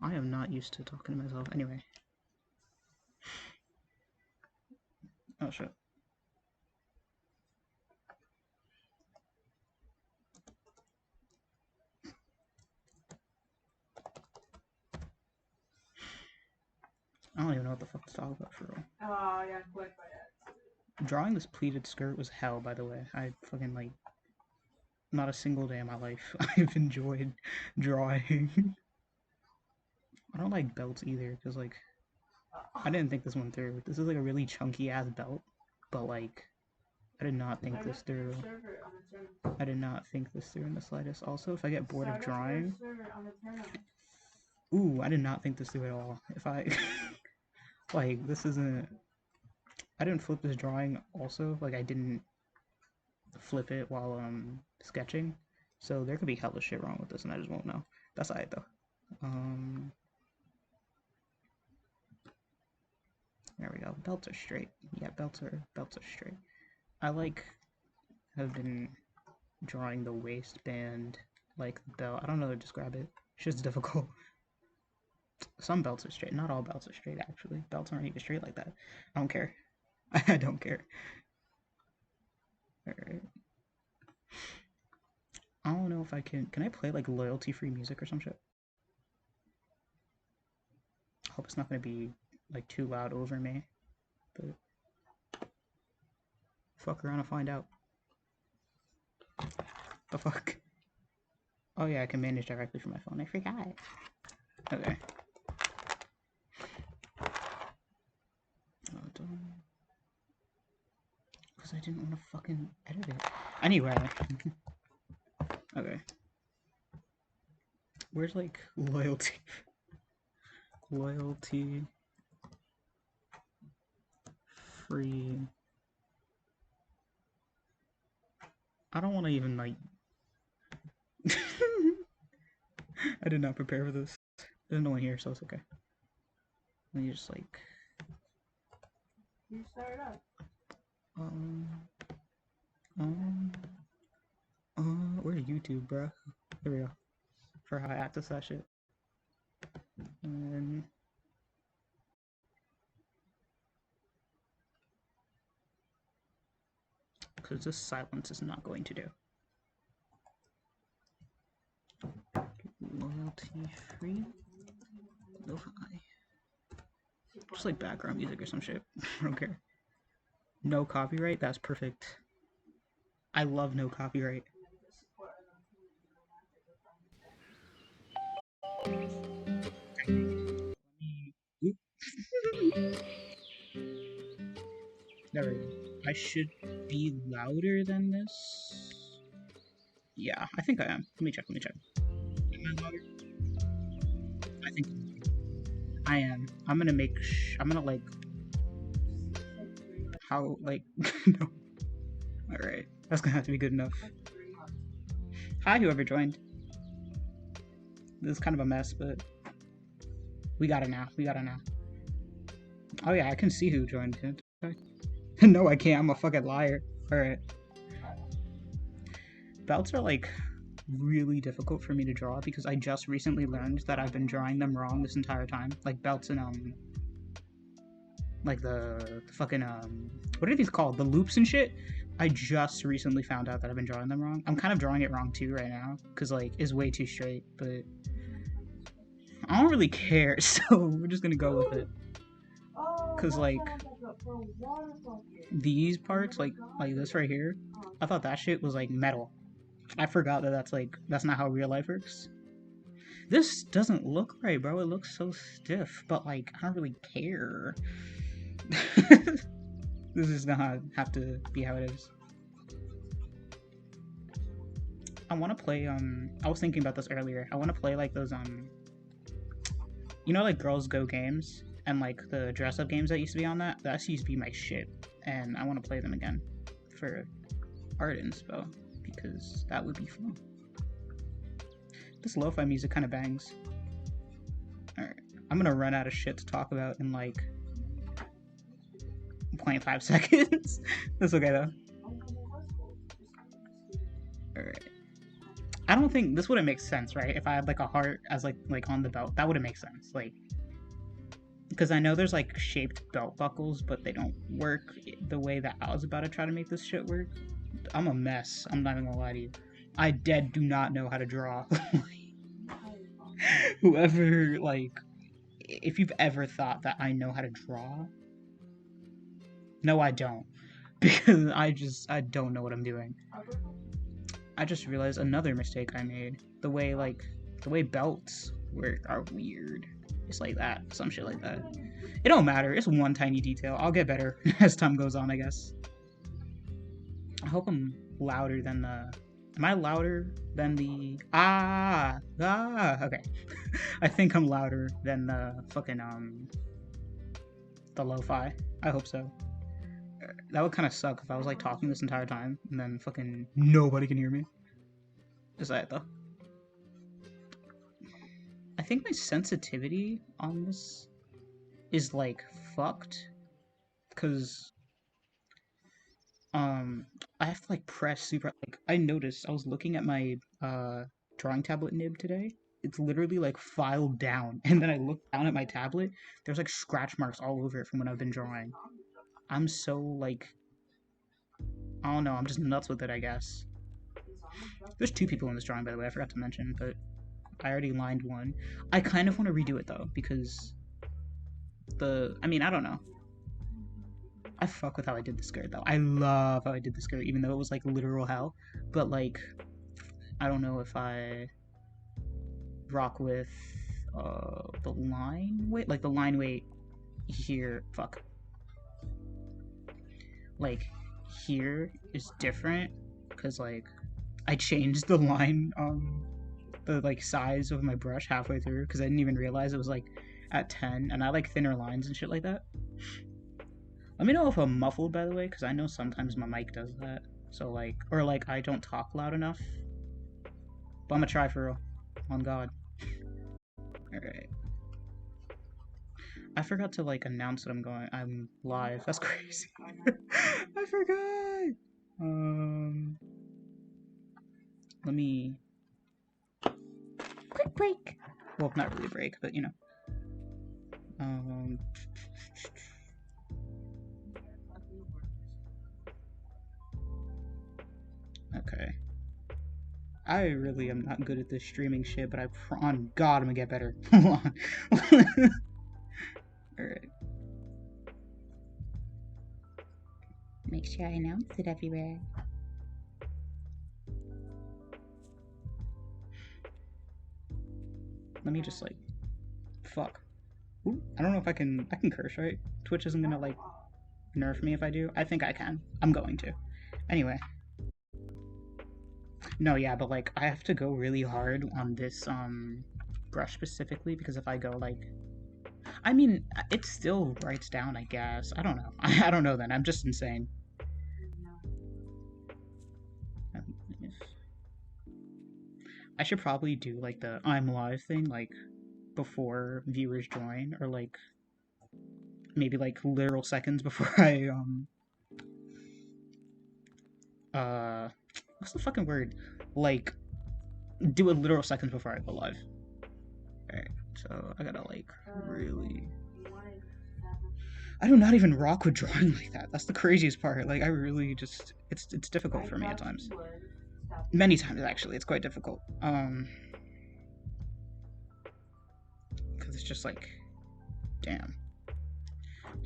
I am not used to talking to myself. Anyway. Oh shit. I don't even know what the fuck to talk about for real. Oh, yeah, click by that. Drawing this pleated skirt was hell, by the way. I fucking, like, not a single day in my life I've enjoyed drawing. I don't like belts either, because, like, I didn't think this one through. This is, like, a really chunky-ass belt, but, like, I did not think this through. I did not think this through in the slightest. Also, if I get bored of drawing... Ooh, I did not think this through at all. If I... like, this isn't... I didn't flip this drawing also. Like, I didn't flip it while sketching. So there could be hella shit wrong with this and I just won't know. That's alright though. There we go. Belts are straight. Yeah, belts are straight. I have been drawing the waistband, like the belt. I don't know how to describe it. It's just difficult. Some belts are straight. Not all belts are straight actually. Belts aren't even straight like that. I don't care. I don't care. Alright. I don't know if I can I play like loyalty free music or some shit? I hope it's not gonna be like too loud over me. But fuck around and find out. The fuck? Oh yeah, I can manage directly from my phone. I forgot. Okay. Because I didn't want to fucking edit it. Anyway. Okay. Where's like loyalty? Loyalty free. I don't want to even like. I did not prepare for this. There's no one here, so it's okay. Let me just like. You start it up. Where's YouTube, bro? There we go. For how I access that shit. And because this silence is not going to do. Loyalty free. Lo-fi. Just like background music or some shit. I don't care. No copyright? That's perfect. I love no copyright. There we go. I should be louder than this. Yeah, I think I am. Let me check. Am I louder? I think I am. I'm gonna make. I'm gonna like. How like no. All right, that's gonna have to be good enough. Hi, whoever joined. This is kind of a mess, but we got it now. Oh yeah, I can see who joined. No, I can't. I'm a fucking liar. All right. Belts are like really difficult for me to draw because I just recently learned that I've been drawing them wrong this entire time. Like belts and like the fucking what are these called? The loops and shit. I just recently found out that I've been drawing them wrong. I'm kind of drawing it wrong too right now because like it's way too straight, but I don't really care, so we're just gonna go with it. Cause like these parts, like this right here, I thought that shit was like metal. I forgot that that's not how real life works. This doesn't look right, bro. It looks so stiff, but like I don't really care. This is gonna have to be how it is. I want to play I was thinking about this earlier. I want to play like those you know, like Girls Go games and like the dress up games that used to be on that. That used to be my shit, and I want to play them again for art inspo because that would be fun. This lo-fi music kind of bangs. Alright, I'm gonna run out of shit to talk about in like 0.5 seconds. That's okay though. Alright. I don't think this wouldn't make sense, right? If I had like a heart as like on the belt, that wouldn't make sense. Like, because I know there's like shaped belt buckles, but they don't work the way that I was about to try to make this shit work. I'm a mess. I'm not even gonna lie to you. I dead do not know how to draw. Whoever, like, if you've ever thought that I know how to draw, no, I don't. Because I don't know what I'm doing. I just realized another mistake I made. The way belts work are weird. It's like that, some shit like that. It don't matter. It's one tiny detail. I'll get better as time goes on, I guess. I hope I'm louder than the. Am I louder than the okay. I think I'm louder than the fucking the lo-fi. I hope so. That would kind of suck if I was like talking this entire time and then fucking nobody can hear me. Is that it though? I think my sensitivity on this is like fucked because I have to like press super, like I noticed I was looking at my drawing tablet nib today. It's literally like filed down, and then I looked down at my tablet. There's like scratch marks all over it from when I've been drawing. I'm so like, I don't know. I'm just nuts with it, I guess. There's two people in this drawing, by the way. I forgot to mention, but I already lined one. I kind of want to redo it though because I mean, I don't know. I fuck with how I did the skirt though. I love how I did the skirt, even though it was like literal hell. But like, I don't know if I rock with the line weight, like the line weight here. Fuck. Like here is different because like I changed the line the like size of my brush halfway through because I didn't even realize it was like at 10, and I like thinner lines and shit like that. Let me know if I'm muffled, by the way, because I know sometimes my mic does that. So like, or like I don't talk loud enough. But I'm gonna try for real. On God. Alright. I forgot to like announce that I'm live. That's crazy. I forgot. Let me quick break. Well, not really a break, but you know. Okay. I really am not good at this streaming shit, but on God, I'm gonna get better. Hold on. Alright. Make sure I announce it everywhere. Let me just like, fuck. Ooh, I don't know if I can curse, right? Twitch isn't gonna like nerf me if I do. I think I can. I'm going to. Anyway. No, yeah, but like I have to go really hard on this brush specifically because if I go like, I mean, it still writes down, I guess. I don't know. I don't know then. I'm just insane. I should probably do like the I'm live thing like before viewers join, or like maybe like literal seconds before I what's the fucking word? Like do it literal seconds before I go live. Alright, so I gotta like really, I do not even rock with drawing like that. That's the craziest part. Like I really just it's difficult for me at times. Many times actually, it's quite difficult. Because it's just like, damn.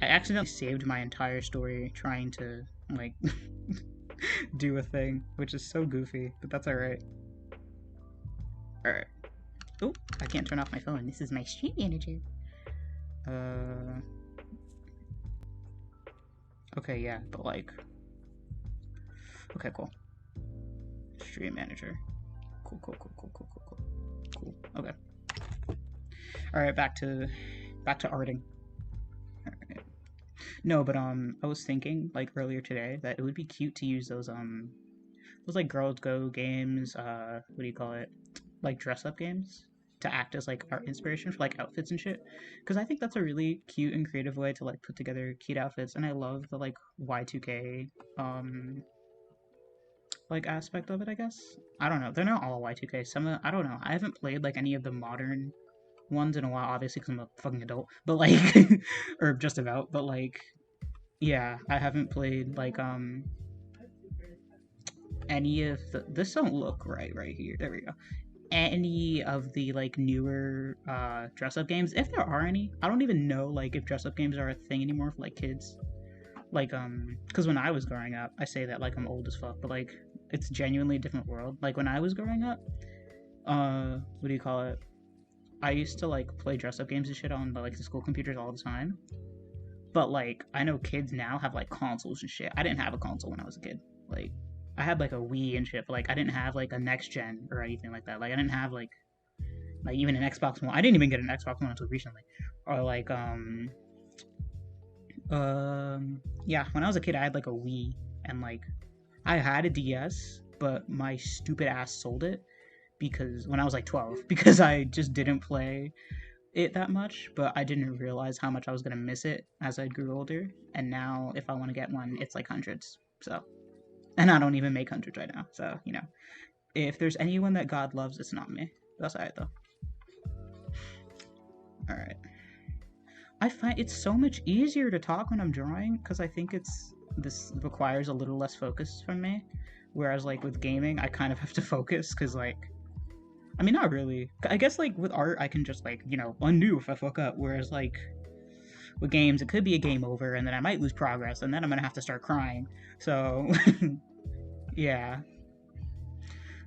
I accidentally saved my entire story trying to like do a thing, which is so goofy, but that's alright. Alright. Oh, I can't turn off my phone. This is my stream manager. Okay, yeah, but like, okay, cool. Stream manager. Cool. Cool. Okay. Alright, back to arting. Alright. No, but I was thinking like earlier today that it would be cute to use those like Girls Go games, what do you call it? Like dress up games to act as like art inspiration for like outfits and shit. Because I think that's a really cute and creative way to like put together cute outfits, and I love the like Y2K like aspect of it, I guess. I don't know. They're not all Y2K. I don't know. I haven't played like any of the modern ones in a while, obviously, because I'm a fucking adult. But like, or just about. But like, yeah, I haven't played like any of the. This don't look right here. There we go. Any of the like newer dress up games, if there are any. I don't even know like if dress up games are a thing anymore for like kids. Like because when I was growing up, I say that like I'm old as fuck, but like it's genuinely a different world. Like when I was growing up, what do you call it? I used to like play dress up games and shit on like the school computers all the time. But like I know kids now have like consoles and shit. I didn't have a console when I was a kid. Like I had like a Wii and shit, but like I didn't have like a next gen or anything like that. Like I didn't have like even an Xbox One. I didn't even get an Xbox One until recently. Or like yeah, when I was a kid I had like a Wii and like I had a DS, but my stupid ass sold it because when I was like 12 because I just didn't play it that much, but I didn't realize how much I was gonna miss it as I grew older. And now, if I want to get one, it's like hundreds. So, and I don't even make hundreds right now. So, if there's anyone that God loves, it's not me. That's alright though. All right. I find it's so much easier to talk when I'm drawing because I think this requires a little less focus from me. Whereas like with gaming, I kind of have to focus because like I mean, not really. I guess like with art, I can just like undo if I fuck up. Whereas like with games, it could be a game over, and then I might lose progress, and then I'm gonna have to start crying. So yeah.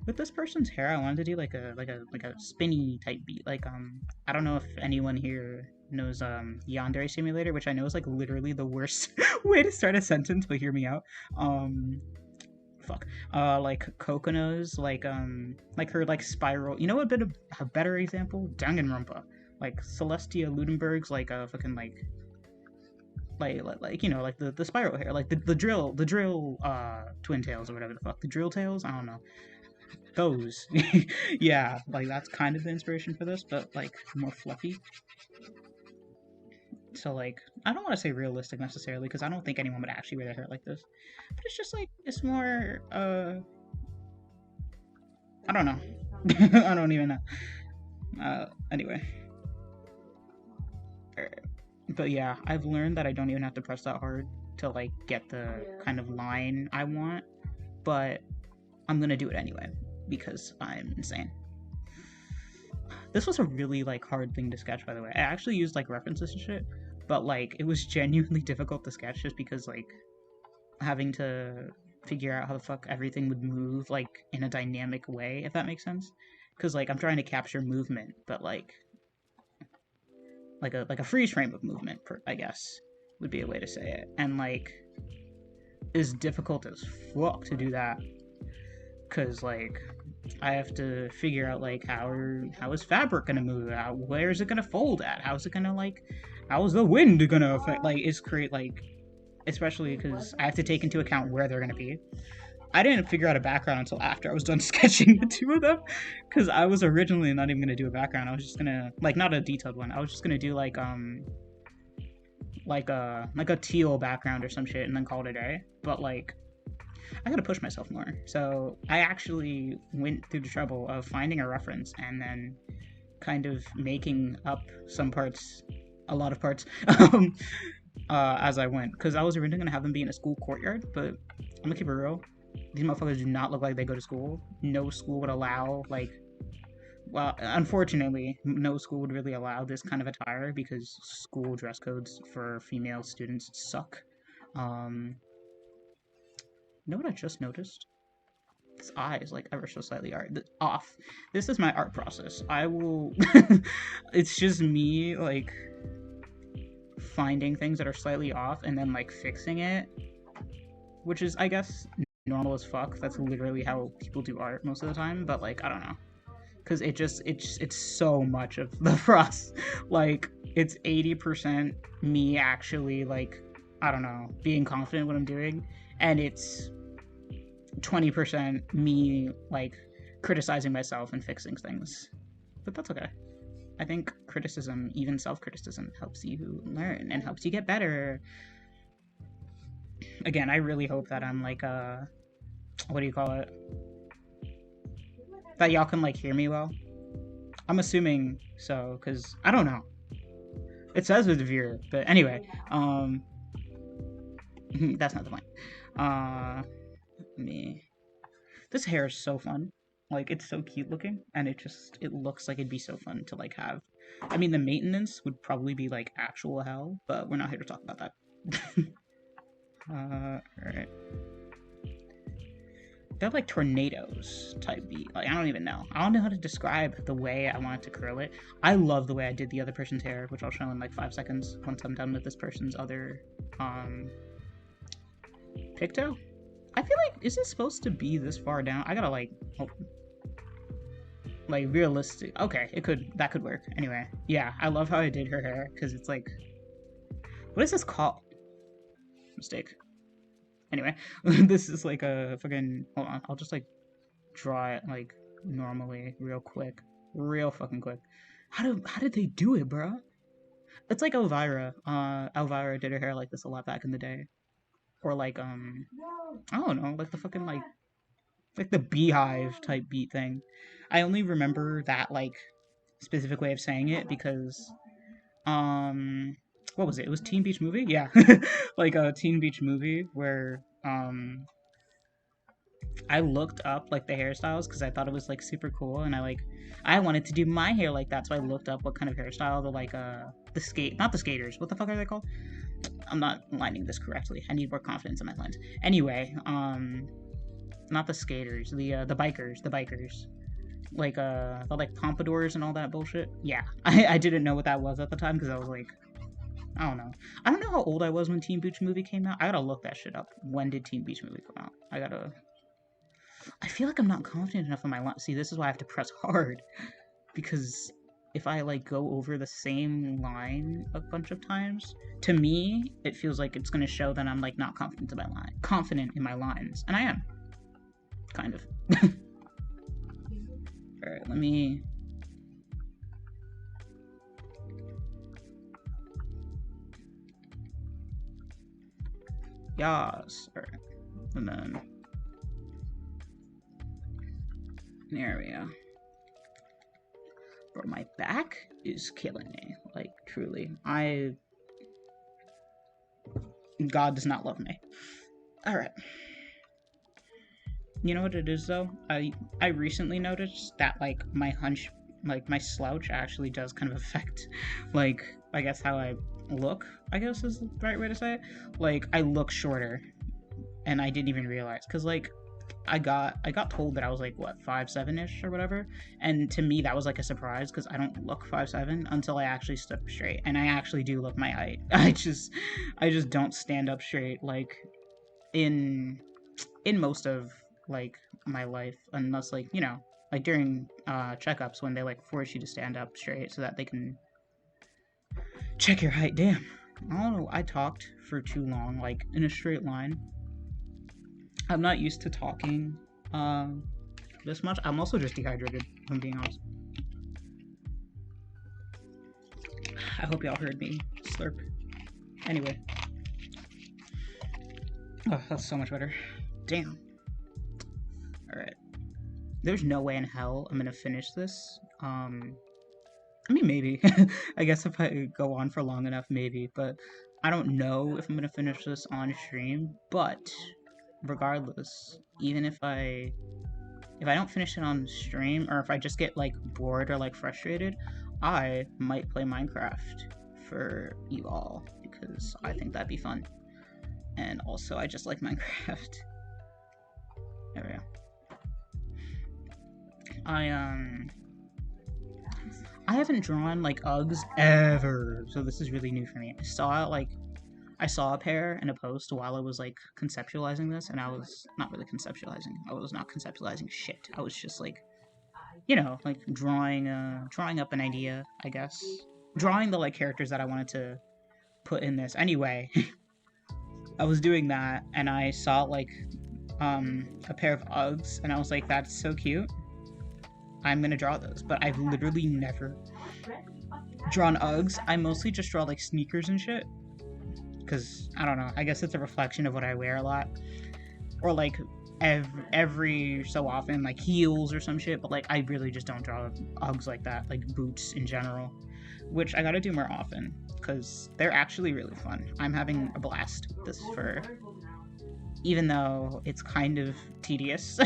With this person's hair, I wanted to do like a spinny type beat. Like I don't know if anyone here knows Yandere Simulator, which I know is like literally the worst way to start a sentence, but hear me out. Fuck. Like Kokono's, like her like spiral. You know what? A better example? Danganronpa. Like Celestia Ludenberg's like a fucking like like the spiral hair, like the drill twin tails or whatever the fuck, the drill tails. I don't know those. Yeah, like that's kind of the inspiration for this, but like more fluffy. So like I don't want to say realistic necessarily because I don't think anyone would actually wear their hair like this, but it's just like it's more I don't know. I don't even know. Anyway. But yeah, I've learned that I don't even have to press that hard to like get the kind of line I want, but I'm gonna do it anyway because I'm insane. This was a really like hard thing to sketch, by the way. I actually used like references and shit, but like it was genuinely difficult to sketch just because like having to figure out how the fuck everything would move like in a dynamic way, if that makes sense. Because like I'm trying to capture movement, but like a freeze frame of movement, I guess would be a way to say it, and like is difficult as fuck to do that because like I have to figure out like how is fabric gonna move out, where is it gonna fold at, how is it gonna like how is the wind gonna affect like it's create like especially because I have to take into account where they're gonna be. I didn't figure out a background until after I was done sketching the two of them, because I was originally not even gonna do a background. I was just gonna like not a detailed one. I was just gonna do like a teal background or some shit and then call it a day. But like I gotta push myself more. So I actually went through the trouble of finding a reference and then kind of making up some parts, a lot of parts, as I went. Because I was originally gonna have them be in a school courtyard, but I'm gonna keep it real. These motherfuckers do not look like they go to school. No school would allow, like, well, unfortunately, no school would really allow this kind of attire because school dress codes for female students suck. You know what I just noticed? This eye is like ever so slightly off. This is my art process. I will. It's just me like finding things that are slightly off and then like fixing it, which is, I guess, normal as fuck. That's literally how people do art most of the time. But like, I don't know, because it's so much of the process. Like it's 80% me actually like I don't know being confident in what I'm doing, and it's 20% me like criticizing myself and fixing things. But that's okay. I think criticism, even self-criticism, helps you learn and helps you get better. Again, I really hope that I'm like what do you call it? That y'all can like hear me well. I'm assuming so, cause I don't know. It says with the viewer, but anyway, that's not the point. Me. This hair is so fun. Like, it's so cute looking, and it looks like it'd be so fun to, like, have. I mean, the maintenance would probably be, like, actual hell, but we're not here to talk about that. Alright. They're like tornadoes type beat. Like, I don't even know. I don't know how to describe the way I wanted to curl it. I love the way I did the other person's hair, which I'll show in, like, 5 seconds once I'm done with this person's other, pigtail? I feel like, is it supposed to be this far down? I gotta, like, like, realistic. Okay, that could work. Anyway, yeah, I love how I did her hair, because it's like, what is this called? Mistake. Anyway, this is like a fucking, hold on, I'll just, like, draw it, like, normally, real quick. Real fucking quick. How did they do it, bro? It's like Elvira. Elvira did her hair like this a lot back in the day. Or like, I don't know, like the fucking, like the beehive type beat thing. I only remember that, like, specific way of saying it because, what was it? It was Teen Beach Movie? Yeah. Like a Teen Beach Movie where, I looked up, like, the hairstyles because I thought it was, like, super cool, and I wanted to do my hair like that, so I looked up what kind of hairstyle not the skaters, what the fuck are they called? I'm not lining this correctly. I need more confidence in my lines. Anyway, not the skaters, the bikers. Like, the, like, pompadours and all that bullshit. Yeah, I didn't know what that was at the time, because I was like, I don't know. I don't know how old I was when Teen Beach Movie came out. I gotta look that shit up. When did Teen Beach Movie come out? I feel like I'm not confident enough in my line. See, this is why I have to press hard. Because if I, like, go over the same line a bunch of times, to me, it feels like it's gonna show that I'm, like, not confident in my lines. And I am. Kind of. Alright, let me... Yas. Alright. And then... There we go. Bro, my back is killing me. Like, truly. God does not love me. Alright. You know what it is, though? I recently noticed that, like, my hunch, like, my slouch actually does kind of affect, like, I guess how I look, I guess is the right way to say it. Like, I look shorter, and I didn't even realize, because, like, I got told that I was, like, what, 5'7"-ish or whatever, and to me that was, like, a surprise, because I don't look 5'7" until I actually stood up straight, and I actually do look my height. I just don't stand up straight, like, in most of, like, my life, unless, like, you know, like, during checkups when they, like, force you to stand up straight so that they can check your height. Damn, I don't know, I talked for too long, like, in a straight line. I'm not used to talking this much. I'm also just dehydrated, if I'm being honest. I hope y'all heard me slurp. Anyway. Oh, that's so much better. Damn. Alright. There's no way in hell I'm gonna finish this. I mean, maybe. I guess if I go on for long enough, maybe. But I don't know if I'm gonna finish this on stream. But regardless, even if I don't finish it on stream, or if I just get, like, bored or, like, frustrated, I might play Minecraft for you all, because I think that'd be fun. And also, I just like Minecraft. There we go. I haven't drawn, like, Uggs ever, so this is really new for me. I saw a pair in a post while I was, like, conceptualizing this, and I was not really conceptualizing. I was not conceptualizing shit. I was just, like, you know, like, drawing up an idea, I guess. Drawing the, like, characters that I wanted to put in this. Anyway, I was doing that, and I saw, like, a pair of Uggs, and I was like, that's so cute. I'm gonna draw those. But I've literally never drawn Uggs. I mostly just draw, like, sneakers and shit. Because, I don't know, I guess it's a reflection of what I wear a lot. Or, like, every so often, like heels or some shit, but like I really just don't draw Uggs like that, like boots in general, which I gotta do more often because they're actually really fun. I'm having a blast with this fur, even though it's kind of tedious.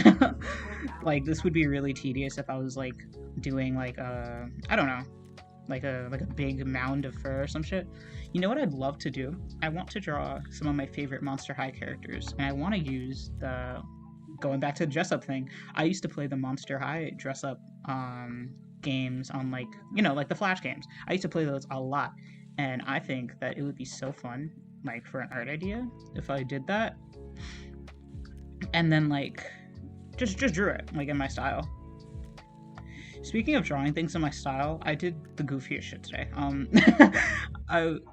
Like this would be really tedious if I was like doing like I don't know, like a big mound of fur or some shit. You know what I'd love to do? I want to draw some of my favorite Monster High characters, and I want to use the going back to the dress up thing. I used to play the Monster High dress up games on like like the Flash games. I used to play those a lot, and I think that it would be so fun like for an art idea if I did that, and then like just drew it like in my style. Speaking of drawing things in my style, I did the goofiest shit today.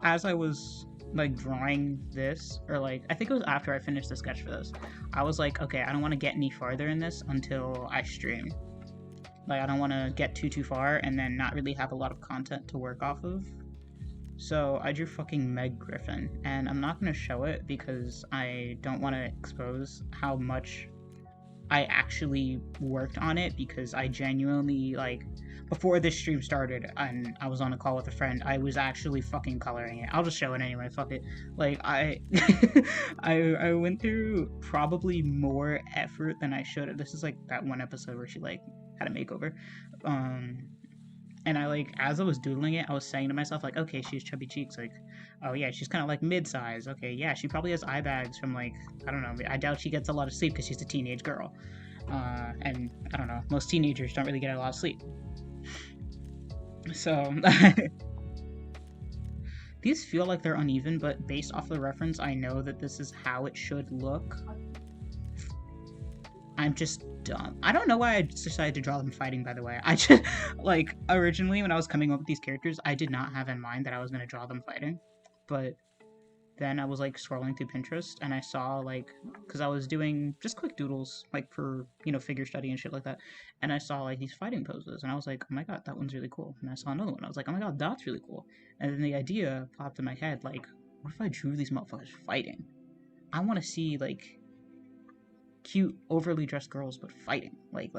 As I was like drawing this, or like I think it was after I finished the sketch for this, I was like, okay, I don't want to get any farther in this until I stream. Like I don't want to get too far and then not really have a lot of content to work off of. So I drew fucking Meg Griffin, and I'm not gonna show it because I don't want to expose how much I actually worked on it, because I genuinely, like, before this stream started and I was on a call with a friend, I was actually fucking coloring it. I'll just show it anyway, fuck it. Like, I I went through probably more effort than I should. This is like that one episode where she like had a makeover. And I like, as I was doodling it, I was saying to myself, like, okay, she has chubby cheeks, like, oh yeah, she's kind of like mid-size. Okay, yeah, she probably has eye bags from like, I don't know, I doubt she gets a lot of sleep because she's a teenage girl. And I don't know, most teenagers don't really get a lot of sleep. So, these feel like they're uneven, but based off the reference, I know that this is how it should look. I'm just dumb. I don't know why I decided to draw them fighting, by the way. I just, like, originally when I was coming up with these characters, I did not have in mind that I was going to draw them fighting. But then I was, like, scrolling through Pinterest, and I saw, like, because I was doing just quick doodles, like, for, figure study and shit like that, and I saw, like, these fighting poses, and I was like, oh my god, that one's really cool. And I saw another one, I was like, oh my god, that's really cool. And then the idea popped in my head, like, what if I drew these motherfuckers fighting? I want to see, like, cute, overly dressed girls, but fighting. Like,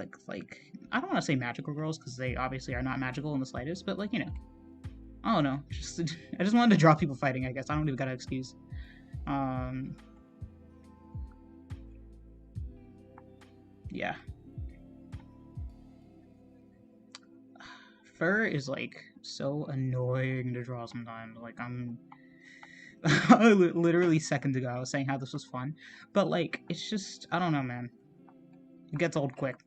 I don't want to say magical girls, because they obviously are not magical in the slightest, but, like, I don't know. I just wanted to draw people fighting, I guess. I don't even got an excuse. Yeah. Fur is, like, so annoying to draw sometimes. Like, I'm... literally seconds ago, I was saying how this was fun. But, like, it's just... I don't know, man. It gets old quick.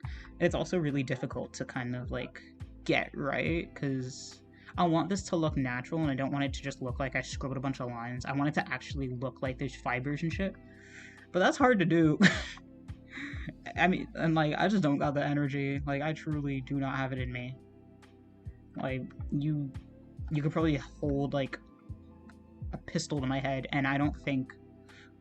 It's also really difficult to kind of, like, get right, because I want this to look natural, and I don't want it to just look like I scribbled a bunch of lines. I want it to actually look like there's fibers and shit. But that's hard to do. I mean, and, like, I just don't got the energy. Like, I truly do not have it in me. Like, you could probably hold, like, a pistol to my head, and I don't think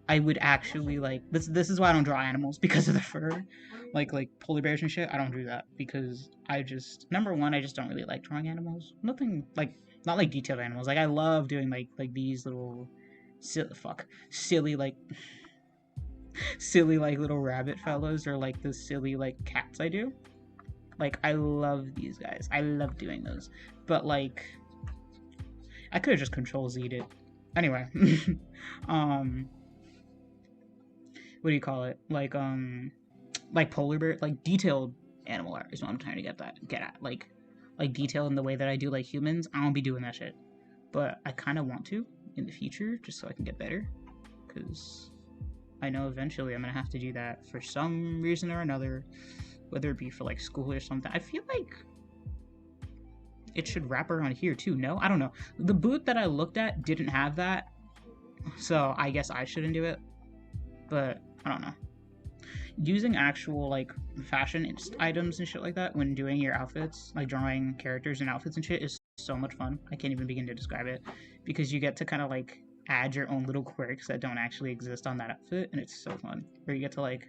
I would actually, like, this is why I don't draw animals, because of the fur. Like polar bears and shit, I don't do that, because I just, number one, I just don't really like drawing animals. Nothing, like, not like detailed animals. Like, I love doing, like these little, silly, like, little rabbit fellows, or, like, the silly, like, cats I do. Like, I love these guys. I love doing those. But, like, I could have just Control-Z'd it. Anyway. What do you call it? Like polar bear, like, detailed animal art is what I'm trying to get at. Like detail in the way that I do, like, humans. I won't be doing that shit. But I kind of want to in the future, just so I can get better. Because I know eventually I'm going to have to do that for some reason or another. Whether it be for, like, school or something. I feel like it should wrap around here too, no? I don't know. The booth that I looked at didn't have that. So I guess I shouldn't do it. But I don't know. Using actual, like, fashion items and shit like that when doing your outfits, like drawing characters and outfits and shit, is so much fun. I can't even begin to describe it, because you get to kind of, like, add your own little quirks that don't actually exist on that outfit, and it's so fun. Where you get to, like,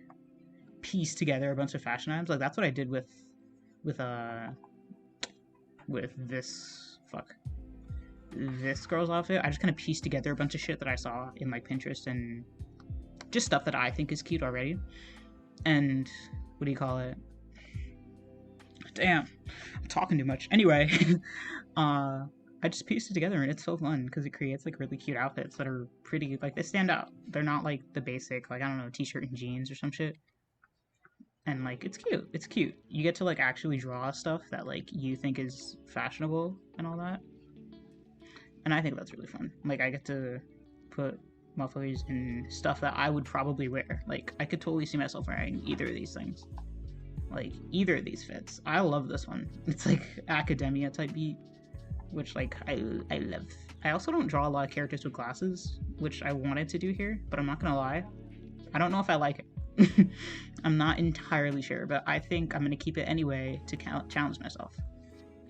piece together a bunch of fashion items. Like, that's what I did with this girl's outfit. I just kind of pieced together a bunch of shit that I saw in, like, Pinterest, and just stuff that I think is cute already. And what do you call it? Damn, I'm talking too much. Anyway, I just pieced it together and it's so fun because it creates like really cute outfits that are pretty, like they stand out. They're not like the basic, like I don't know, t-shirt and jeans or some shit. And like it's cute. It's cute. You get to like actually draw stuff that like you think is fashionable and all that. And I think that's really fun. Like I get to put mufflers in stuff that I would probably wear. Like I could totally see myself wearing either of these things. Like either of these fits. I love this one. It's like academia type beat, which like I love. I also don't draw a lot of characters with glasses, which I wanted to do here, but I'm not gonna lie. I don't know if I like it. I'm not entirely sure, but I think I'm gonna keep it anyway to challenge myself.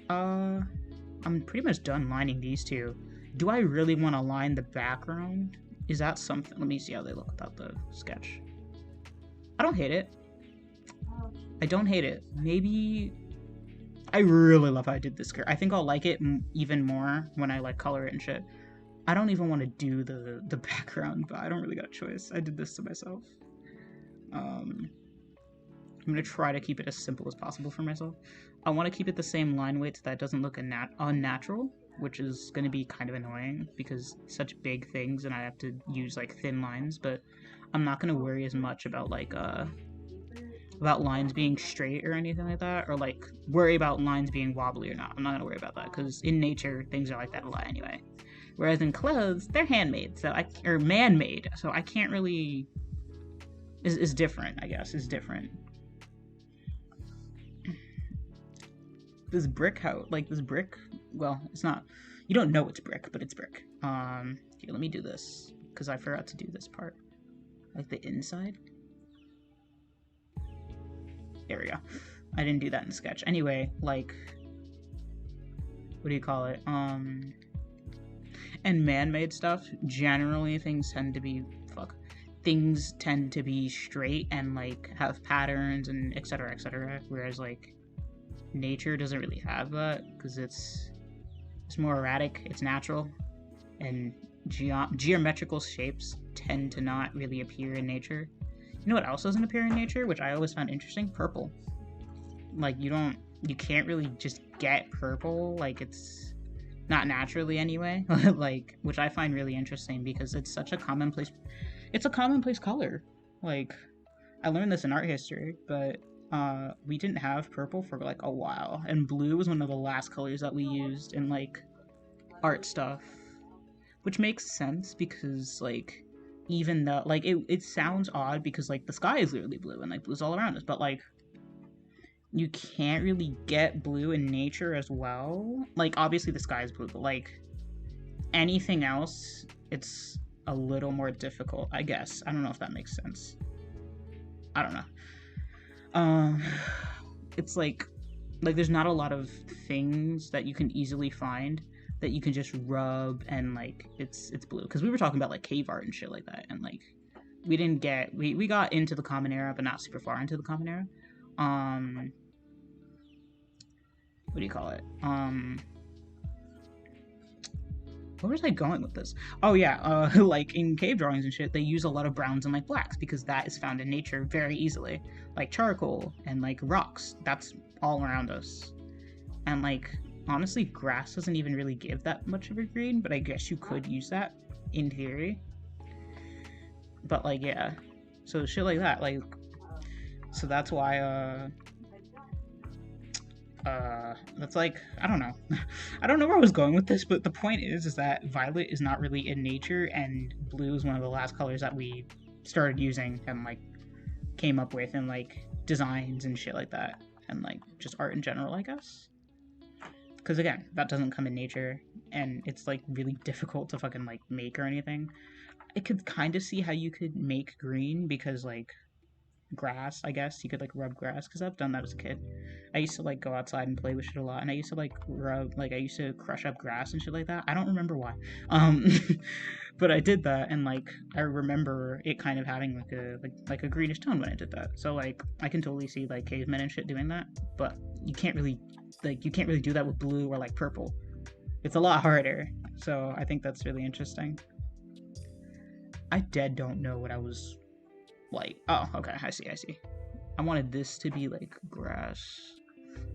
I'm pretty much done lining these two. Do I really want to line the background? Is that something? Let me see how they look without the sketch. I don't hate it. I don't hate it. Maybe I really love how I did this skirt. I think I'll like it even more when I like color it and shit. I don't even want to do the background, but I don't really got a choice. I did this to myself. I'm gonna try to keep it as simple as possible for myself. I want to keep it the same line weight so that doesn't look unnatural, which is going to be kind of annoying because such big things and I have to use like thin lines, but I'm not going to worry as much about like about lines being straight or anything like that, or like worry about lines being wobbly or not. I'm not going to worry about that because in nature things are like that a lot anyway. Whereas in clothes, they're handmade, or man-made, so I can't really is different, I guess. Is different. This brick house, like this brick, well, it's not, you don't know it's brick, but it's brick. Here, let me do this, because I forgot to do this part. Like the inside. There we go. I didn't do that in Sketch. Anyway, like, what do you call it? And man-made stuff, generally things tend to be, things tend to be straight and like have patterns and etc, whereas like nature doesn't really have that because it's more erratic, it's natural, and geometrical shapes tend to not really appear in nature. You know what else doesn't appear in nature, which I always found interesting? Purple. Like you can't really just get purple, like it's not naturally anyway. Like, which I find really interesting because it's such a commonplace color. Like I learned this in art history, but we didn't have purple for like a while, and blue was one of the last colors that we used in like art stuff, which makes sense because like even though like it sounds odd because like the sky is literally blue and like blue's all around us, but like you can't really get blue in nature as well. Like obviously the sky is blue, but like anything else, it's a little more difficult, I guess. I don't know if that makes sense. I don't know. It's like there's not a lot of things that you can easily find that you can just rub and like it's blue, because we were talking about like cave art and shit like that, and like we got into the common era but not super far into the common era. What do you call it? Where was I going with this? Oh yeah, like in cave drawings and shit, they use a lot of browns and like blacks because that is found in nature very easily. Like charcoal and like rocks, that's all around us. And like honestly, grass doesn't even really give that much of a green, but I guess you could use that in theory. But like yeah, so shit like that, like so that's why that's like I don't know. I don't know where I was going with this, but the point is that violet is not really in nature, and blue is one of the last colors that we started using and like came up with in like designs and shit like that, and like just art in general, I guess. Because again, that doesn't come in nature, and it's like really difficult to fucking like make or anything. I could kind of see how you could make green because like grass, I guess you could like rub grass, because I've done that as a kid. I used to like go outside and play with shit a lot, and I used to like rub, like I used to crush up grass and shit like that. I don't remember why, but I did that, and like I remember it kind of having like a greenish tone when I did that. So like I can totally see like cavemen and shit doing that, but you can't really do that with blue or like purple. It's a lot harder. So I think that's really interesting. I don't know what I was like. Oh, okay, I see. I wanted this to be like grass.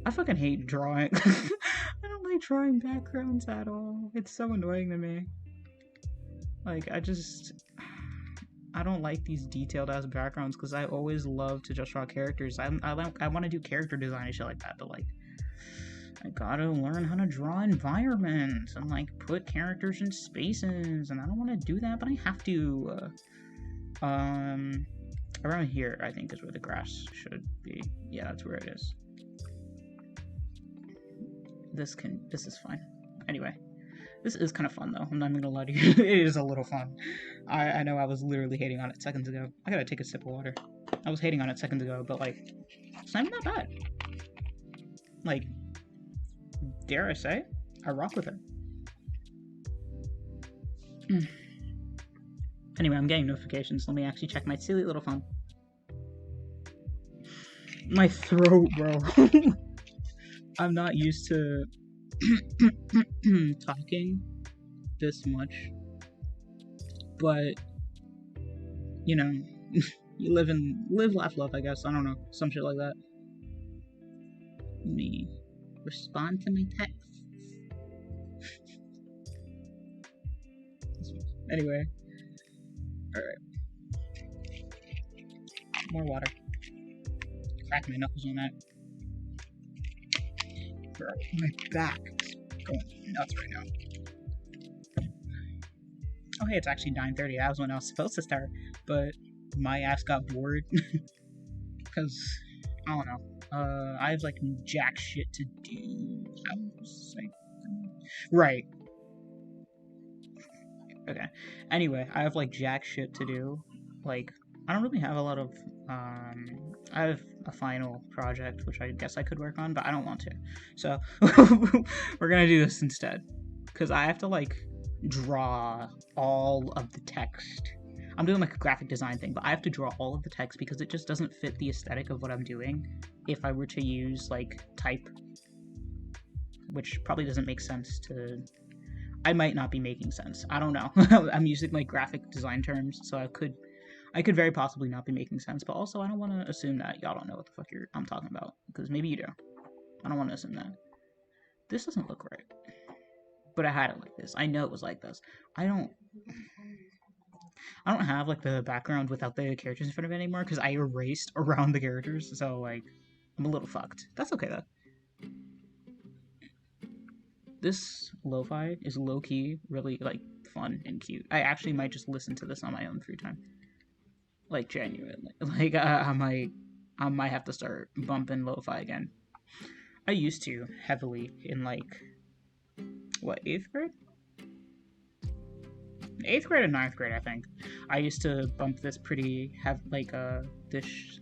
I fucking hate drawing. I don't like drawing backgrounds at all. It's so annoying to me. Like, I don't like these detailed ass backgrounds because I always love to just draw characters. I want to do character design and shit like that, but like, I gotta learn how to draw environments and like put characters in spaces, and I don't want to do that, but I have to. Around here, I think, is where the grass should be. Yeah, that's where it is. This is fine. Anyway, this is kind of fun though. I'm not even gonna lie to you. It is a little fun. I know I was literally hating on it seconds ago. I gotta take a sip of water. I was hating on it seconds ago, but like, it's not even that bad. Like, dare I say, I rock with it. Anyway, I'm getting notifications. Let me actually check my silly little phone. My throat, bro. I'm not used to talking this much, but you know, you live, laugh, love. I guess, I don't know, some shit like that. Let me respond to my texts. Anyway, all right, more water. Crack my knuckles on that. Bro, my back is going nuts right now. Oh hey, it's actually 9:30. That was when I was supposed to start, but my ass got bored because I don't know. I have like jack shit to do. I was like, right. Okay. Anyway, I have like jack shit to do. Like, I don't really have a lot of. I have a final project which I guess I could work on, but I don't want to. So we're gonna do this instead, because I have to like draw all of the text. I'm doing like a graphic design thing, but I have to draw all of the text because it just doesn't fit the aesthetic of what I'm doing if I were to use like type, which probably doesn't make sense to. I might not be making sense. I don't know. I'm using like graphic design terms, so I could very possibly not be making sense, but also I don't want to assume that y'all don't know what the fuck I'm talking about, because maybe you do. I don't want to assume that. This doesn't look right. But I had it like this. I know it was like this. I don't have like the background without the characters in front of it anymore, because I erased around the characters, so like, I'm a little fucked. That's okay though. This lo-fi is low-key really like fun and cute. I actually might just listen to this on my own free time. Like, genuinely. Like, I might have to start bumping lo-fi again. I used to heavily in, like, what, 8th grade? 8th grade and 9th grade, I think. I used to bump this pretty, this,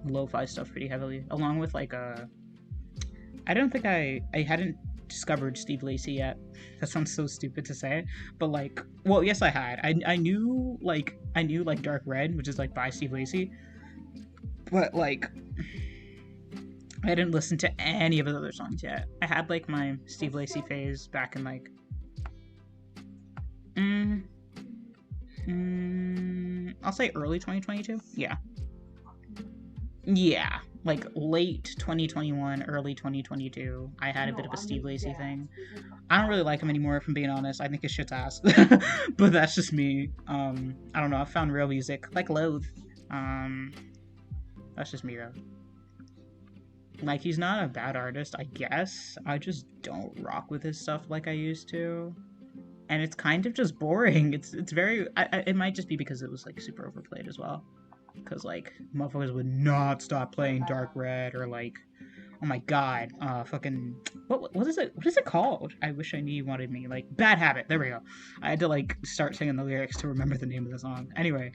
lo-fi stuff pretty heavily. Along with, like, I don't think I hadn't discovered Steve Lacy yet. That sounds so stupid to say, but like, well, yes, I had. I knew Dark Red, which is like by Steve Lacy, but like, I didn't listen to any of his other songs yet. I had like my Steve Lacy phase back in like, I'll say early 2022. Yeah, like late 2021, early 2022, I had a bit of a Steve Lacy thing. I don't really like him anymore, if I'm being honest. I think his shit's ass. But that's just me. I don't know, I found real music, like Loathe. That's just me though. Like, he's not a bad artist, I guess. I just don't rock with his stuff like I used to. And it's kind of just boring. It's very, it might just be because it was like super overplayed as well. Because, like, motherfuckers would not stop playing Dark Red, or, like, oh my god, fucking, what is it called? I wish I knew you wanted me. Like, Bad Habit, there we go. I had to, like, start singing the lyrics to remember the name of the song. Anyway.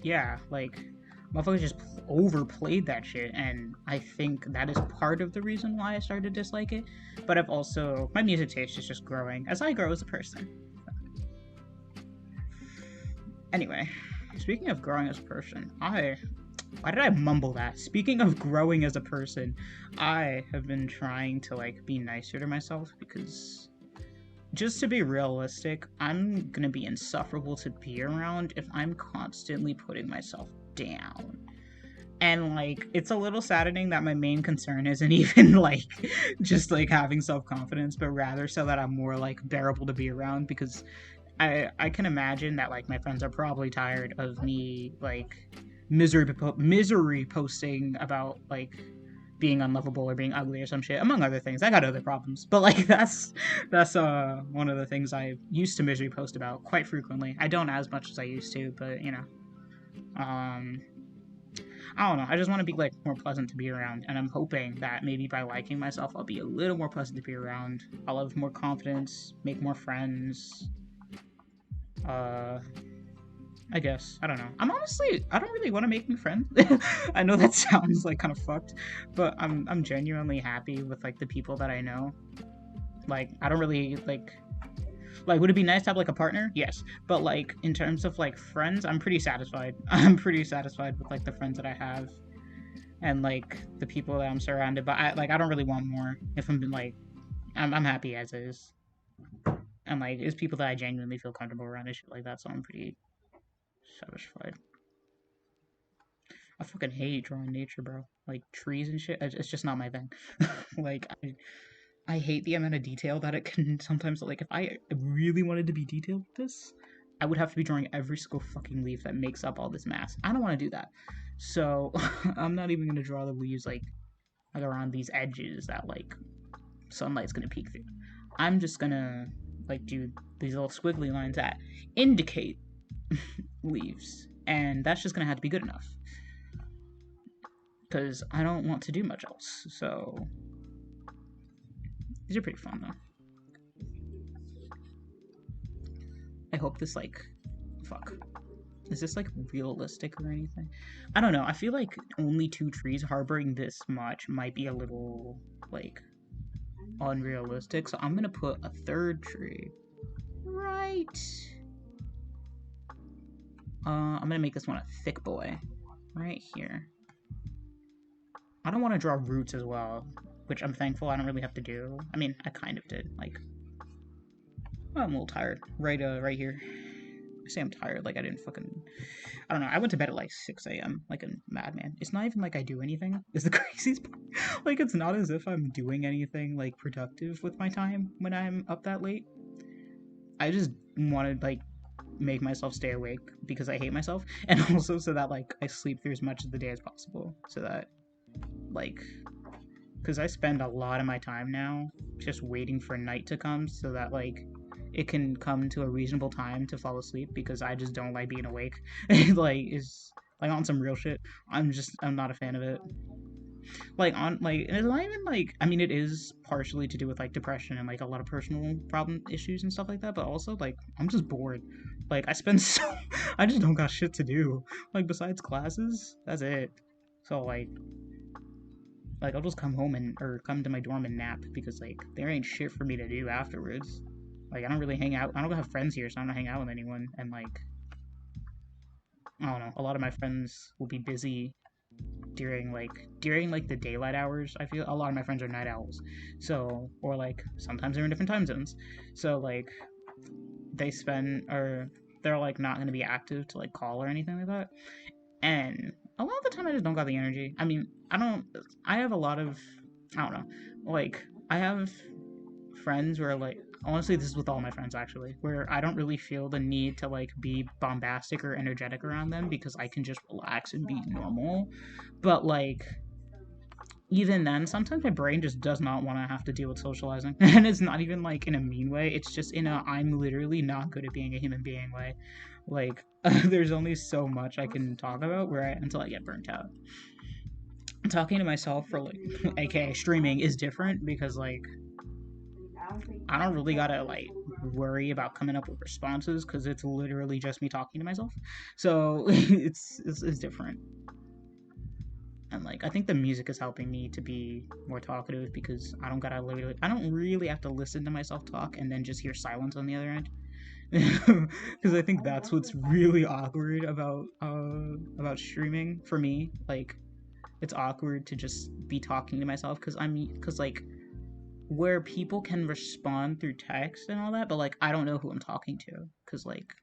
Yeah, like, motherfuckers just overplayed that shit, and I think that is part of the reason why I started to dislike it. But I've also, my music taste is just growing as I grow as a person. Anyway, speaking of growing as a person, why did I mumble that? Speaking of growing as a person, I have been trying to, like, be nicer to myself, because just to be realistic, I'm gonna be insufferable to be around if I'm constantly putting myself down. And like, it's a little saddening that my main concern isn't even like just like having self-confidence, but rather so that I'm more like bearable to be around, because I can imagine that like my friends are probably tired of me like misery posting about like being unlovable or being ugly or some shit, among other things. I got other problems, but like that's one of the things I used to misery post about quite frequently. I don't as much as I used to, but you know, um, I don't know. I just want to be like more pleasant to be around, and I'm hoping that maybe by liking myself, I'll be a little more pleasant to be around. I'll have more confidence, make more friends. Uh, I guess. I don't know. I don't really want to make new friends. I know that sounds like kind of fucked, but I'm genuinely happy with like the people that I know. Like I don't really like would it be nice to have like a partner? Yes. But like in terms of like friends, I'm pretty satisfied. I'm pretty satisfied with like the friends that I have and like the people that I'm surrounded by. I don't really want more. If I'm like I'm happy as is. And like it's people that I genuinely feel comfortable around and shit like that, so I'm pretty satisfied. I fucking hate drawing nature, bro. Like trees and shit. It's just not my thing. like I hate the amount of detail that it can sometimes. Like if I really wanted to be detailed with this, I would have to be drawing every single fucking leaf that makes up all this mass. I don't want to do that. So I'm not even gonna draw the leaves like around these edges that like sunlight's gonna peek through. I'm just gonna like do these little squiggly lines that indicate leaves, and that's just gonna have to be good enough because I don't want to do much else. So these are pretty fun though. I hope this like fuck. Is this like realistic or anything? I don't know. I feel like only 2 trees harboring this much might be a little like unrealistic. So I'm gonna put a 3rd tree right. I'm gonna make this one a thick boy right here. I don't want to draw roots as well, which I'm thankful I don't really have to do. I mean, I kind of did. Like, well, I'm a little tired. Right here. I say I'm tired, like I didn't fucking. I don't know. I went to bed at like 6 a.m. like a madman. It's not even like I do anything. Is the craziest part. Like, it's not as if I'm doing anything like productive with my time when I'm up that late. I just wanted like make myself stay awake because I hate myself, and also so that like I sleep through as much of the day as possible, so that like because I spend a lot of my time now just waiting for night to come so that like it can come to a reasonable time to fall asleep because I just don't like being awake. like is like on some real shit. I'm not a fan of it. Like on like it's not even like I mean it is partially to do with like depression and like a lot of personal problem issues and stuff like that, but also like I'm just bored. Like I spend so I just don't got shit to do. Like besides classes, that's it. So like I'll just come home and or come to my dorm and nap because like there ain't shit for me to do afterwards. Like I don't really hang out. I don't have friends here, so I don't hang out with anyone. And like I don't know, a lot of my friends will be busy during the daylight hours. I feel a lot of my friends are night owls, so or like sometimes they're in different time zones. So like they spend or they're like not going to be active to like call or anything like that. And a lot of the time I just don't got the energy. I mean, I have a lot of I don't know. Like I have friends where like honestly this is with all my friends actually, where I don't really feel the need to like be bombastic or energetic around them because I can just relax and be normal. But like even then sometimes my brain just does not want to have to deal with socializing. And it's not even like in a mean way, it's just in a I'm literally not good at being a human being way. Like there's only so much I can talk about until I get burnt out. Talking to myself for like aka streaming is different because like I don't really gotta like worry about coming up with responses because it's literally just me talking to myself. So it's different. And like I think the music is helping me to be more talkative because I don't really have to listen to myself talk and then just hear silence on the other end. Because I think that's what's really awkward about streaming for me. Like it's awkward to just be talking to myself because like where people can respond through text and all that, but like I don't know who I'm talking to because like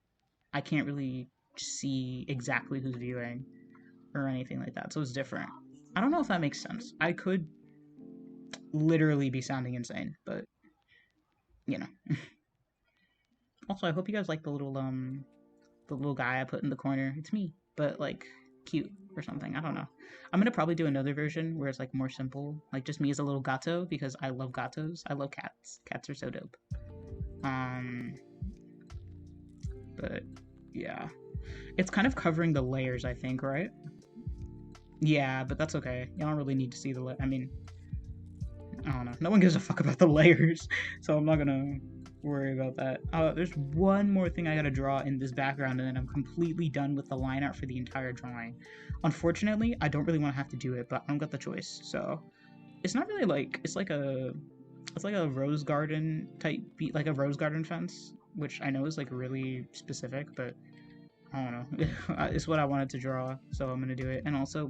I can't really see exactly who's viewing or anything like that, so it's different. I don't know if that makes sense. I could literally be sounding insane, but you know. Also, I hope you guys like the little guy I put in the corner. It's me, but like cute or something. I don't know. I'm gonna probably do another version where it's like more simple, like just me as a little gato because I love gatos. I love cats. Cats are so dope. Um, but yeah, it's kind of covering the layers, I think, right? Yeah, but that's okay. You don't really need to see the. I mean, I don't know. No one gives a fuck about the layers, so I'm not gonna worry about that. There's one more thing I gotta draw in this background, and then I'm completely done with the line art for the entire drawing. Unfortunately, I don't really want to have to do it, but I don't got the choice. So it's not really like it's like a rose garden type, like a rose garden fence, which I know is like really specific, but I don't know. It's what I wanted to draw, so I'm gonna do it. And also,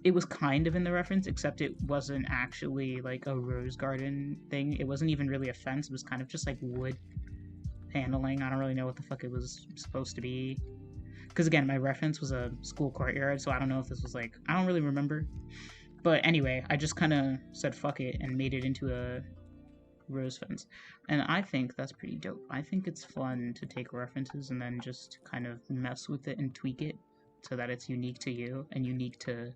it was kind of in the reference, except it wasn't actually like a rose garden thing. It wasn't even really a fence. It was kind of just like wood paneling. I don't really know what the fuck it was supposed to be. Because again, my reference was a school courtyard, so I don't know if this was like, I don't really remember. But anyway, I just kind of said fuck it and made it into a rose fence. And I think that's pretty dope. I think it's fun to take references and then just kind of mess with it and tweak it so that it's unique to you and unique to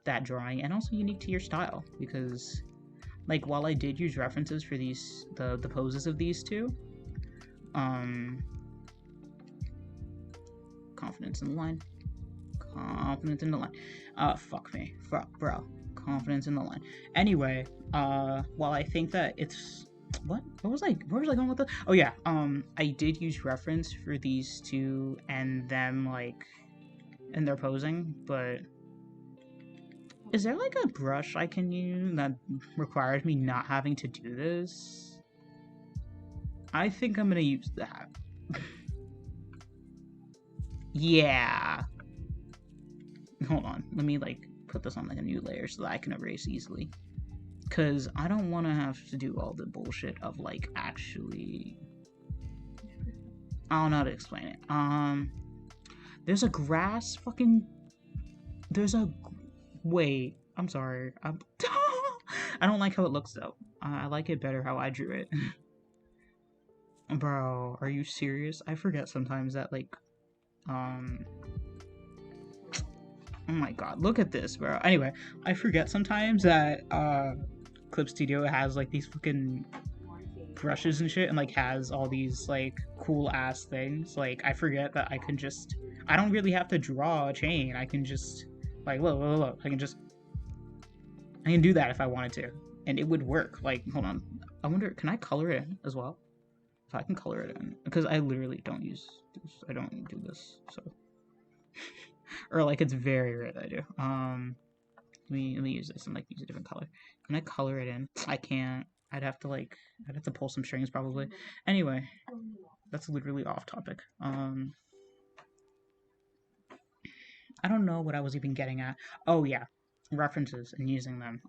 that drawing and also unique to your style, because like while I did use references for these the poses of these two, confidence in the line, confidence in the line, fuck me, bro, confidence in the line. Anyway, while I think that it's where was I going with that? Oh yeah, I did use reference for these two and them like and their posing, but is there like a brush I can use that requires me not having to do this? I think I'm gonna use that. Yeah. Hold on. Let me like put this on like a new layer so that I can erase easily. Cause I don't want to have to do all the bullshit of like actually. I don't know how to explain it. There's a grass fucking. There's a. Wait. I'm sorry. I don't like how it looks though. I like it better how I drew it. Bro, are you serious? I forget sometimes that like. Oh my god, look at this, bro. Anyway, I forget sometimes that Clip Studio has like these fucking brushes and shit and like has all these like cool ass things. Like I forget that I don't really have to draw a chain. I can just like look. I can do that if I wanted to. And it would work. Like, hold on. I wonder, can I color it in as well? If I can color it in. Because I literally don't use this. I don't do this, so or like it's very rare that I do. Let me use this and like use a different color. Can I color it in? I can't. I'd have to pull some strings probably. Anyway, that's literally off topic. I don't know what I was even getting at. Oh yeah, references and using them.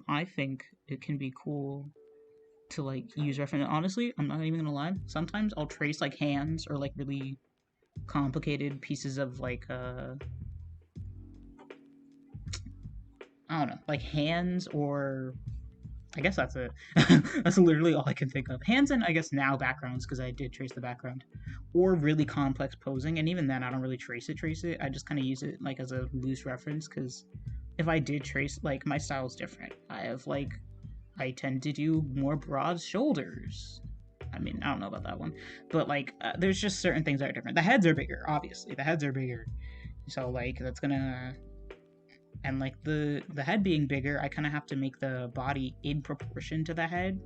I think it can be cool to like use reference. Honestly, I'm not even gonna lie. Sometimes I'll trace like hands or like really complicated pieces of like I don't know, like hands, or I guess that's it. That's literally all I can think of. Hands and I guess now backgrounds because I did trace the background, or really complex posing, and even then I don't really trace it. I just kind of use it like as a loose reference because if I did trace, like my style is different. I tend to do more broad shoulders. I mean, I don't know about that one, but like there's just certain things that are different. The heads are bigger, obviously. The heads are bigger, so like that's gonna and like the head being bigger, I kind of have to make the body in proportion to the head.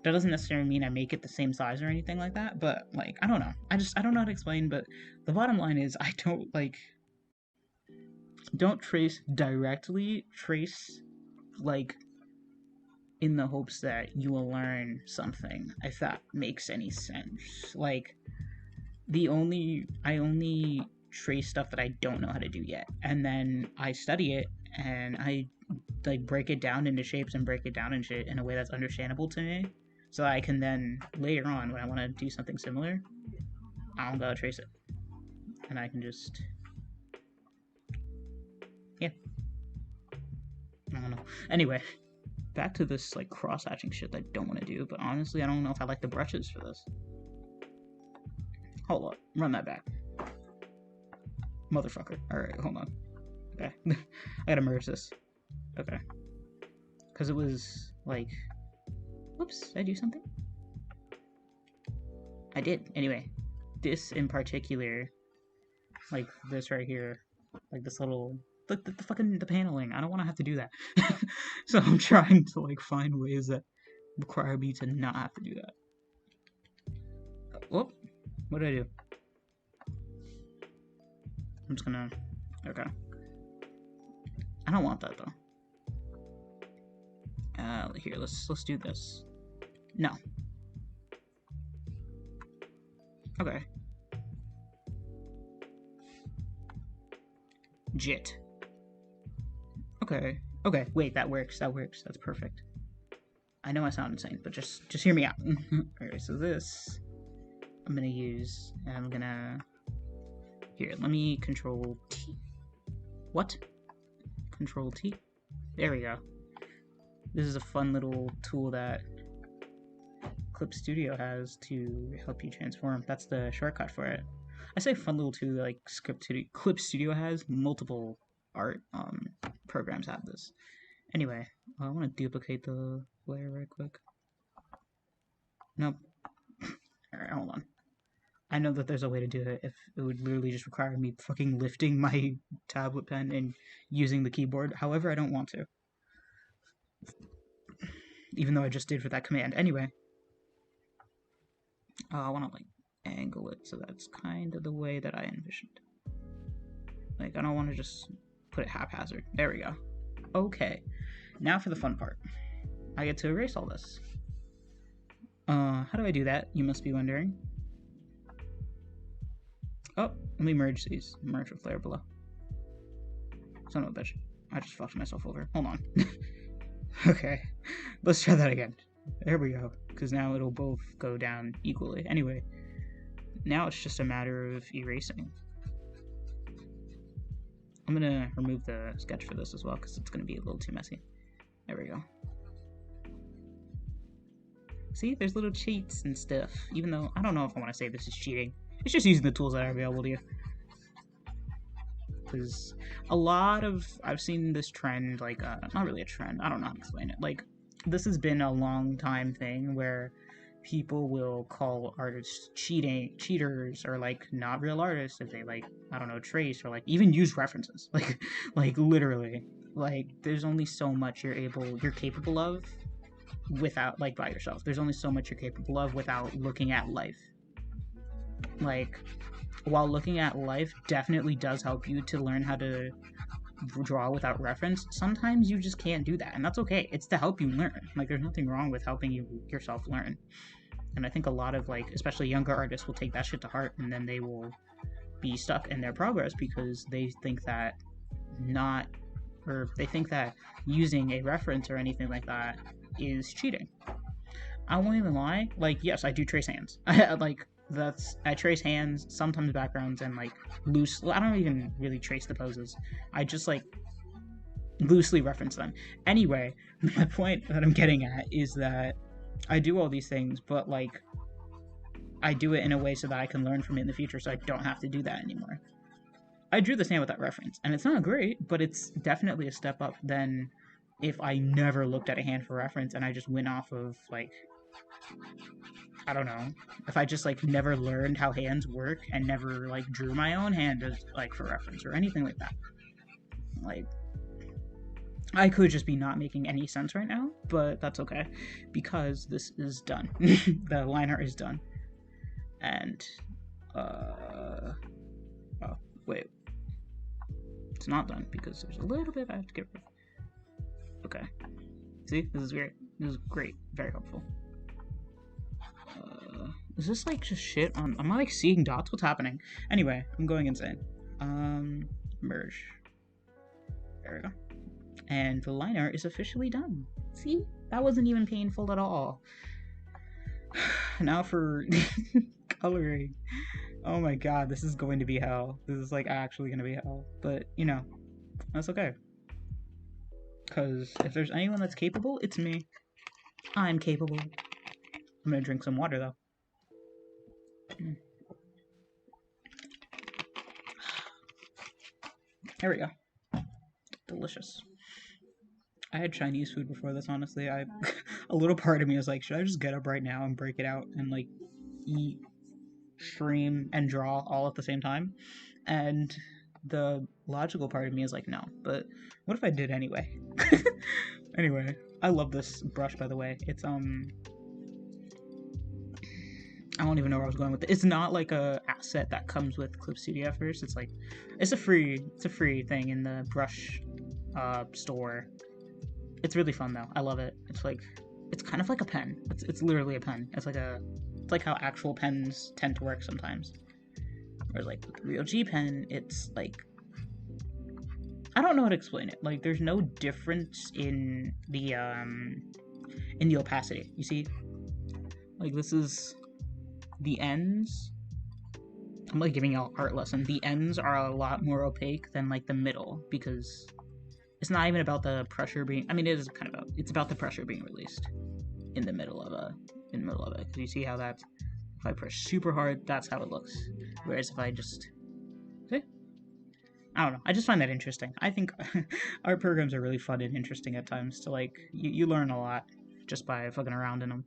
That doesn't necessarily mean I make it the same size or anything like that, but like I don't know. I don't know how to explain, but the bottom line is I don't trace directly, trace like in the hopes that you will learn something, if that makes any sense. Like I only trace stuff that I don't know how to do yet, and then I study it and I like break it down into shapes and break it down in shit in a way that's understandable to me, so I can then later on when I want to do something similar, I don't gotta trace it, and I can just yeah. I don't know. Anyway, back to this like cross-hatching shit that I don't want to do, but honestly, I don't know if I like the brushes for this. Hold on, run that back. Motherfucker. Alright, hold on. Okay. I gotta merge this. Okay. Because it was like... Whoops, did I do something? I did. Anyway, this in particular, like this right here, like this little... The fucking the paneling. I don't want to have to do that. So I'm trying to like find ways that require me to not have to do that. Whoop. What did I do? I'm just gonna... Okay. I don't want that though. Here, let's do this. No. Okay. Jit. Okay. Okay, wait, that works. That works. That's perfect. I know I sound insane, but just hear me out. Alright, so this I'm gonna use, and I'm gonna... Here, let me control T. What? Control T. There we go. This is a fun little tool that Clip Studio has to help you transform. That's the shortcut for it. I say fun little tool like Clip Studio has. Multiple art programs have this. Anyway, I want to duplicate the layer right quick. Nope. Alright, hold on. I know that there's a way to do it if it would literally just require me fucking lifting my tablet pen and using the keyboard. However, I don't want to. Even though I just did for that command. Anyway. I want to, like, angle it so that's kind of the way that I envisioned. Like, I don't want to just put it haphazard. There we go. Okay. Now for the fun part. I get to erase all this. How do I do that? You must be wondering. Oh, let me merge these. Merge with layer below. Son of a bitch. I just fucked myself over. Hold on. Okay. Let's try that again. There we go. Because now it'll both go down equally. Anyway. Now it's just a matter of erasing. I'm going to remove the sketch for this as well because it's going to be a little too messy. There we go. See? There's little cheats and stuff. Even though I don't know if I want to say this is cheating. It's just using the tools that are available to you. Because a lot of... I've seen this trend, like, not really a trend. I don't know how to explain it. Like, this has been a long time thing where people will call artists cheaters, or, like, not real artists if they, like, I don't know, trace, or, like, even use references. Like literally. Like, there's only so much you're capable of without, like, by yourself. There's only so much you're capable of without looking at life. Like, while looking at life definitely does help you to learn how to draw without reference, sometimes you just can't do that, and that's okay. It's to help you learn. Like, there's nothing wrong with helping yourself learn. And I think a lot of, like, especially younger artists will take that shit to heart, and then they will be stuck in their progress because they think that they think that using a reference or anything like that is cheating. I won't even lie. Like, yes, I do trace hands. I trace hands, sometimes backgrounds, and, like, I don't even really trace the poses. I just, like, loosely reference them. Anyway, my point that I'm getting at is that I do all these things, but, like, I do it in a way so that I can learn from it in the future so I don't have to do that anymore. I drew this hand without reference, and it's not great, but it's definitely a step up than if I never looked at a hand for reference and I just went off of, like, I don't know, if I just, like, never learned how hands work and never, like, drew my own hand as, like, for reference or anything like that. Like, I could just be not making any sense right now, but that's okay, because this is done. The line art is done. And, oh, wait. It's not done, because there's a little bit I have to get rid of. Okay. See? This is great. This is great. Very helpful. Is this, like, just shit on... Am I, like, seeing dots? What's happening? Anyway, I'm going insane. Merge. There we go. And the line art is officially done. See? That wasn't even painful at all. Now for coloring. Oh my god, this is going to be hell. This is like actually gonna be hell. But, you know, that's okay. Because if there's anyone that's capable, it's me. I'm capable. I'm gonna drink some water though. There we go. Delicious. I had Chinese food before this, honestly. A little part of me was like, should I just get up right now and break it out and like eat, stream, and draw all at the same time? And the logical part of me is like, no. But what if I did anyway? Anyway, I love this brush, by the way. It's I don't even know where I was going with it. It's not like a asset that comes with Clip Studio at first. It's like it's a free thing in the brush store. It's really fun though. I love it. It's like it's kind of like a pen. It's literally a pen. It's like how actual pens tend to work sometimes. Whereas like with the real G pen, it's like I don't know how to explain it. Like there's no difference in the opacity. You see? Like this is the ends. I'm like giving you an art lesson. The ends are a lot more opaque than like the middle because it's not even about the pressure being. I mean, it is kind of about. It's about the pressure being released in the middle of it. Because you see how that's. If I press super hard, that's how it looks. Whereas if I just. See? I don't know. I just find that interesting. I think art programs are really fun and interesting at times. To like, you learn a lot just by fucking around in them.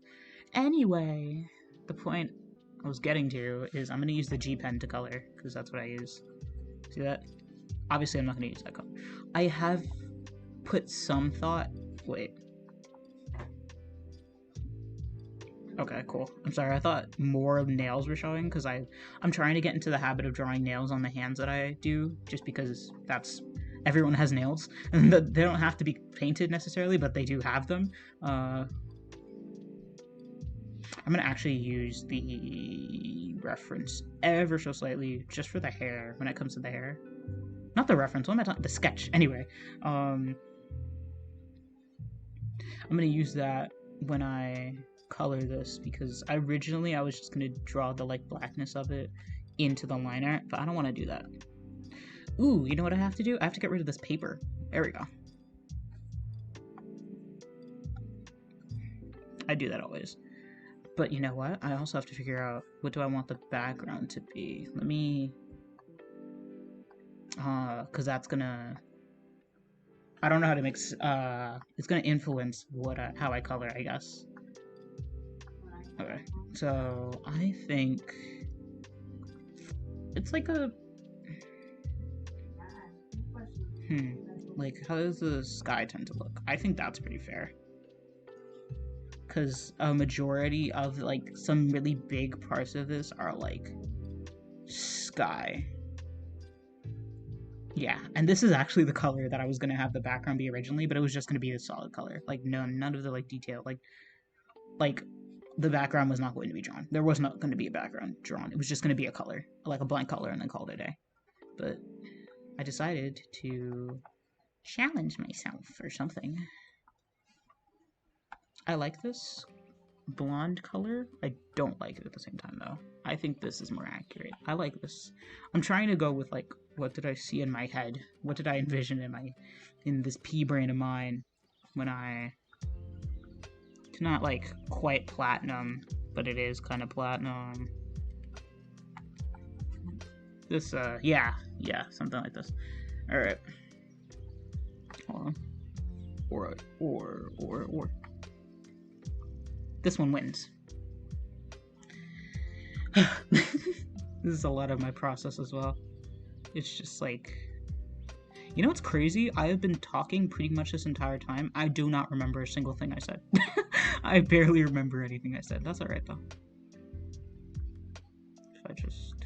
Anyway, the point I was getting to is I'm gonna use the G pen to color because that's what I use. See that? Obviously, I'm not gonna use that color. I have put some thought. Wait. Okay, cool. I'm sorry. I thought more nails were showing because I'm trying to get into the habit of drawing nails on the hands that I do, just because that's everyone has nails and they don't have to be painted necessarily, but they do have them. I'm gonna actually use the reference ever so slightly just for the hair when it comes to the hair. Not the reference. What am I talking? The sketch. Anyway, I'm gonna use that when I color this because originally I was just gonna draw the like blackness of it into the line art, but I don't want to do that. Ooh, you know what I have to do? I have to get rid of this paper. There we go. I do that always. But you know what? I also have to figure out what do I want the background to be. Let me because that's gonna I don't know how to mix it's gonna influence what how I color, I guess. Okay, so I think it's like a like how does the sky tend to look? I think that's pretty fair because a majority of like some really big parts of this are like sky. Yeah, and this is actually the color that I was gonna have the background be originally, but it was just gonna be a solid color. Like none of the like detail. Like the background was not going to be drawn. There was not going to be a background drawn. It was just going to be a color, like a blank color, and then call it a day. But I decided to challenge myself or something. I like this blonde color. I don't like it at the same time though. I think this is more accurate. I like this. I'm trying to go with like what did I see in my head? What did I envision in this pea brain of mine when it's not like quite platinum, but it is kind of platinum. This yeah, something like this. All right. Hold on. Or this one wins. This is a lot of my process as well. It's just like, you know what's crazy? I have been talking pretty much this entire time. I do not remember a single thing I said. I barely remember anything I said. That's alright though. If I just...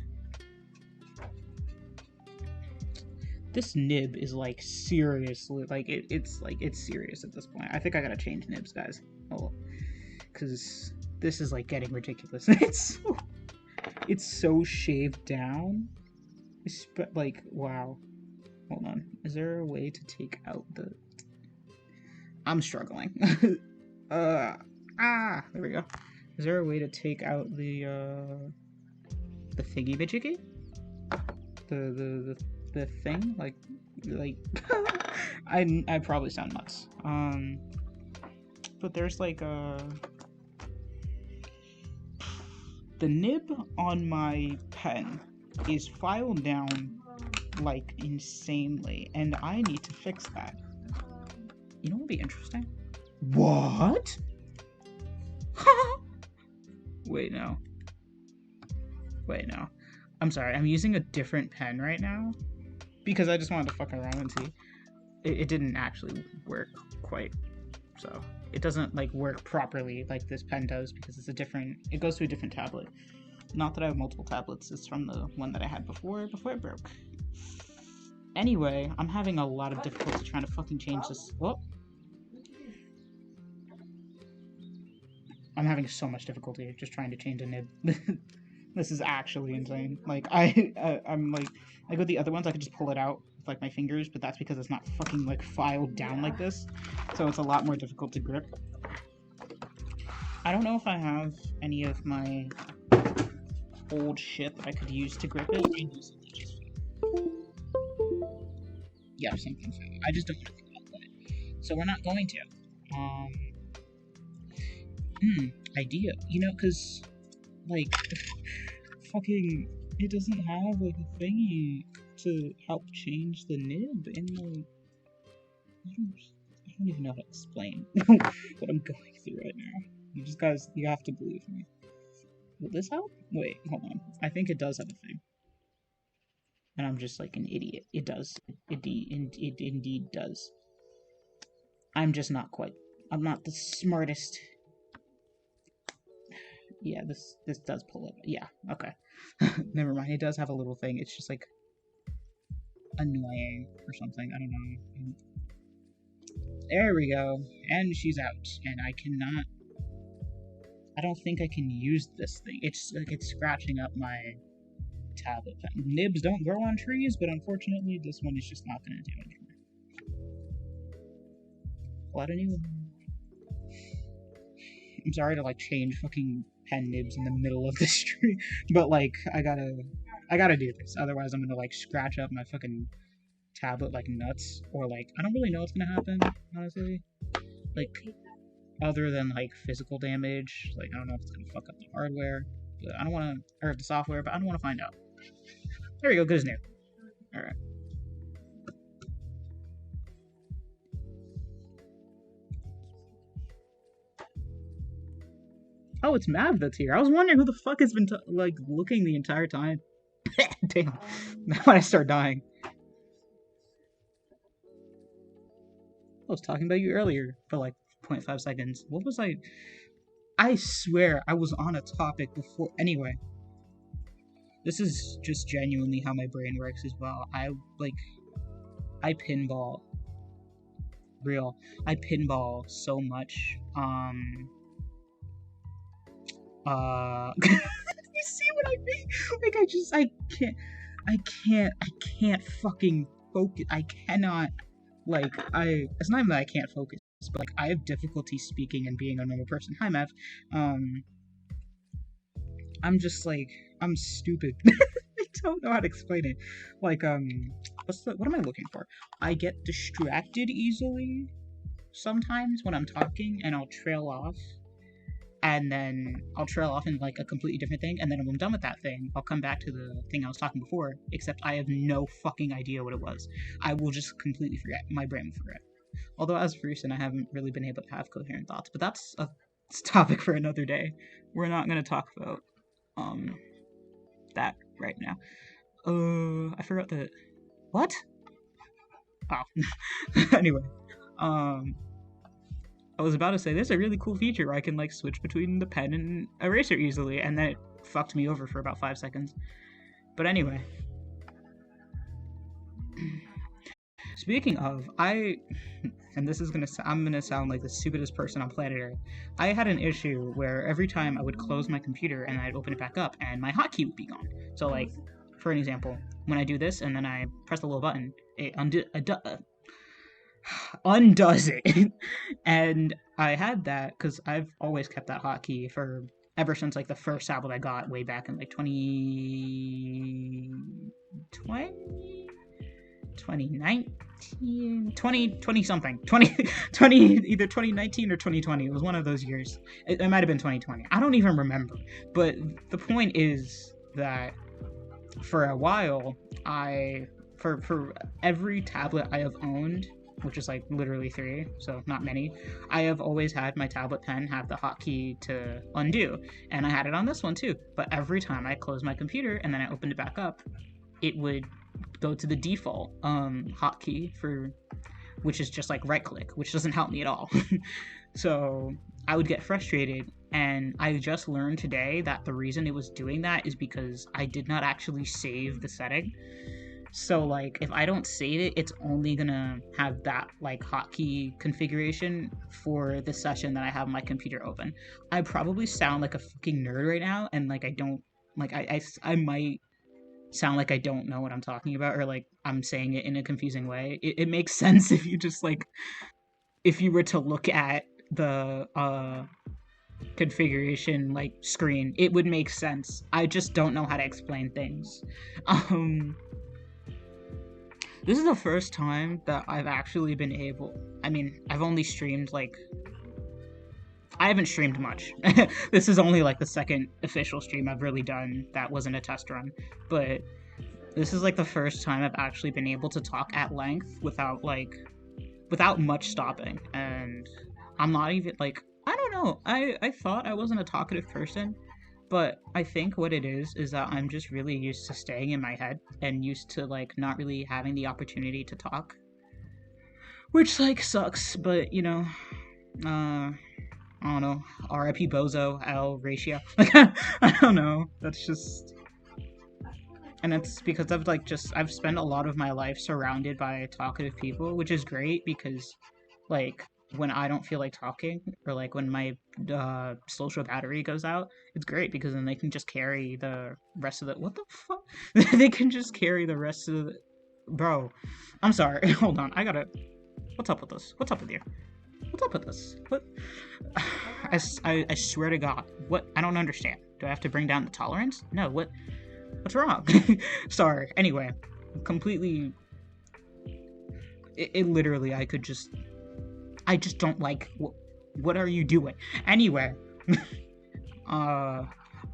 This nib is like seriously, like it's serious at this point. I think I gotta change nibs, guys. Oh, because this is like getting ridiculous. It's so shaved down. Like, wow. Hold on. Is there a way to take out the... I'm struggling. There we go. Is there a way to take out the thingy majiggy? The thing? Like I probably sound nuts. But there's like the nib on my pen is filed down like insanely, and I need to fix that. You know what would be interesting? What? Wait, no. I'm sorry, I'm using a different pen right now because I just wanted to fuck around and see. It didn't actually work quite, so it doesn't like work properly like this pen does because it's it goes to a different tablet. Not that I have multiple tablets, it's from the one that I had before it broke. Anyway, I'm having a lot of difficulty trying to fucking change this. Whoa. I'm having so much difficulty just trying to change a nib. This is actually insane. Like, I'm like, with the other ones, I could just pull it out with, like, my fingers, but that's because it's not fucking, like, filed down like this. So it's a lot more difficult to grip. I don't know if I have any of my old shit that I could use to grip it. Yeah, something. I just don't want to think about that. So we're not going to. Idea. You know, because, like, fucking, it doesn't have, like, a thingy to help change the nib, and, like, I don't even know how to explain what I'm going through right now. You have to believe me. Will this help? Wait, hold on. I think it does have a thing. And I'm just, like, an idiot. It does. It indeed does. I'm just not I'm not the smartest. Yeah, this does pull it. Yeah, okay. Never mind. It does have a little thing. It's just like annoying or something. I don't know. There we go. And she's out. And I don't think I can use this thing. It's like it's scratching up my tablet. Nibs don't grow on trees, but unfortunately this one is just not going to do anything. What a new one. I'm sorry to like change fucking pen nibs in the middle of the street, but like I gotta do this. Otherwise, I'm gonna like scratch up my fucking tablet like nuts, or like I don't really know what's gonna happen, honestly. Like other than like physical damage, like I don't know if it's gonna fuck up the hardware, but I don't want to, or the software, but I don't want to find out. There we go, good as new. All right. Oh, it's Mav that's here. I was wondering who the fuck has been, like, looking the entire time. Damn. Now when I start dying. I was talking about you earlier for, like, 0.5 seconds. What was I... I swear I was on a topic before... Anyway. This is just genuinely how my brain works as well. I pinball. Real. I pinball so much. You see what I mean? Like, I can't fucking focus. I cannot, like, it's not even that I can't focus, but, like, I have difficulty speaking and being a normal person. Hi, Mav. I'm just, like, I'm stupid. I don't know how to explain it. Like, what am I looking for? I get distracted easily sometimes when I'm talking, and I'll trail off. And then I'll trail off in, like, a completely different thing, and then when I'm done with that thing, I'll come back to the thing I was talking before, except I have no fucking idea what it was. I will just completely forget. My brain will forget. Although, as of recent, I haven't really been able to have coherent thoughts, but that's a topic for another day. We're not going to talk about, that right now. I forgot that... What? Oh. Anyway, I was about to say, there's a really cool feature where I can, like, switch between the pen and eraser easily, and then it fucked me over for about 5 seconds. But anyway. Speaking of, and this is I'm gonna sound like the stupidest person on planet Earth. I had an issue where every time I would close my computer and I'd open it back up, and my hotkey would be gone. So, like, for an example, when I do this, and then I press the little button, it undoes it. And I had that because I've always kept that hotkey for ever since like the first tablet I got way back in like 2020, 2019, 2020 something, 2020, either 2019 or 2020. It was one of those years. It might have been 2020. I don't even remember. But the point is that for a while, for every tablet I have owned, which is like literally 3, so not many, I have always had my tablet pen have the hotkey to undo, and I had it on this one too. But every time I closed my computer and then I opened it back up, it would go to the default hotkey for, which is just like right click, which doesn't help me at all. So I would get frustrated, and I just learned today that the reason it was doing that is because I did not actually save the setting. So like if I don't save it, it's only gonna have that like hotkey configuration for the session that I have my computer open. I probably sound like a fucking nerd right now, and like I don't like I might sound like I don't know what I'm talking about, or like I'm saying it in a confusing way. It makes sense if you just like, if you were to look at the configuration like screen, it would make sense. I just don't know how to explain things. This is the first time that I've actually been able, I mean, I've only streamed like, I haven't streamed much. This is only like the second official stream I've really done that wasn't a test run, but this is like the first time I've actually been able to talk at length without much stopping. And I'm not even like, I don't know, I thought I wasn't a talkative person, but I think what it is that I'm just really used to staying in my head and used to like not really having the opportunity to talk, which like sucks. But you know, I don't know, RIP Bozo L ratio. Like I don't know, that's just, and it's because I've spent a lot of my life surrounded by talkative people, which is great because like when I don't feel like talking, or like when my social battery goes out, it's great because then they can just carry the rest of the, what the fuck? They can just carry the rest of the, bro, I'm sorry. Hold on, I gotta, what's up with this? What's up with you? What's up with this? What? I swear to God, what? I don't understand. Do I have to bring down the tolerance? No, what's wrong? Sorry. Anyway, completely, it literally, I just don't like, what are you doing? Anyway, I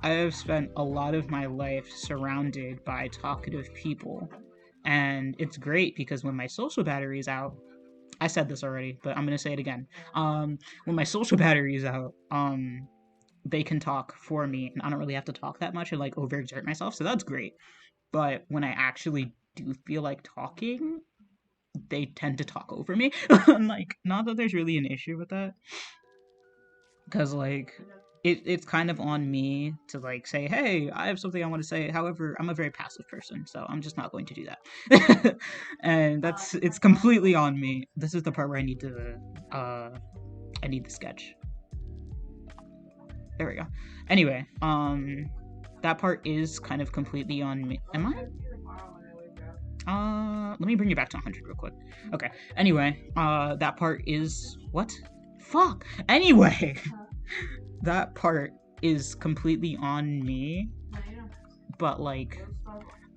have spent a lot of my life surrounded by talkative people, and it's great because when my social battery is out, I said this already, but I'm gonna say it again. When my social battery is out, they can talk for me, and I don't really have to talk that much and like overexert myself, so that's great. But when I actually do feel like talking, they tend to talk over me. Like, not that there's really an issue with that, because like it's kind of on me to like say, hey, I have something I want to say. However, I'm a very passive person, so I'm just not going to do that. And it's completely on me. This is the part where I need the sketch. There we go. Anyway, that part is kind of completely on me. Am I? Let me bring you back to 100 real quick. Okay. Anyway, that part is what? Fuck. Anyway, that part is completely on me, but like,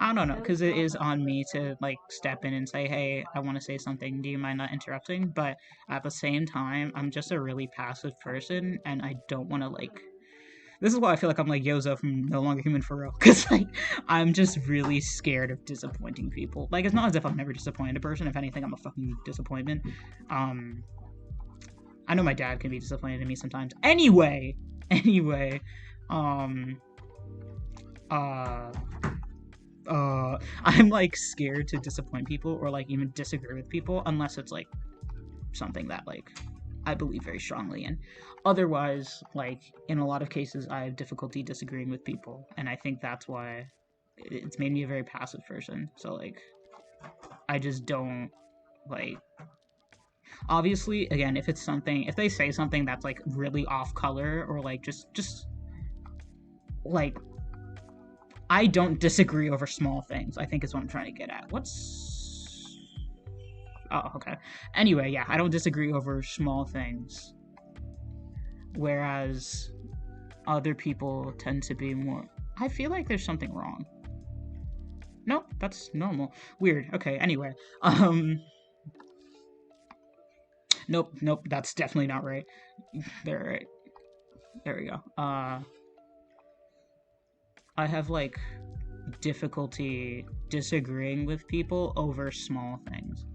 I don't know, because it is on me to like step in and say, hey, I want to say something. Do you mind not interrupting? But at the same time, I'm just a really passive person, and I don't want to like. This is why I feel like I'm like Yozo from No Longer Human for Real, because like I'm just really scared of disappointing people. Like, it's not as if I've never disappointed a person. If anything, I'm a fucking disappointment. I know my dad can be disappointed in me sometimes. Anyway, I'm like scared to disappoint people or like even disagree with people unless it's like something that like I believe very strongly in. Otherwise, like in a lot of cases, I have difficulty disagreeing with people, and I think that's why it's made me a very passive person. So like, I just don't like. Obviously, again, if they say something that's like really off color or like just like, I don't disagree over small things, I think is what I'm trying to get at. Oh, okay. Anyway, yeah, I don't disagree over small things, whereas other people tend to be more. I feel like there's something wrong. Nope, that's normal. Weird. Okay. Anyway, um, nope, that's definitely not right. There, there we go. I have like difficulty disagreeing with people over small things.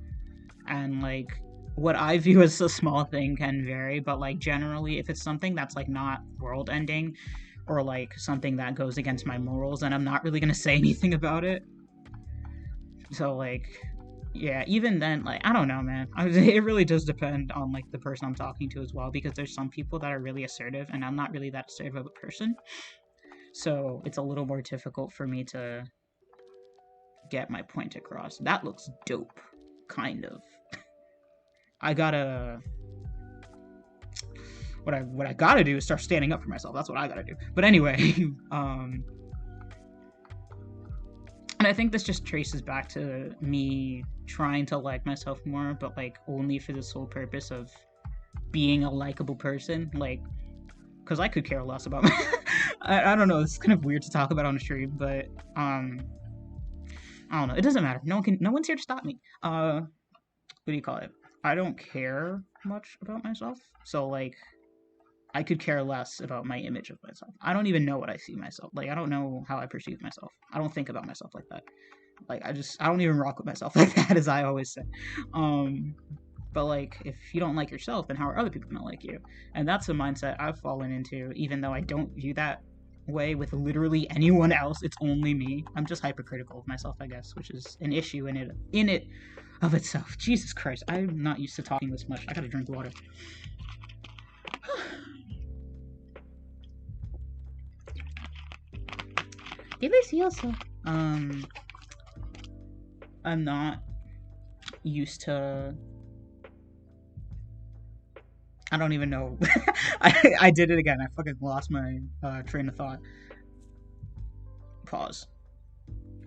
And like what I view as a small thing can vary, but like generally if it's something that's like not world ending or like something that goes against my morals, then I'm not really gonna say anything about it. So like yeah, even then, like I don't know, man. It really does depend on like the person I'm talking to as well, because there's some people that are really assertive, and I'm not really that assertive of a person. So it's a little more difficult for me to get my point across. That looks dope, kind of. I gotta what I gotta do is start standing up for myself. That's what I gotta do. But anyway, and I think this just traces back to me trying to like myself more, but like only for the sole purpose of being a likable person. Like, because I could care less about my. I don't know. It's kind of weird to talk about on a stream, but I don't know. It doesn't matter. No one's here to stop me. What do you call it? I don't care much about myself, so like I could care less about my image of myself. I don't even know what I see myself. Like, I don't know how I perceive myself. I don't think about myself like that. Like, I don't even rock with myself like that, as I always say. But, like, if you don't like yourself, then how are other people going to like you? And that's a mindset I've fallen into, even though I don't view that way with literally anyone else. It's only me. I'm just hypercritical of myself, I guess, which is an issue in it of itself. Jesus Christ, I'm not used to talking this much. I gotta drink water. Delicioso. I'm not used to. I don't even know. I did it again. I fucking lost my train of thought. Pause.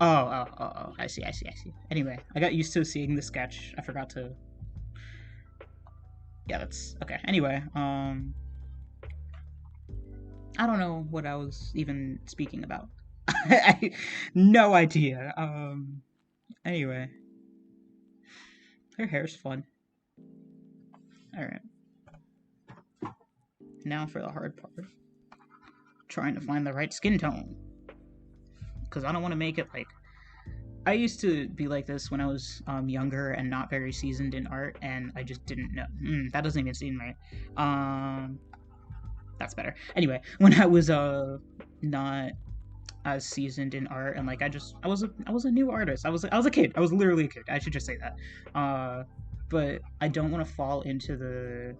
Oh. I see. Anyway, I got used to seeing the sketch. I forgot to. Yeah, that's okay. Anyway, I don't know what I was even speaking about. No idea. Anyway, her hair's fun. All right. Now for the hard part. Trying to find the right skin tone. Because I don't want to make it like. I used to be like this when I was younger and not very seasoned in art, and I just didn't know. That doesn't even seem right. That's better. Anyway, when I was not as seasoned in art, and like I was a new artist. I was a kid. I was literally a kid. I should just say that. But I don't want to fall into the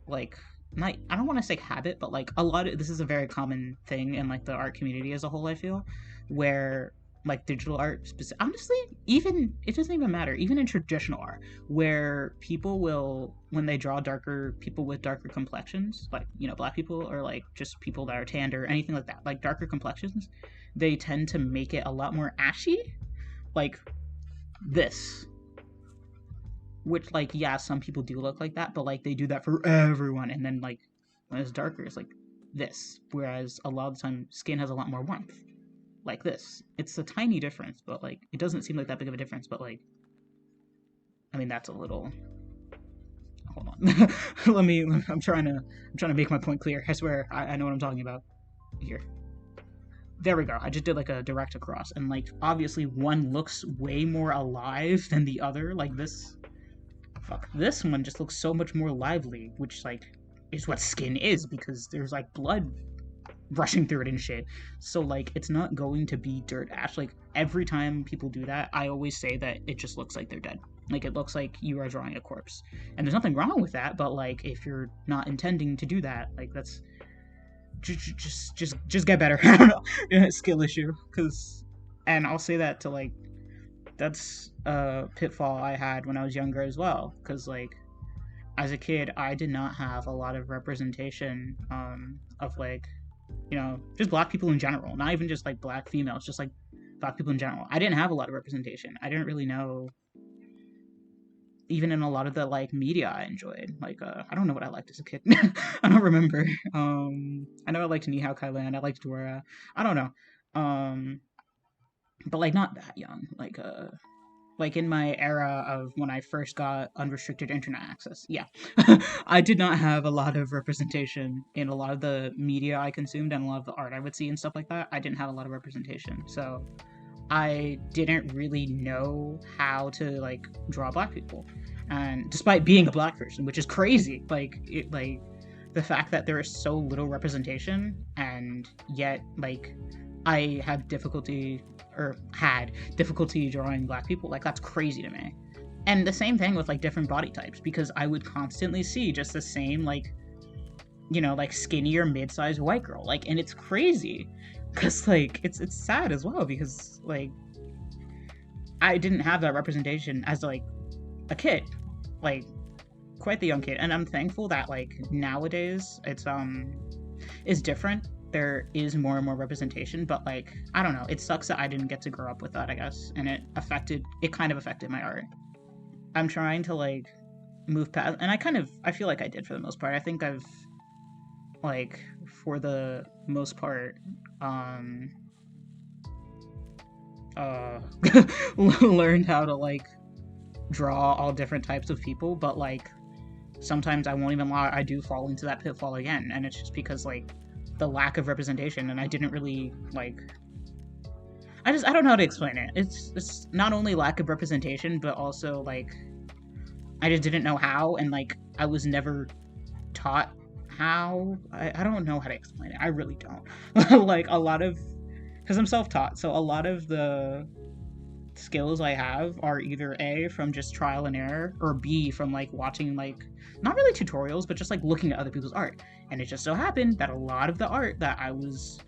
like I don't want to say habit, but like a lot of this is a very common thing in like the art community as a whole. I feel where like digital art, honestly, even it doesn't even matter. Even in traditional art, where people will when they draw darker people with darker complexions, like black people or like just people that are tanned or anything like that, like darker complexions, they tend to make it a lot more ashy, like this. Which, like, yeah, some people do look like that, but, like, they do that for everyone. And then, like, when it's darker, it's like this. Whereas a lot of the time, skin has a lot more warmth. Like this. It's a tiny difference, but, like, it doesn't seem like that big of a difference. But, like, I mean, that's a little. Hold on. I'm trying to make my point clear. I swear, I know what I'm talking about. Here. There we go. I just did, like, a direct across. And, like, obviously one looks way more alive than the other. Like, this this one just looks so much more lively, which like is what skin is, because there's like blood rushing through it and shit. So like it's not going to be dirt ash. Like every time people do that, I always say that it just looks like they're dead. Like it looks like you are drawing a corpse. And there's nothing wrong with that, but like if you're not intending to do that, like that's just get better. I don't know. Skill issue. And I'll say that to like that's a pitfall I had when I was younger as well, because like as a kid I did not have a lot of representation of like just black people in general, not even just like black females, just like black people in general. I didn't have a lot of representation. I didn't really know even in a lot of the like media I enjoyed. Like I don't know what I liked as a kid. I don't remember. I know I liked Nihao Kailan. I liked Dora. I don't know. But like not that young. Like in my era of when I first got unrestricted internet access. Yeah. I did not have a lot of representation in a lot of the media I consumed and a lot of the art I would see and stuff like that. I didn't have a lot of representation. So I didn't really know how to like draw black people. And despite being a black person, which is crazy, like the fact that there is so little representation and yet like I have difficulty or had difficulty drawing black people, like that's crazy to me. And the same thing with like different body types, because I would constantly see just the same like, you know, like skinnier mid-sized white girl, like, and it's crazy because like it's sad as well, because like I didn't have that representation as like a kid, like quite the young kid. And I'm thankful that like nowadays it's different. There is more and more representation, but like I don't know, it sucks that I didn't get to grow up with that, I guess, and it kind of affected my art. I'm trying to like move past, and I feel like I did for the most part. I think I've like for the most part learned how to like draw all different types of people, but like sometimes I won't even lie, I do fall into that pitfall again, and it's just because like the lack of representation, and I didn't really like I don't know how to explain it. It's not only lack of representation, but also like I just didn't know how, and like I was never taught how. I don't know how to explain it. I really don't. Like a lot of, because I'm self-taught, so a lot of the skills I have are either A, from just trial and error, or B, from like watching like not really tutorials, but just like looking at other people's art. And it just so happened that a lot of the art that was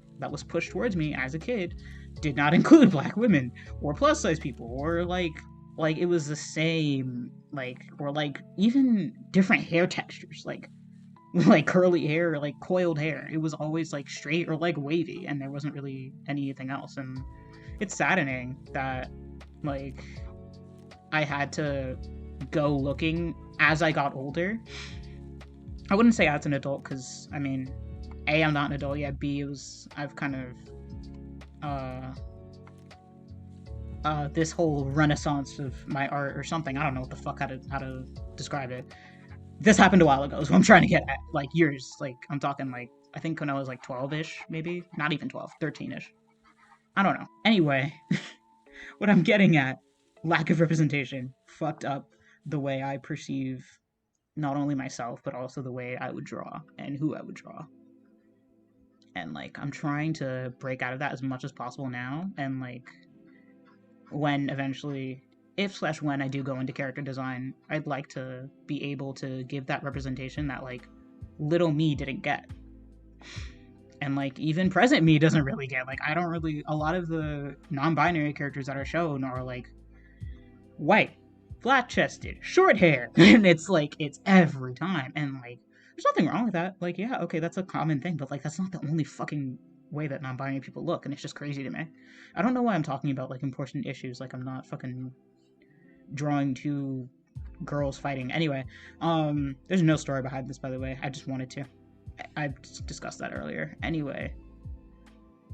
pushed towards me as a kid did not include black women or plus size people, or like it was the same, like, or like even different hair textures, like like curly hair or like coiled hair. It was always like straight or like wavy, and there wasn't really anything else. And it's saddening that like I had to go looking as I got older. I wouldn't say as an adult, because I mean, A, I'm not an adult yet. B, I've kind of this whole renaissance of my art or something. I don't know what the fuck how to describe it. This happened a while ago, so I'm trying to get at like years. Like I'm talking like I think when I was like 12-ish, maybe not even 12, 13-ish. I don't know. Anyway, what I'm getting at, lack of representation fucked up the way I perceive not only myself, but also the way I would draw and who I would draw. And like I'm trying to break out of that as much as possible now, and like when eventually, when I do go into character design, I'd like to be able to give that representation that like little me didn't get, and like even present me doesn't really get. Like I don't really, a lot of the non-binary characters that are shown are like white, flat-chested, short hair, and it's like it's every time. And like there's nothing wrong with that. Like yeah, okay, that's a common thing, but like that's not the only fucking way that non-binary people look, and it's just crazy to me. I don't know why I'm talking about like important issues, like I'm not fucking drawing two girls fighting. Anyway, there's no story behind this, by the way. I just wanted to. I discussed that earlier. Anyway,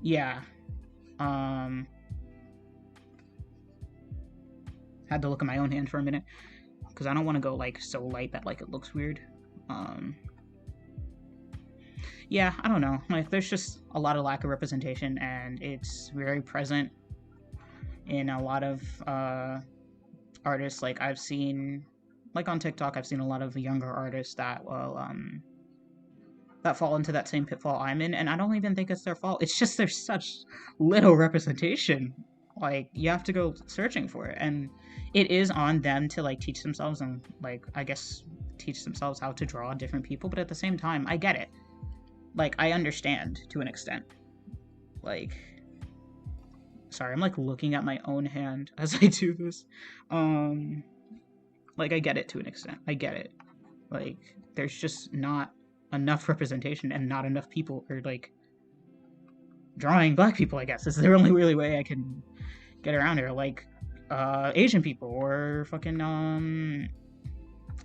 yeah. Had to look at my own hand for a minute, because I don't want to go like so light that like it looks weird. Yeah, I don't know. Like, there's just a lot of lack of representation, and it's very present in a lot of artists. Like, I've seen, like on TikTok, I've seen a lot of younger artists that will, that fall into that same pitfall I'm in, and I don't even think it's their fault. It's just there's such little representation. Like, you have to go searching for it, and it is on them to, like, teach themselves and, like, I guess, teach themselves how to draw different people, but at the same time, I get it. Like, I understand to an extent. Like, sorry, I'm like looking at my own hand as I do this. Like, I get it to an extent. I get it. Like, there's just not enough representation, and not enough people are like drawing black people, I guess. It's the only really way I can get around here. Like, Asian people, or fucking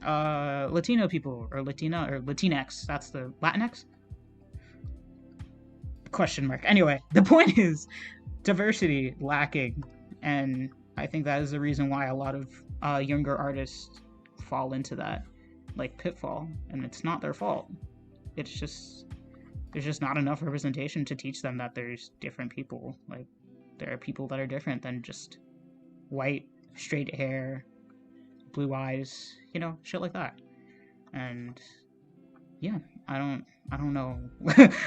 Latino people, or Latina, or Latinx. That's the Latinx? Question mark. Anyway, the point is diversity lacking, and I think that is the reason why a lot of younger artists fall into that like pitfall, and it's not their fault. It's just there's just not enough representation to teach them that there's different people. Like there are people that are different than just white, straight hair, blue eyes, you know, shit like that. And yeah, I don't know.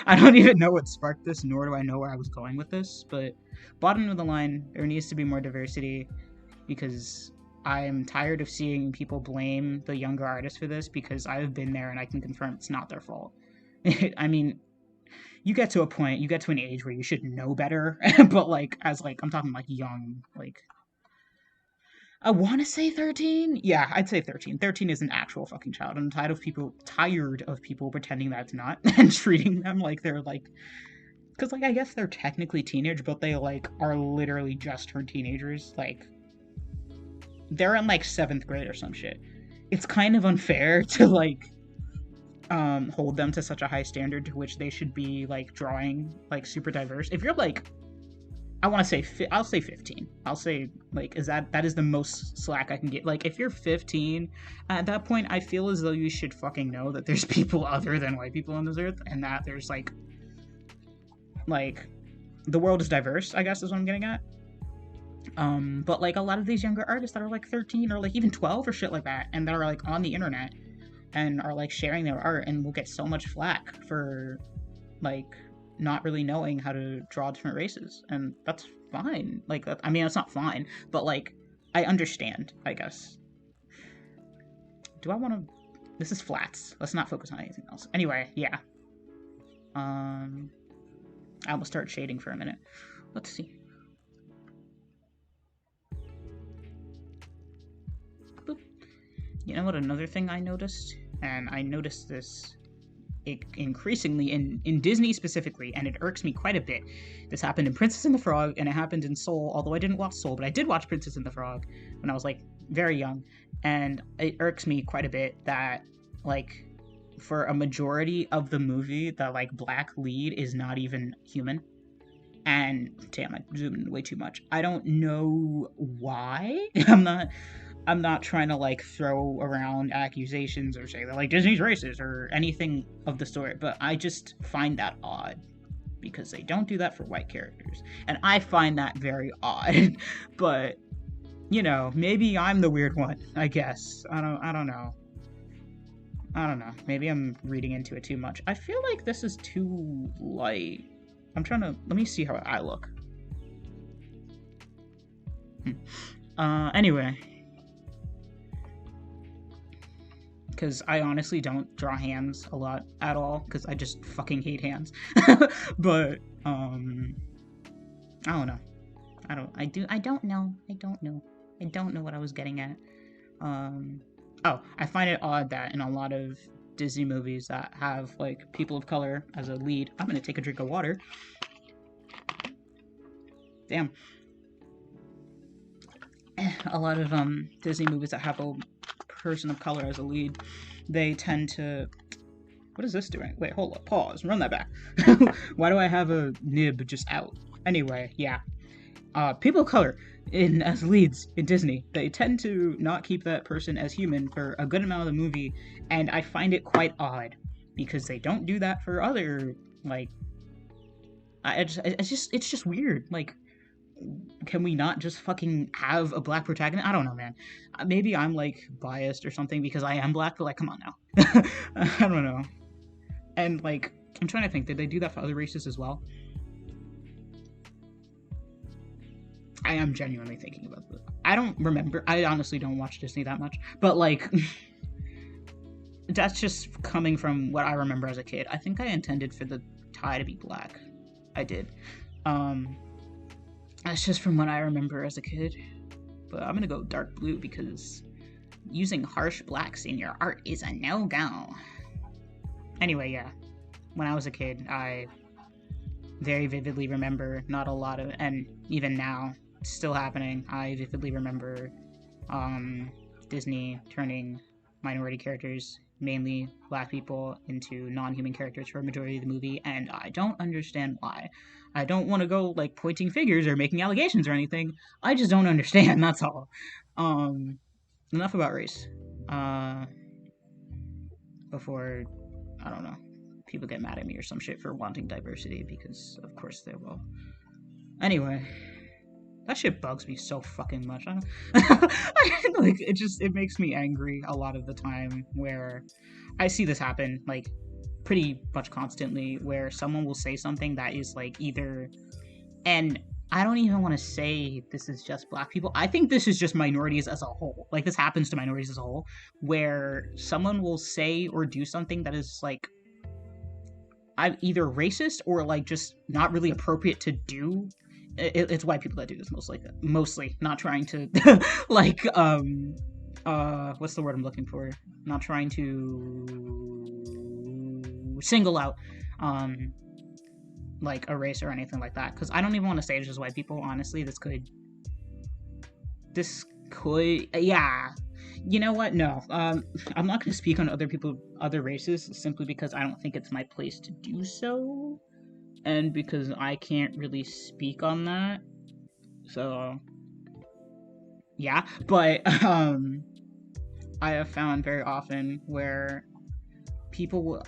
I don't even know what sparked this, nor do I know where I was going with this, but bottom of the line, there needs to be more diversity because I am tired of seeing people blame the younger artists for this because I've been there and I can confirm it's not their fault. I mean, you get to a point, you get to an age where you should know better, but like as like I'm talking like young, like I want to say 13. Yeah, I'd say 13. 13 is an actual fucking child. I'm tired of people pretending that's not and treating them like they're like, because like I guess they're technically teenage, but they like are literally just turned teenagers. Like they're in like 7th grade or some shit. It's kind of unfair to like hold them to such a high standard to which they should be like drawing like super diverse. If you're like I'll say 15. I'll say like that is the most slack I can get. Like if you're 15, at that point I feel as though you should fucking know that there's people other than white people on this earth and that there's like the world is diverse, I guess is what I'm getting at. But like a lot of these younger artists that are like 13 or like even 12 or shit like that and that are like on the internet and are like sharing their art and will get so much flack for like not really knowing how to draw different races, and that's fine. Like I mean, it's not fine, but like I understand, I guess. Do I want to? This is flats. Let's not focus on anything else. Anyway, yeah. I will start shading for a minute. Let's see. Boop. You know what? Another thing I noticed, and I noticed this increasingly in Disney specifically, and it irks me quite a bit. This happened in Princess and the Frog, and it happened in Soul, although I didn't watch Soul, but I did watch Princess and the Frog when I was like very young, and it irks me quite a bit that like for a majority of the movie the like black lead is not even human. And damn, I zoomed in way too much. I don't know why. I'm not trying to like throw around accusations or say that like Disney's racist or anything of the sort, but I just find that odd because they don't do that for white characters, and I find that very odd. But you know, maybe I'm the weird one. I guess I don't know. Maybe I'm reading into it too much. I feel like this is too light. Let me see how I look. Anyway. Because I honestly don't draw hands a lot at all, because I just fucking hate hands. But, I don't know. I don't know what I was getting at. I find it odd that in a lot of Disney movies that have, like, people of color as a lead... I'm gonna take a drink of water. Damn. A lot of, Disney movies that have a person of color as a lead, they tend to... What is this doing? Wait, hold up, pause, run that back. Why do I have a nib just out? Anyway, yeah. People of color as leads in Disney, they tend to not keep that person as human for a good amount of the movie, and I find it quite odd, because they don't do that for other, like... It's just weird, like... Can we not just fucking have a black protagonist? I don't know, man. Maybe I'm, like, biased or something because I am black, but, like, come on now. I don't know. And, like, I'm trying to think, did they do that for other races as well? I am genuinely thinking about this. I don't remember. I honestly don't watch Disney that much. But, like, that's just coming from what I remember as a kid. I think I intended for the tie to be black. I did. That's just from what I remember as a kid. But I'm gonna go dark blue because using harsh blacks in your art is a no-go. Anyway, yeah. When I was a kid, I very vividly remember not a lot of... And even now, it's still happening. I vividly remember Disney turning minority characters, mainly black people, into non-human characters for a majority of the movie, and I don't understand why. I don't want to go like pointing fingers or making allegations or anything. I just don't understand. That's all. Enough about race. Before, I don't know, people get mad at me or some shit for wanting diversity, because of course they will. Anyway, that shit bugs me so fucking much. Like, it makes me angry a lot of the time, where I see this happen like pretty much constantly, where someone will say something that is like either, and I don't even want to say this is just black people. I think this is just minorities as a whole. Like, this happens to minorities as a whole, where someone will say or do something that is like either racist or like just not really appropriate to do. It's white people that do this mostly, not trying to like what's the word I'm looking for? Not trying to single out like a race or anything like that, because I don't even want to say it's just white people. Honestly, this could yeah, you know what, no, I'm not going to speak on other races, simply because I don't think it's my place to do so, and because I can't really speak on that. So yeah, but I have found very often where people will,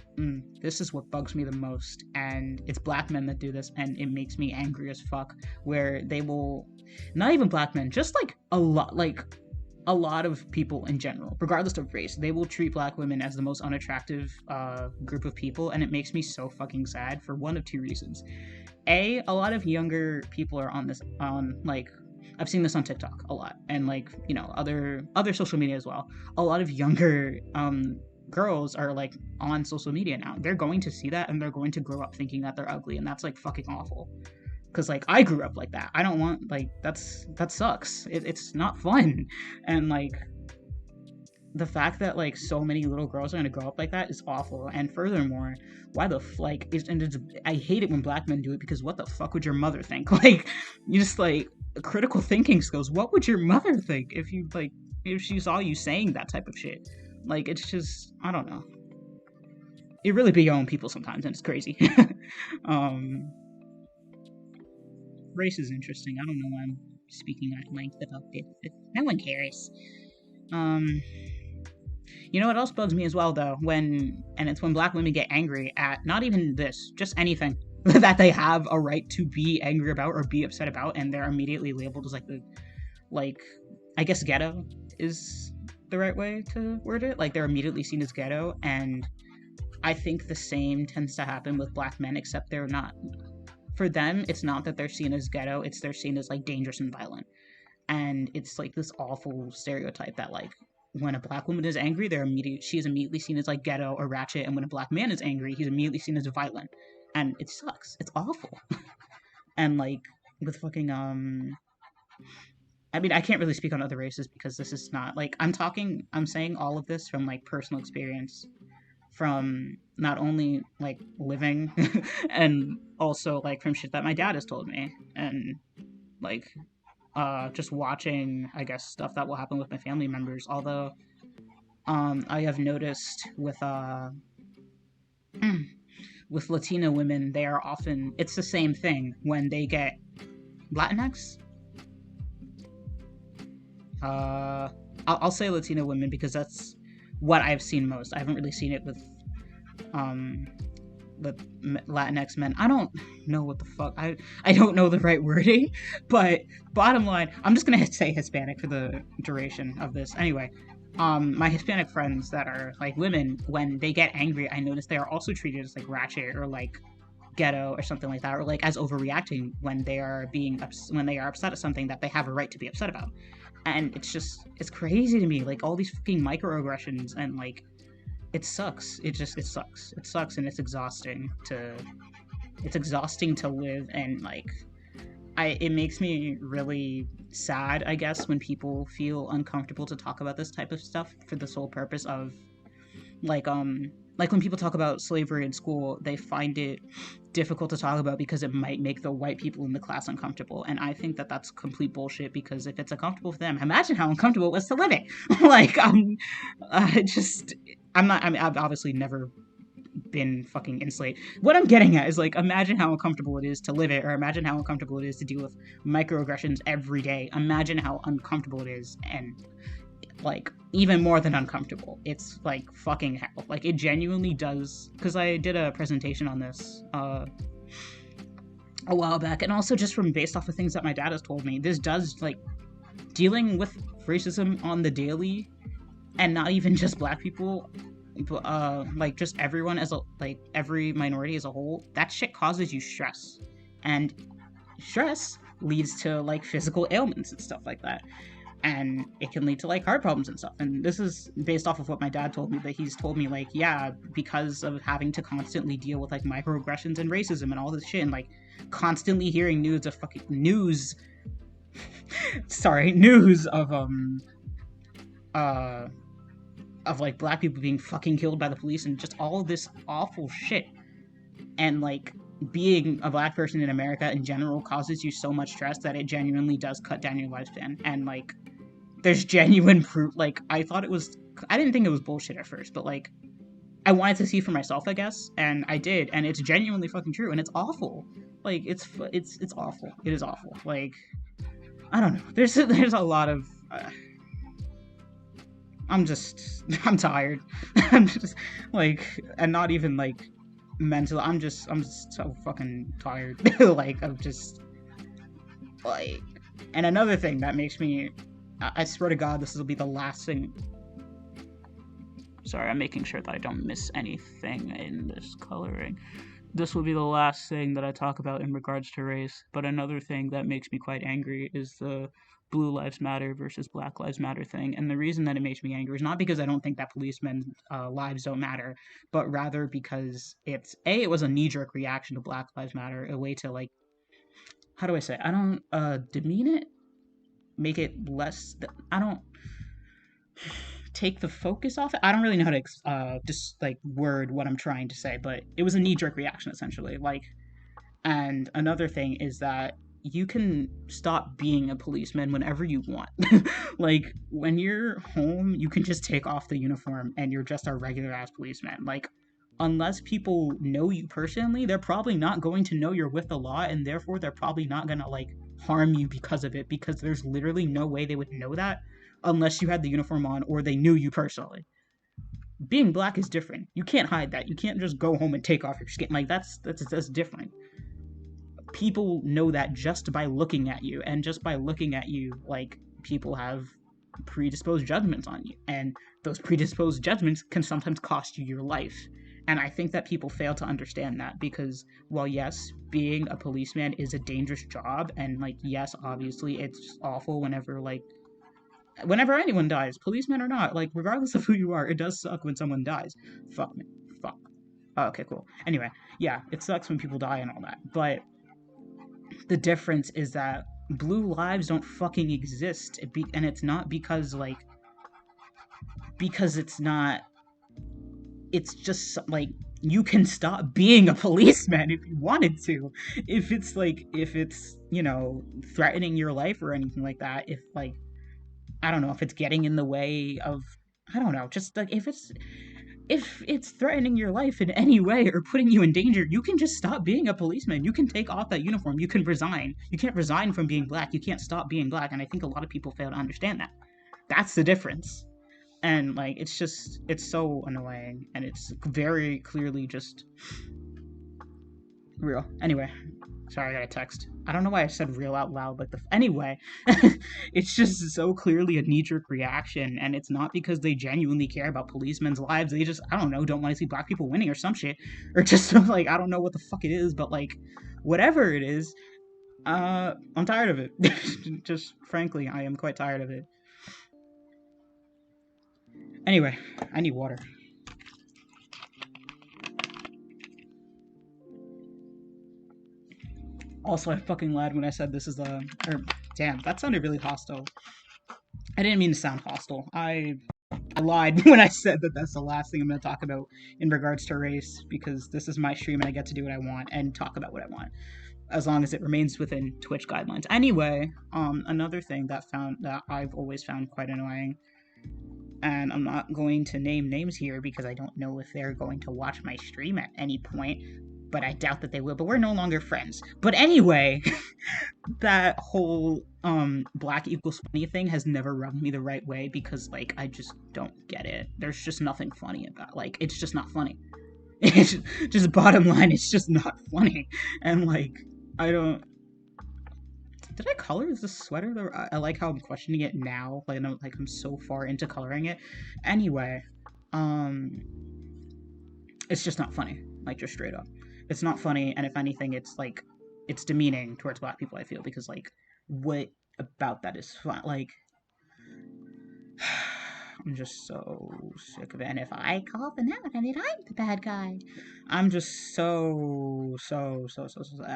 this is what bugs me the most, and it's black men that do this, and it makes me angry as fuck, where they will, not even black men, just like a lot of people in general, regardless of race, they will treat black women as the most unattractive group of people, and it makes me so fucking sad for one of two reasons. A lot of younger people are on like, I've seen this on TikTok a lot, and like, you know, other social media as well. A lot of younger girls are like on social media now. They're going to see that, and they're going to grow up thinking that they're ugly, and that's like fucking awful. Because like, I grew up like that. I don't want, like, that sucks. It's not fun. And like, the fact that like so many little girls are gonna grow up like that is awful. And furthermore, why the like I hate it when black men do it, because what the fuck would your mother think? Like, you just like, critical thinking skills. What would your mother think if she saw you saying that type of shit? Like, it's just, I don't know. It really be your own people sometimes, and it's crazy. Race is interesting. I don't know why I'm speaking at length about it. No one cares. You know what else bugs me as well, though? It's when black women get angry at not even this, just anything that they have a right to be angry about or be upset about, and they're immediately labeled as I guess ghetto is the right way to word it. Like, they're immediately seen as ghetto, and I think the same tends to happen with black men, except they're not. For them, it's not that they're seen as ghetto, it's they're seen as like dangerous and violent. And it's like this awful stereotype that like, when a black woman is angry, she is immediately seen as like ghetto or ratchet, and when a black man is angry, he's immediately seen as violent. And it sucks. It's awful. And like, with fucking I mean, I can't really speak on other races, because this is not like, I'm saying all of this from like personal experience, from not only like living and also like from shit that my dad has told me, and like just watching, I guess, stuff that will happen with my family members. Although I have noticed with with Latina women, they are often, it's the same thing when they get Latinx. I'll say Latina women, because that's what I've seen most. I haven't really seen it with Latinx men. I don't know what the fuck. I don't know the right wording, but bottom line, I'm just gonna say Hispanic for the duration of this. Anyway, my Hispanic friends that are like women, when they get angry, I notice they are also treated as like ratchet or like ghetto or something like that, or like as overreacting when they are upset at something that they have a right to be upset about. And it's crazy to me, like, all these fucking microaggressions, and like, it sucks. It sucks, and it's exhausting to live, and like, it makes me really sad, I guess, when people feel uncomfortable to talk about this type of stuff for the sole purpose of like like when people talk about slavery in school, they find it difficult to talk about because it might make the white people in the class uncomfortable. And I think that that's complete bullshit, because if it's uncomfortable for them, imagine how uncomfortable it was to live it. Like, just, I mean, I've obviously never been fucking enslaved. What I'm getting at is, like, imagine how uncomfortable it is to live it, or imagine how uncomfortable it is to deal with microaggressions every day. Imagine how uncomfortable it is, and like even more than uncomfortable. It's like fucking hell. Like it genuinely does, because I did a presentation on this a while back, and also just from based off of things that my dad has told me, this does like dealing with racism on the daily, and not even just black people, but like just everyone as a like every minority as a whole. That shit causes you stress, and stress leads to like physical ailments and stuff like that, and it can lead to like heart problems and stuff. And this is based off of what my dad told me, that he's told me, like, yeah, because of having to constantly deal with like microaggressions and racism and all this shit, and like constantly hearing news of fucking news sorry, news uh of like black people being fucking killed by the police and just all this awful shit, and like being a black person in America in general causes you so much stress that it genuinely does cut down your lifespan. And like there's genuine proof. Like I didn't think it was bullshit at first, but like I wanted to see for myself, I guess, and I did, and it's genuinely fucking true, and it's awful. Like it's awful. It is awful. Like I don't know. There's a lot of I'm tired. I'm just like, and not even like mental. I'm just so fucking tired. Like I'm just like, and another thing that makes me, I swear to God, this will be the last thing. Sorry, I'm making sure that I don't miss anything in this coloring. This will be the last thing that I talk about in regards to race. But another thing that makes me quite angry is the Blue Lives Matter versus Black Lives Matter thing. And the reason that it makes me angry is not because I don't think that policemen's lives don't matter, but rather because it was a knee-jerk reaction to Black Lives Matter, a way to like, how do I say it? I don't demean it, make it less, I don't take the focus off it. I don't really know how to just like word what I'm trying to say, but it was a knee-jerk reaction essentially. Like, and another thing is that you can stop being a policeman whenever you want. Like when you're home, you can just take off the uniform and you're just a regular ass policeman. Like unless people know you personally, they're probably not going to know you're with the law, and therefore they're probably not going to like harm you because of it, because there's literally no way they would know that unless you had the uniform on or they knew you personally. Being black is different. You can't hide that. You can't just go home and take off your skin. Like that's different. People know that just by looking at you, and just by looking at you, like people have predisposed judgments on you, and those predisposed judgments can sometimes cost you your life. And I think that people fail to understand that, because while yes, being a policeman is a dangerous job, and like yes, obviously it's just awful whenever anyone dies, policemen or not, like regardless of who you are, it does suck when someone dies. Fuck me. Fuck. Oh, okay, cool. Anyway, yeah, it sucks when people die and all that, but the difference is that blue lives don't fucking exist, and it's not because like, because it's not, it's just like you can stop being a policeman if you wanted to, if it's like, if it's, you know, threatening your life or anything like that, if like, I don't know, if it's getting in the way of, I don't know, just like if it's threatening your life in any way or putting you in danger, you can just stop being a policeman. You can take off that uniform. You can resign. You can't resign from being black. You can't stop being black. And I think a lot of people fail to understand that. That's the difference. And like it's so annoying, and it's very clearly just real. Anyway, sorry, I got a text. I don't know why I said real out loud like the. Anyway, it's just so clearly a knee jerk reaction, and it's not because they genuinely care about policemen's lives. They just, I don't know, don't want to see black people winning or some shit, or just like, I don't know what the fuck it is, but like whatever it is, I'm tired of it. Just frankly, I am quite tired of it. Anyway, I need water. Also, I fucking lied when I said this is or damn, that sounded really hostile. I didn't mean to sound hostile. I lied when I said that that's the last thing I'm going to talk about in regards to race, because this is my stream and I get to do what I want and talk about what I want, as long as it remains within Twitch guidelines. Anyway, another thing that I've always found quite annoying, and I'm not going to name names here because I don't know if they're going to watch my stream at any point, but I doubt that they will, but we're no longer friends. But anyway, that whole black equals funny thing has never rubbed me the right way, because like I just don't get it. There's just nothing funny about, like, it's just not funny. It's just bottom line, it's just not funny. And like, I don't, did I color this sweater? I like how I'm questioning it now. Like, I'm so far into coloring it. Anyway, um, it's just not funny. Like, just straight up, it's not funny. And if anything, it's like, it's demeaning towards black people, I feel, because like, what about that is fun? Like, I'm just so sick of it. And if I call them out, and I'm the bad guy, I'm just so.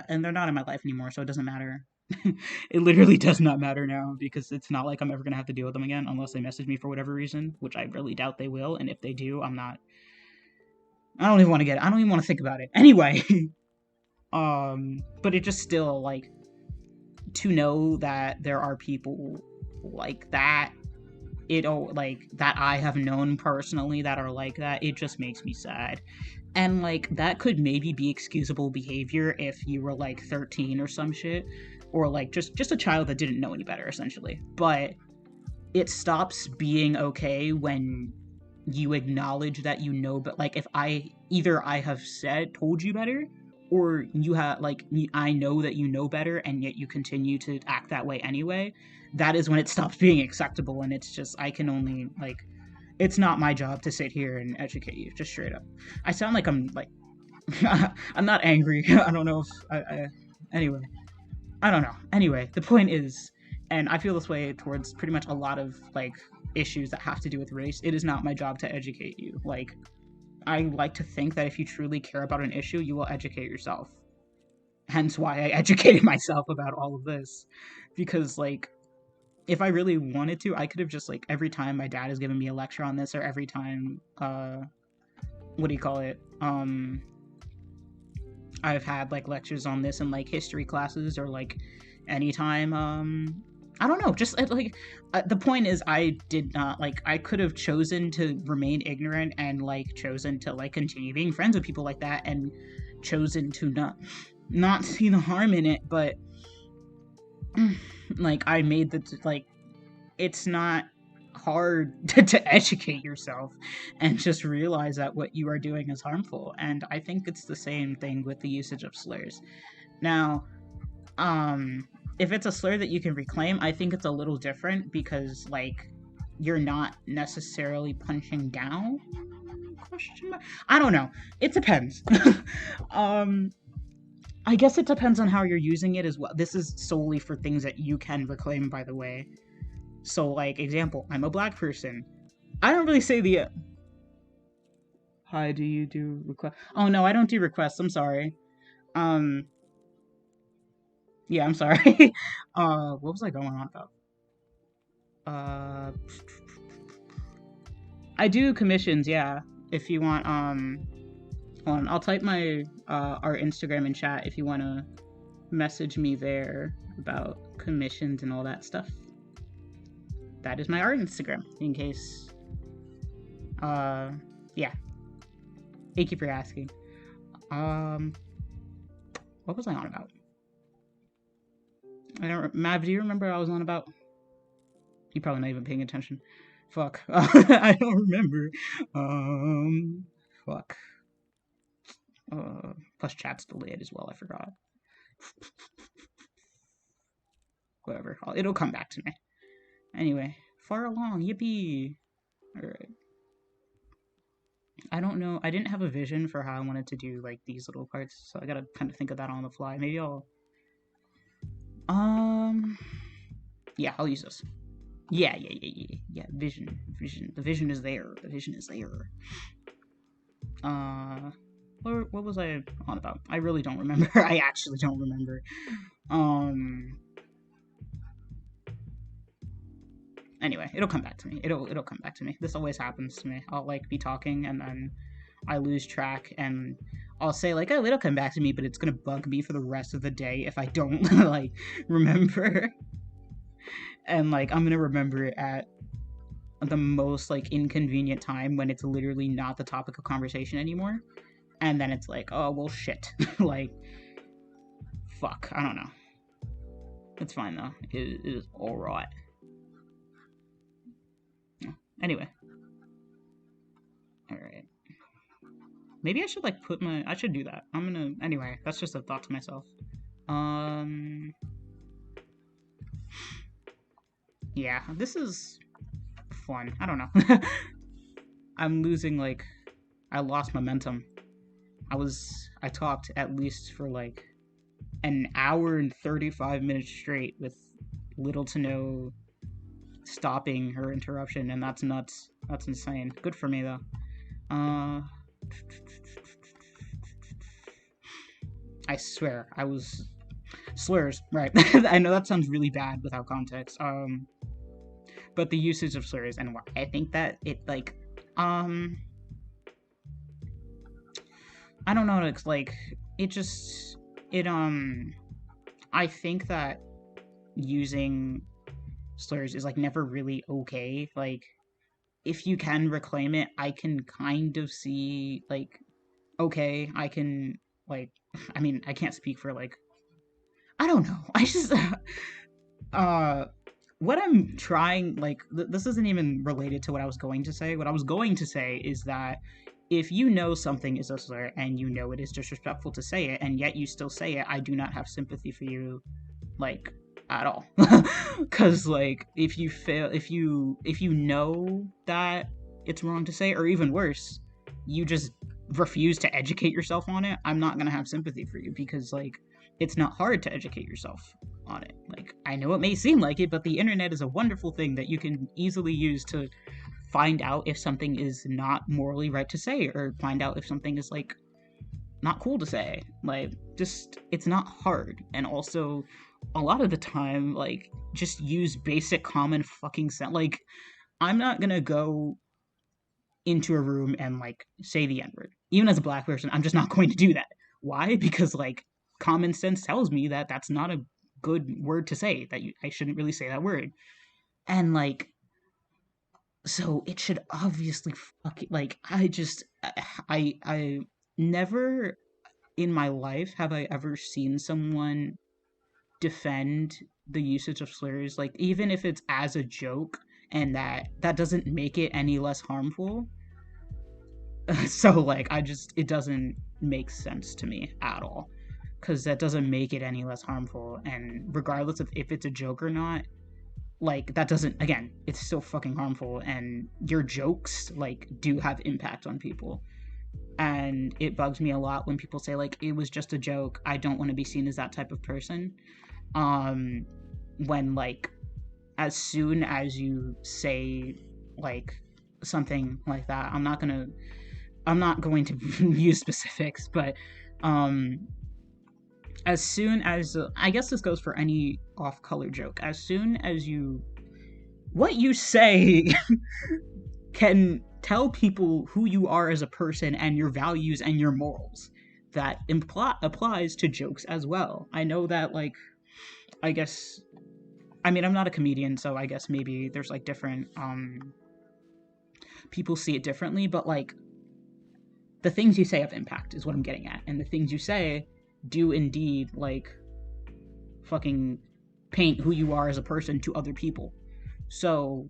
And they're not in my life anymore, so it doesn't matter. It literally does not matter now, because it's not like I'm ever gonna have to deal with them again unless they message me for whatever reason, which I really doubt they will. And if they do, I'm not. I don't even want to get it. I don't even want to think about it. Anyway, but it just still, like, to know that there are people like that, like, that I have known personally that are like that, it just makes me sad. And like, that could maybe be excusable behavior if you were like 13 or some shit, or like just a child that didn't know any better, essentially. But it stops being okay when you acknowledge that you know, but like, if I have told you better, or you have, like, I know that you know better and yet you continue to act that way anyway, that is when it stops being acceptable. And it's just, I can only, like, it's not my job to sit here and educate you, just straight up. I sound like I'm like I'm not angry. I don't know if anyway, I don't know. Anyway, the point is, and I feel this way towards pretty much a lot of like issues that have to do with race, it is not my job to educate you. Like, I like to think that if you truly care about an issue, you will educate yourself. Hence why I educated myself about all of this. Because, like, if I really wanted to, I could have just, like, every time my dad has given me a lecture on this, or every time, what do you call it? I've had, like, lectures on this in, like, history classes, or, like, anytime, I don't know, just, like, the point is, I did not, like, I could have chosen to remain ignorant and, like, chosen to, like, continue being friends with people like that, and chosen to not see the harm in it, but, like, I made the, like, it's not hard to educate yourself and just realize that what you are doing is harmful. And I think it's the same thing with the usage of slurs. Now, if it's a slur that you can reclaim, I think it's a little different, because, like, you're not necessarily punching down? Question mark? I don't know. It depends. I guess it depends on how you're using it as well. This is solely for things that you can reclaim, by the way. So, like, example, I'm a black person. I don't really say the... Hi, do you do request? Oh, no, I don't do requests. I'm sorry. Yeah, I'm sorry. What was I going on about? I do commissions, yeah. If you want, hold on, I'll type my, our Instagram in chat if you want to message me there about commissions and all that stuff. That is my art Instagram, in case, yeah. Thank you for asking. What was I on about? I don't, Mav, do you remember what I was on about? You're probably not even paying attention. Fuck. I don't remember. Fuck. Plus chat's delayed as well, I forgot. Whatever. It'll come back to me. Anyway, far along, yippee! Alright. I don't know, I didn't have a vision for how I wanted to do, like, these little parts, so I gotta kind of think of that on the fly. Maybe I'll... Yeah, I'll use this. Yeah, vision. The vision is there. What was I on about? I really don't remember. I actually don't remember. Anyway, it'll come back to me. It'll come back to me. This always happens to me. I'll like be talking and then I lose track and I'll say like, oh, it'll come back to me, but it's gonna bug me for the rest of the day if I don't like remember. And like I'm gonna remember it at the most like inconvenient time when it's literally not the topic of conversation anymore. And then it's like, oh well shit. Like fuck. I don't know. It's fine though. It is alright. Anyway. Alright. Maybe I should like put my I should do that. I'm gonna anyway, that's just a thought to myself. Yeah, this is fun. I don't know. I'm losing like I lost momentum. I talked at least for like an hour and 35 minutes straight with little to no stopping or interruption, and that's nuts. That's insane. Good for me though. I swear I was slurs, right? I know that sounds really bad without context. But the usage of slurs and why I think that it like I don't know, it's like it just it I think that using slurs is like never really okay. Like if you can reclaim it, I can kind of see like okay, I can like I mean, I can't speak for like I don't know. I just what I'm trying like this isn't even related to what I was going to say. What I was going to say is that if you know something is a slur and you know it is disrespectful to say it and yet you still say it, I do not have sympathy for you like at all. Cuz like if you know that it's wrong to say, or even worse, you just refuse to educate yourself on it, I'm not going to have sympathy for you because like it's not hard to educate yourself on it. Like I know it may seem like it, but the internet is a wonderful thing that you can easily use to find out if something is not morally right to say, or find out if something is like not cool to say. Like just it's not hard. And also a lot of the time like just use basic common fucking sense. Like I'm not gonna go into a room and like say the N-word. Even as a black person, I'm just not going to do that. Why? Because like common sense tells me that that's not a good word to say, that I shouldn't really say that word. And like so it should obviously fucking like I never in my life have I ever seen someone defend the usage of slurs, like even if it's as a joke and that doesn't make it any less harmful. So like it doesn't make sense to me at all, because that doesn't make it any less harmful, and regardless of if it's a joke or not, like that doesn't, again, it's still fucking harmful, and your jokes like do have impact on people. And it bugs me a lot when people say like it was just a joke. I don't want to be seen as that type of person. When like as soon as you say like something like that, I'm not going to use specifics, but as soon as I guess this goes for any off-color joke, as soon as what you say can tell people who you are as a person and your values and your morals, that applies to jokes as well. I know that like I guess I mean I'm not a comedian, so I guess maybe there's like different people see it differently, but like the things you say have impact is what I'm getting at, and the things you say do indeed like fucking paint who you are as a person to other people. So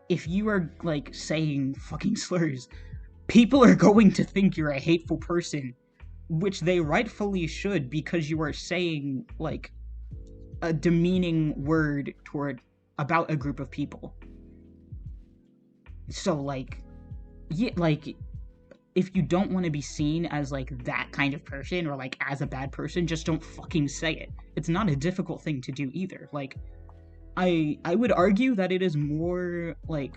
if you are like saying fucking slurs, people are going to think you're a hateful person, which they rightfully should, because you are saying like a demeaning word about a group of people. So like yeah, like if you don't want to be seen as like that kind of person, or like as a bad person, just don't fucking say it. It's not a difficult thing to do either. Like I would argue that it is more like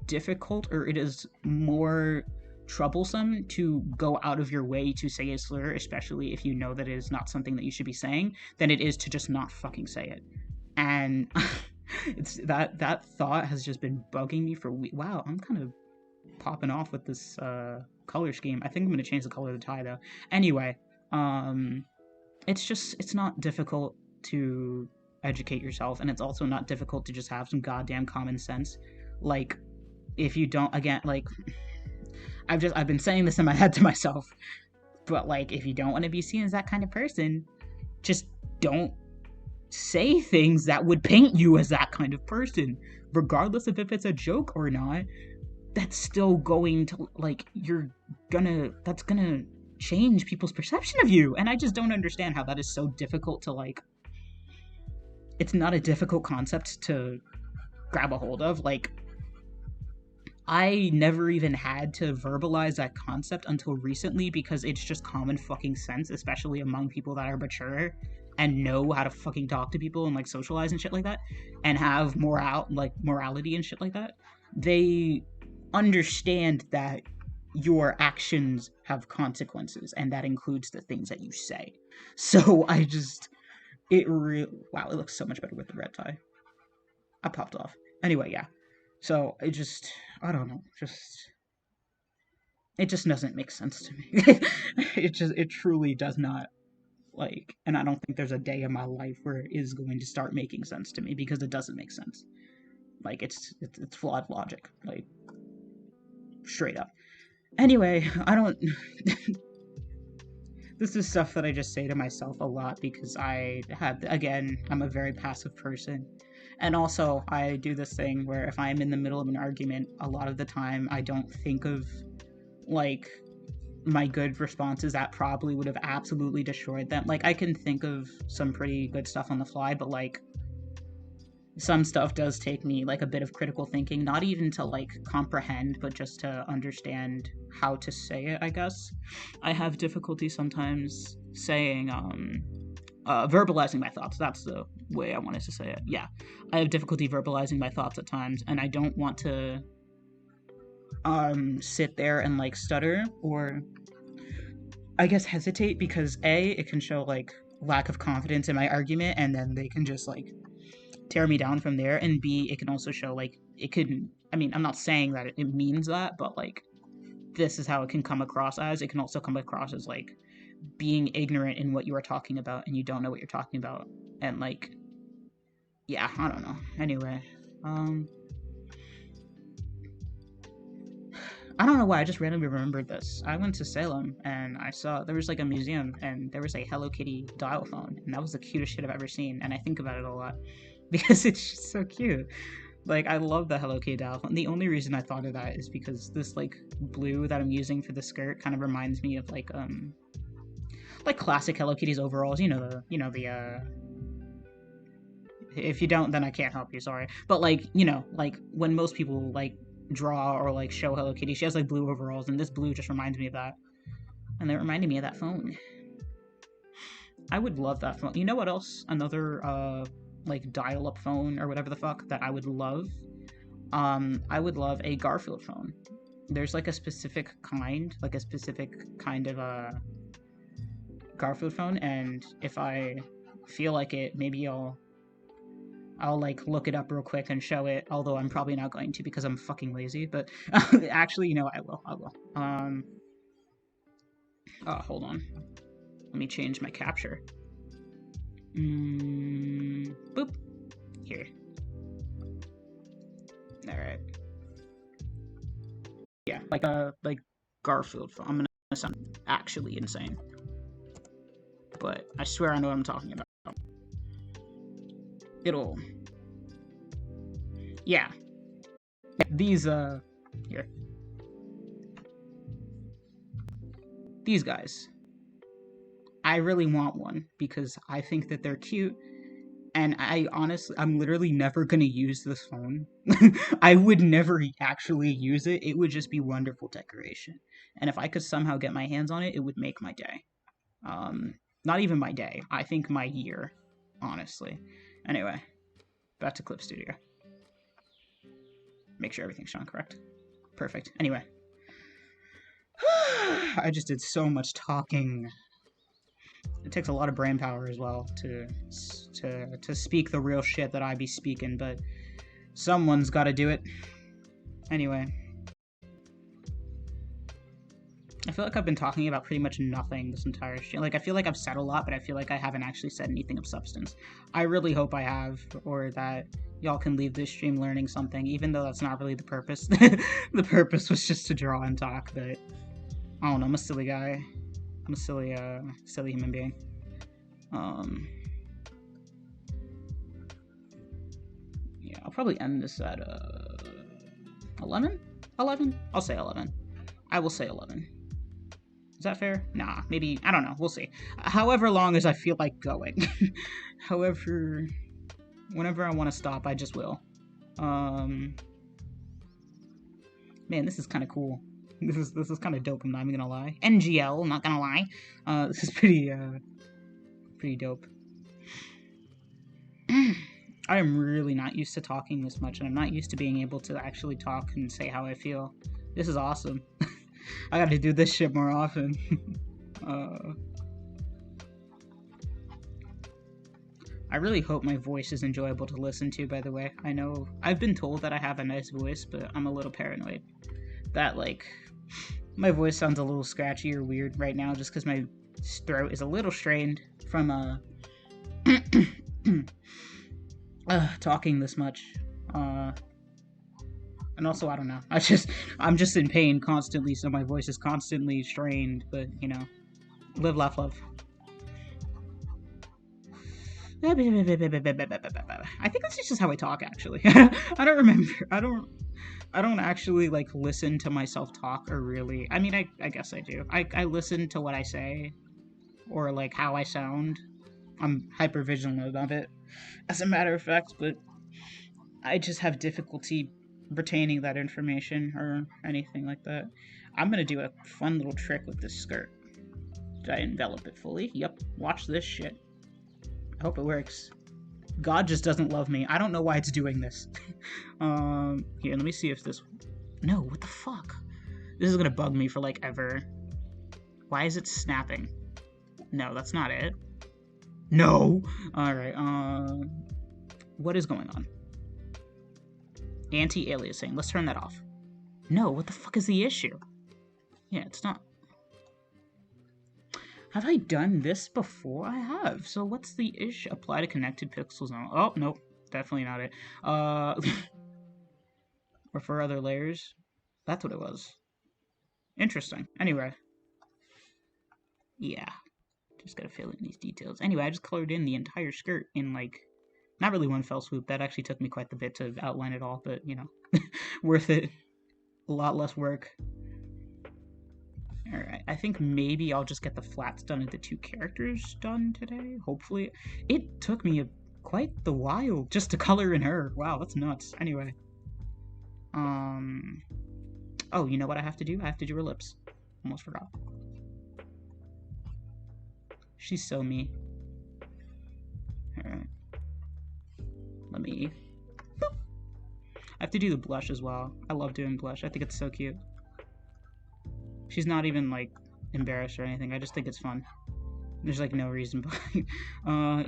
difficult, or it is more troublesome to go out of your way to say a slur, especially if you know that it is not something that you should be saying, than it is to just not fucking say it. And It's that thought has just been bugging me for weeks. Wow, I'm kind of popping off with this color scheme. I think I'm gonna change the color of the tie though. Anyway, um, it's not difficult to educate yourself, and it's also not difficult to just have some goddamn common sense. Like, if you don't, again, like, I've been saying this in my head to myself, but like, if you don't want to be seen as that kind of person, just don't say things that would paint you as that kind of person, regardless of if it's a joke or not. That's still going to, like, that's gonna change people's perception of you, and I just don't understand how that is so difficult to, like, it's not a difficult concept to grab a hold of. Like, I never even had to verbalize that concept until recently because it's just common fucking sense, especially among people that are mature and know how to fucking talk to people and like socialize and shit like that, and have morality and shit like that. They understand that your actions have consequences, and that includes the things that you say. So wow, it looks so much better with the red tie. I popped off. Anyway, yeah. So I don't know, it just doesn't make sense to me. It truly does not, like, and I don't think there's a day in my life where it is going to start making sense to me because it doesn't make sense. Like, it's flawed logic, like, straight up. Anyway, I don't. This is stuff that I just say to myself a lot because I'm a very passive person. And also, I do this thing where if I'm in the middle of an argument, a lot of the time I don't think of, like, my good responses that probably would have absolutely destroyed them. Like, I can think of some pretty good stuff on the fly, but, like, some stuff does take me, like, a bit of critical thinking, not even to, like, comprehend, but just to understand how to say it, I guess. I have difficulty sometimes verbalizing my thoughts. That's the way I wanted to say it. Yeah. I have difficulty verbalizing my thoughts at times, and I don't want to, sit there and, like, stutter or, I guess, hesitate, because A, it can show, like, lack of confidence in my argument, and then they can just, like, tear me down from there, and B, it can also show, like, I'm not saying that it means that, but, like, this is how it can come across as. It can also come across as, like, being ignorant in what you are talking about, and you don't know what you're talking about, and, like, yeah, I don't know. Anyway, I don't know why, I just randomly remembered this. I went to Salem, and I saw, there was, like, a museum, and there was a Hello Kitty dial phone, and that was the cutest shit I've ever seen, and I think about it a lot, because it's just so cute. Like, I love the Hello Kitty dial phone. The only reason I thought of that is because this, like, blue that I'm using for the skirt kind of reminds me of, like, classic Hello Kitty's overalls, if you don't, then I can't help you, sorry. But, like, like, when most people, like, draw or, like, show Hello Kitty, she has, like, blue overalls, and this blue just reminds me of that. And it reminded me of that phone. I would love that phone. You know what else? Another, like, dial-up phone or whatever the fuck that I would love? I would love a Garfield phone. There's, like, a specific kind of, Garfield phone, and if I feel like it, maybe I'll like look it up real quick and show it, although I'm probably not going to because I'm fucking lazy, but actually, I will. Hold on. Let me change my capture. Boop. Here. Alright. Yeah, like Garfield phone. I'm gonna sound actually insane, but I swear I know what I'm talking about. Yeah. These, here. These guys. I really want one because I think that they're cute, and I'm literally never gonna use this phone. I would never actually use it. It would just be wonderful decoration. And if I could somehow get my hands on it, it would make my day. Not even my day. I think my year, honestly. Anyway, back to Clip Studio. Make sure everything's shown correct. Perfect. Anyway. I just did so much talking. It takes a lot of brain power as well to to speak the real shit that I be speaking, but someone's got to do it. Anyway, I feel like I've been talking about pretty much nothing this entire shit. Like, I feel like I've said a lot, but I feel like I haven't actually said anything of substance. I really hope I have, or that y'all can leave this stream learning something, even though that's not really the purpose. The purpose was just to draw and talk, but I don't know, I'm a silly guy. I'm a silly human being. Yeah, I'll probably end this at 11? 11? I'll say 11. I will say 11. Is that fair? Nah, maybe, I don't know, we'll see. However long as I feel like going. However, whenever I want to stop, I just will. Man, this is kind of cool. This is kind of dope, I'm not even gonna lie. NGL, not gonna lie. This is pretty dope. I am really not used to talking this much, and I'm not used to being able to actually talk and say how I feel. This is awesome. I gotta do this shit more often. I really hope my voice is enjoyable to listen to, by the way. I know I've been told that I have a nice voice, but I'm a little paranoid that, like, my voice sounds a little scratchy or weird right now just because my throat is a little strained from talking this much. And also, I don't know. I'm just in pain constantly, so my voice is constantly strained. But you know, live, laugh, love. I think that's just how I talk. Actually, I don't remember. I don't actually like listen to myself talk or really. I mean, I guess I do. I listen to what I say, or like how I sound. I'm hyper vigilant of it, as a matter of fact. But I just have difficulty retaining that information or anything like that. I'm gonna do a fun little trick with this skirt. Did I envelop it fully? Yep. Watch this shit. I hope it works. God just doesn't love me. I don't know why it's doing this. Here, let me see if this... No, what the fuck? This is gonna bug me for, like, ever. Why is it snapping? No, that's not it. No! Alright, what is going on? Anti-aliasing. Let's turn that off. No, what the fuck is the issue? Yeah, it's not... Have I done this before? I have. So what's the issue? Apply to connected pixels now. Oh, nope. Definitely not it. Refer other layers. That's what it was. Interesting. Anyway. Yeah. Just gotta fill in these details. Anyway, I just colored in the entire skirt in, like, not really one fell swoop. That actually took me quite the bit to outline it all, but, you know, worth it. A lot less work. Alright, I think maybe I'll just get the flats done and the two characters done today, hopefully. It took me quite the while just to color in her. Wow, that's nuts. Anyway. Oh, you know what I have to do? I have to do her lips. Almost forgot. She's so me. Alright. Let me... Boop. I have to do the blush as well. I love doing blush. I think it's so cute. She's not even, like, embarrassed or anything. I just think it's fun. There's, like, no reason behind.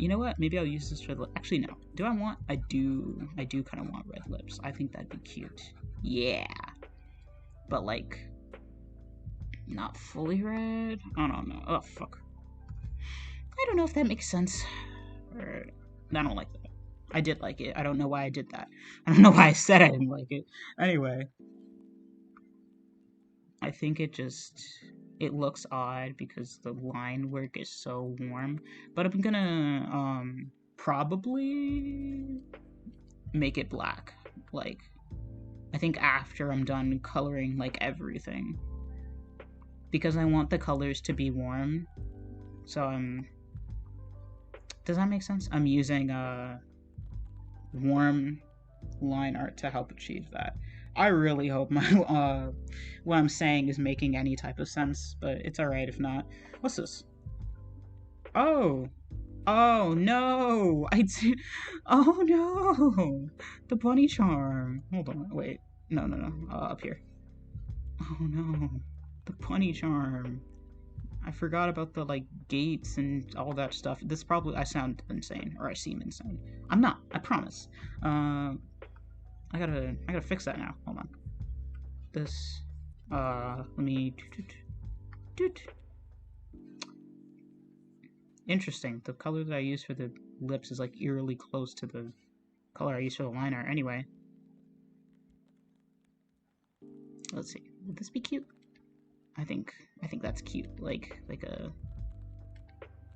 You know what? Maybe I'll use this for the... Actually, no. Do I want... I do kind of want red lips. I think that'd be cute. Yeah. But, like... Not fully red? I don't know. Oh, fuck. I don't know if that makes sense. Or... I don't like that. I did like it. I don't know why I did that. I don't know why I said I didn't like it. Anyway... I think it looks odd because the line work is so warm, but I'm gonna, probably make it black, like, I think after I'm done coloring, like, everything, because I want the colors to be warm, so does that make sense? I'm using, warm line art to help achieve that. I really hope my what I'm saying is making any type of sense, but it's alright if not. What's this? Oh! Oh no! Oh no! The bunny charm! Hold on, wait. No. Up here. Oh no. The bunny charm. I forgot about the like gates and all that stuff. This probably I sound insane or I seem insane. I'm not. I promise. I gotta fix that now. Hold on. This. Let me. Interesting. The color that I use for the lips is like eerily close to the color I use for the liner. Anyway. Let's see. Would this be cute? I think that's cute. Like a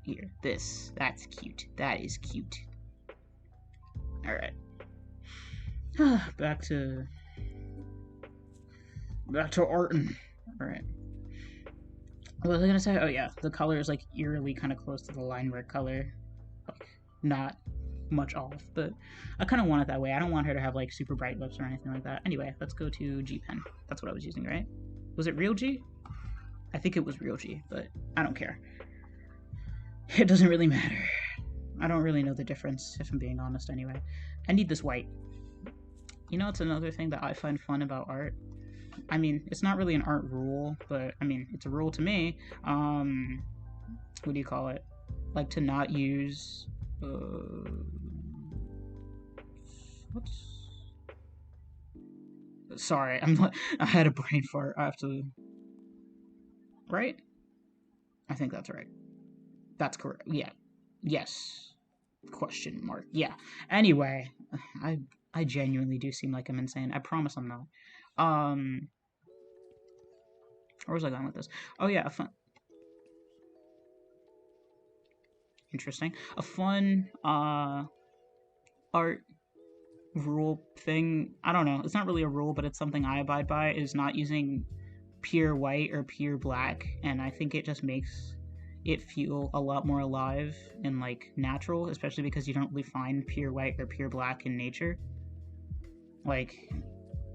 here. That's cute. That is cute. All right. back to Arton. All right. What was I gonna say? Oh yeah, the color is like eerily kind of close to the line work color, like not much off. But I kind of want it that way. I don't want her to have like super bright lips or anything like that. Anyway, let's go to G pen. That's what I was using, right? Was it real G? I think it was real G, but I don't care. It doesn't really matter. I don't really know the difference, if I'm being honest. Anyway, I need this white. You know, it's another thing that I find fun about art. I mean, it's not really an art rule, but I mean, it's a rule to me. What do you call it? Like to not use. What's? Sorry, I had a brain fart. I have to. Right? I think that's right. That's correct. Yeah. Yes. Question mark. Yeah. Anyway, I genuinely do seem like I'm insane. I promise I'm not. Where was I going with this? Oh yeah, interesting. A fun art rule thing. I don't know. It's not really a rule, but it's something I abide by. Is not using pure white or pure black, and I think it just makes it feel a lot more alive and like natural, especially because you don't really find pure white or pure black in nature. Like,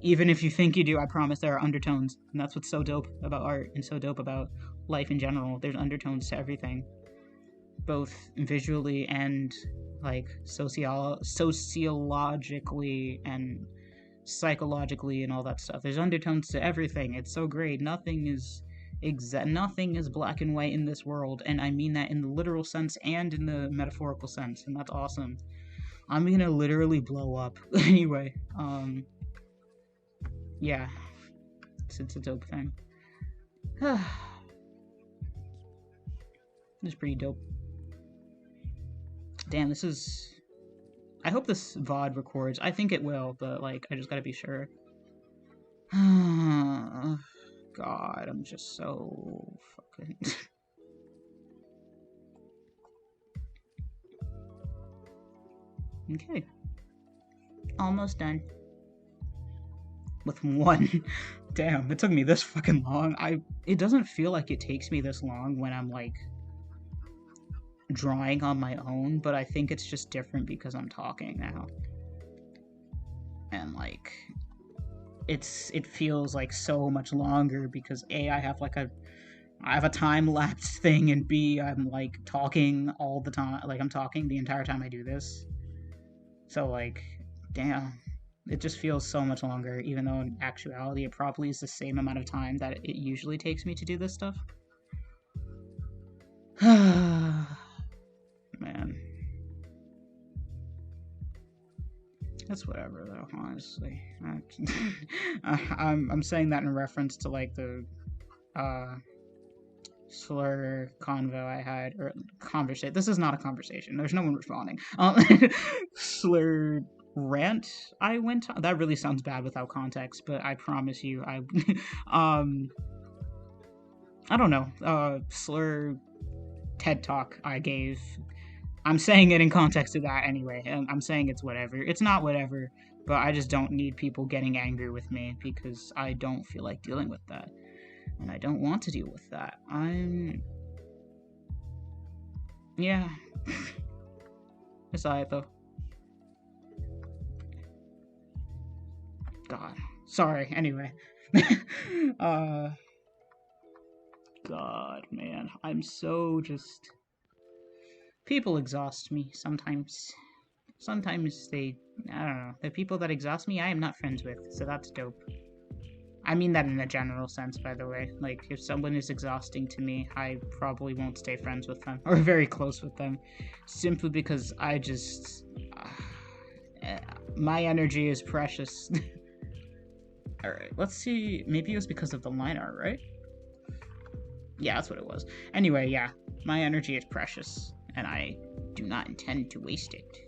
even if you think you do, I promise there are undertones, and that's what's so dope about art and so dope about life in general. There's undertones to everything, both visually and like sociologically and psychologically and all that stuff. There's undertones to everything. It's so great. Nothing is black and white in this world, and I mean that in the literal sense and in the metaphorical sense, and that's awesome. I'm gonna literally blow up. Anyway, yeah, it's a dope thing. It's pretty dope. Damn, this is. I hope this VOD records. I think it will, but like, I just gotta be sure. God, I'm just so fucking. Okay. Almost done. With one. Damn, it took me this fucking long. It doesn't feel like it takes me this long when I'm like drawing on my own, but I think it's just different because I'm talking now. And like it feels like so much longer because A, I have a time lapse thing, and B, I'm like talking all the time. Like I'm talking the entire time I do this. So like, damn, it just feels so much longer, even though in actuality it probably is the same amount of time that it usually takes me to do this stuff. Man. That's whatever, though, honestly. I'm saying that in reference to, like, the, slur convo I had, or conversation. This is not a conversation. There's no one responding. Slur rant I went on. That really sounds bad without context, but I promise you, I don't know. Slur TED talk I gave. I'm saying it in context of that anyway. I'm saying it's whatever. It's not whatever, but I just don't need people getting angry with me because I don't feel like dealing with that. And I don't want to deal with that. Yeah. It's alright, though. God. Sorry, anyway. God, man. I'm so just... People exhaust me sometimes. Sometimes they... I don't know. The people that exhaust me, I am not friends with, so that's dope. I mean that in a general sense, by the way. Like, if someone is exhausting to me, I probably won't stay friends with them, or very close with them, simply because I just... my energy is precious. Alright, let's see. Maybe it was because of the line art, right? Yeah, that's what it was. Anyway, yeah, my energy is precious, and I do not intend to waste it.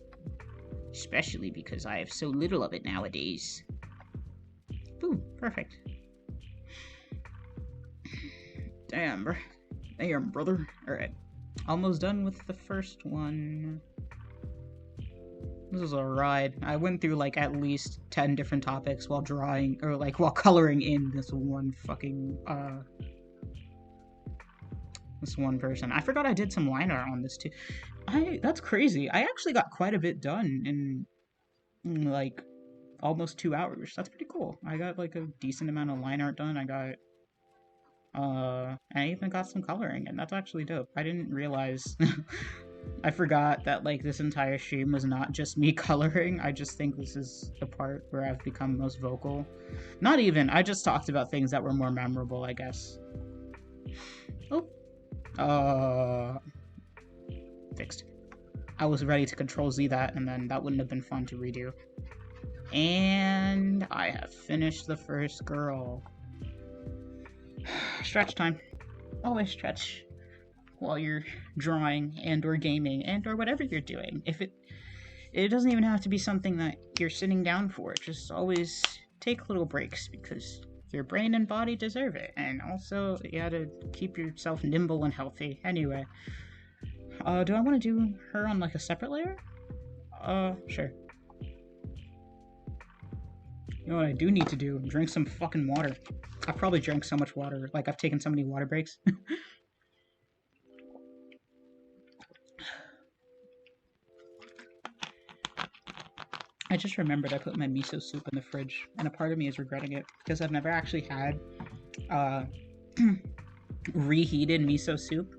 Especially because I have so little of it nowadays. Boom, perfect. Damn, brother. Alright, almost done with the first one. This was a ride. I went through like at least 10 different topics while drawing, or like while coloring in this one fucking, this one person. I forgot I did some line art on this too. That's crazy. I actually got quite a bit done in like almost 2 hours. That's pretty cool. I got like a decent amount of line art done. I even got some coloring, and that's actually dope. I didn't realize. I forgot that like this entire stream was not just me coloring. I just think this is the part where I've become most vocal. Not even. I just talked about things that were more memorable, I guess. Oh. Fixed. I was ready to Control Z that, and then that wouldn't have been fun to redo. And I have finished the first girl. Stretch time. Always stretch while you're drawing and or gaming and or whatever you're doing. If it doesn't even have to be something that you're sitting down for. Just always take little breaks, because your brain and body deserve it. And also, you gotta keep yourself nimble and healthy. Anyway, do I want to do her on like a separate layer? Sure. You know what I do need to do? Drink some fucking water. I've probably drank so much water. Like, I've taken so many water breaks. I just remembered I put my miso soup in the fridge, and a part of me is regretting it, because I've never actually had, reheated miso soup.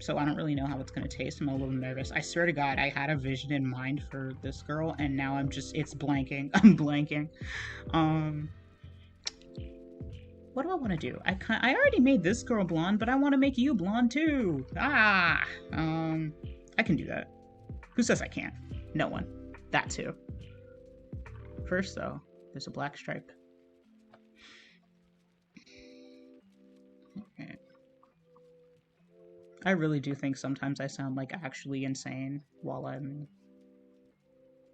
So I don't really know how it's going to taste. I'm a little nervous. I swear to God, I had a vision in mind for this girl, and now it's blanking. I'm blanking. What do I want to do? I already made this girl blonde, but I want to make you blonde too. I can do that. Who says I can't? No one. That too. First, though, there's a black stripe. Okay. I really do think sometimes I sound like actually insane while I'm...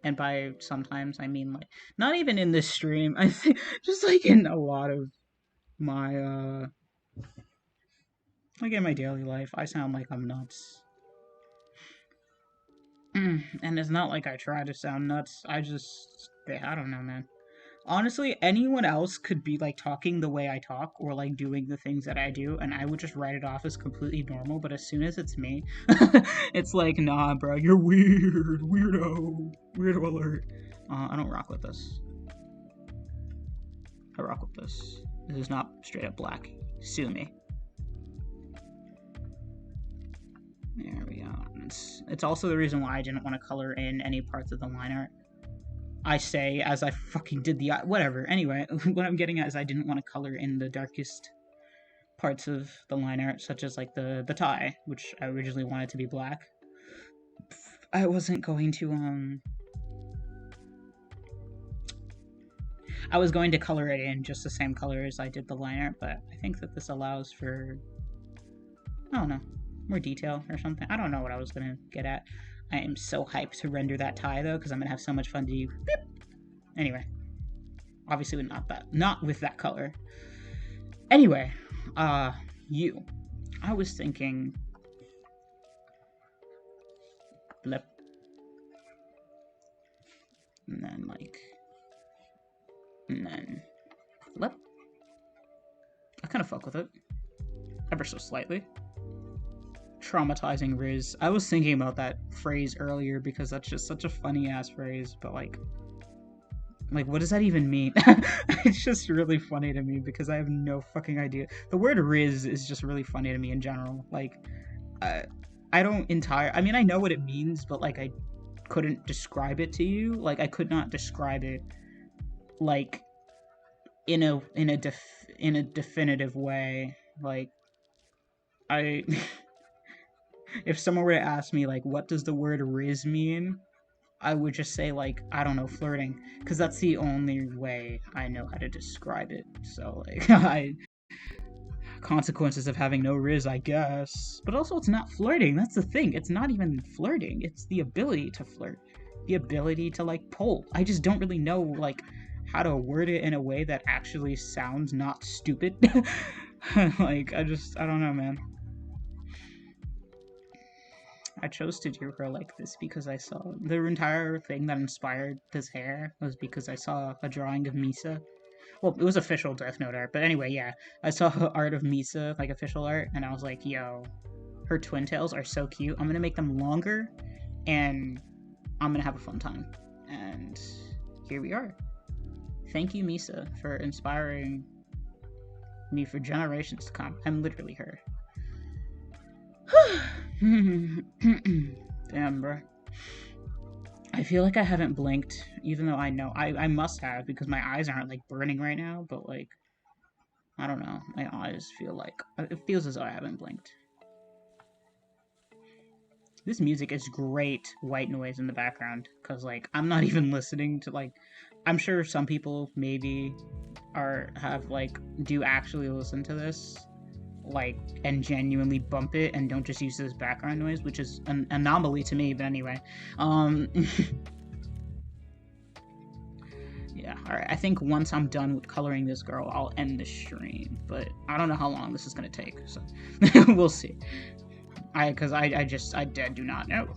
And by sometimes, I mean like... Not even in this stream. I think just like in a lot of my, like in my daily life, I sound like I'm nuts. And it's not like I try to sound nuts. I don't know, man. Honestly, anyone else could be like talking the way I talk or like doing the things that I do, and I would just write it off as completely normal. But as soon as it's me, it's like, nah, bro, you're weird, weirdo alert. I don't rock with this. I rock with this. This is not straight up black. Sue me. There we go. It's also the reason why I didn't want to color in any parts of the line art. I say as I fucking did the... Whatever. Anyway, what I'm getting at is I didn't want to color in the darkest parts of the line art, such as like the tie, which I originally wanted to be black. I wasn't going to, I was going to color it in just the same color as I did the line art, but I think that this allows for... I don't know. More detail or something. I don't know what I was gonna get at. I am so hyped to render that tie though, because I'm gonna have so much fun to do. Beep. Anyway, obviously not with that color. Anyway, you. I was thinking, blip, and then flip. I kind of fuck with it, ever so slightly. Traumatizing Riz. I was thinking about that phrase earlier because that's just such a funny ass phrase, but like what does that even mean? It's just really funny to me because I have no fucking idea. The word Riz is just really funny to me in general. Like, I don't I mean, I know what it means, but like I couldn't describe it to you. Like, I could not describe it like in a definitive way. Like, I if someone were to ask me like what does the word riz mean, I would just say like, I don't know, flirting, because that's the only way I know how to describe it. So like I consequences of having no riz, I guess. But also it's not flirting. That's the thing. It's not even flirting. It's the ability to flirt. The ability to like pull. I just don't really know like how to word it in a way that actually sounds not stupid. Like I don't know, man. I chose to do her like this because I saw the entire thing that inspired this hair was because I saw a drawing of Misa. Well, it was official Death Note art, but anyway, yeah. I saw art of Misa, like official art, and I was like, yo, her twin tails are so cute. I'm gonna make them longer, and I'm gonna have a fun time. And here we are. Thank you, Misa, for inspiring me for generations to come. I'm literally her. Damn, bro. I feel like I haven't blinked, even though I know I must have because my eyes aren't like burning right now, but like I don't know. My eyes feel like it feels as though I haven't blinked. This music is great white noise in the background because like I'm not even listening to like I'm sure some people maybe do actually listen to this like and genuinely bump it and don't just use this background noise, which is an anomaly to me, but anyway. Yeah, alright, I think once I'm done with coloring this girl, I'll end the stream, but I don't know how long this is gonna take, so we'll see. I dead do not know.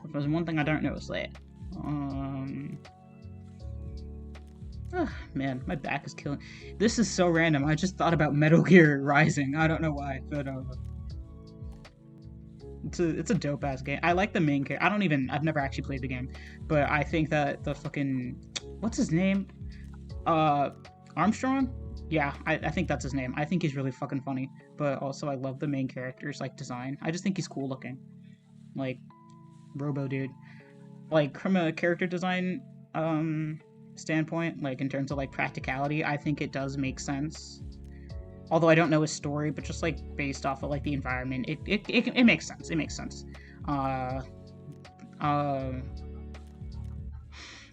If there's one thing I don't know, it's that. Man, my back is killing. This is so random. I just thought about Metal Gear Rising. I don't know why, but it's a dope ass game. I like the main character. I've never actually played the game, but I think that the fucking what's his name? Armstrong? Yeah, I think that's his name. I think he's really fucking funny, but also I love the main character's like design. I just think he's cool looking, like Robo Dude. Like from a character design standpoint, like in terms of like practicality, I think it does make sense. Although I don't know his story, but just like based off of like the environment, it makes sense. It makes sense. But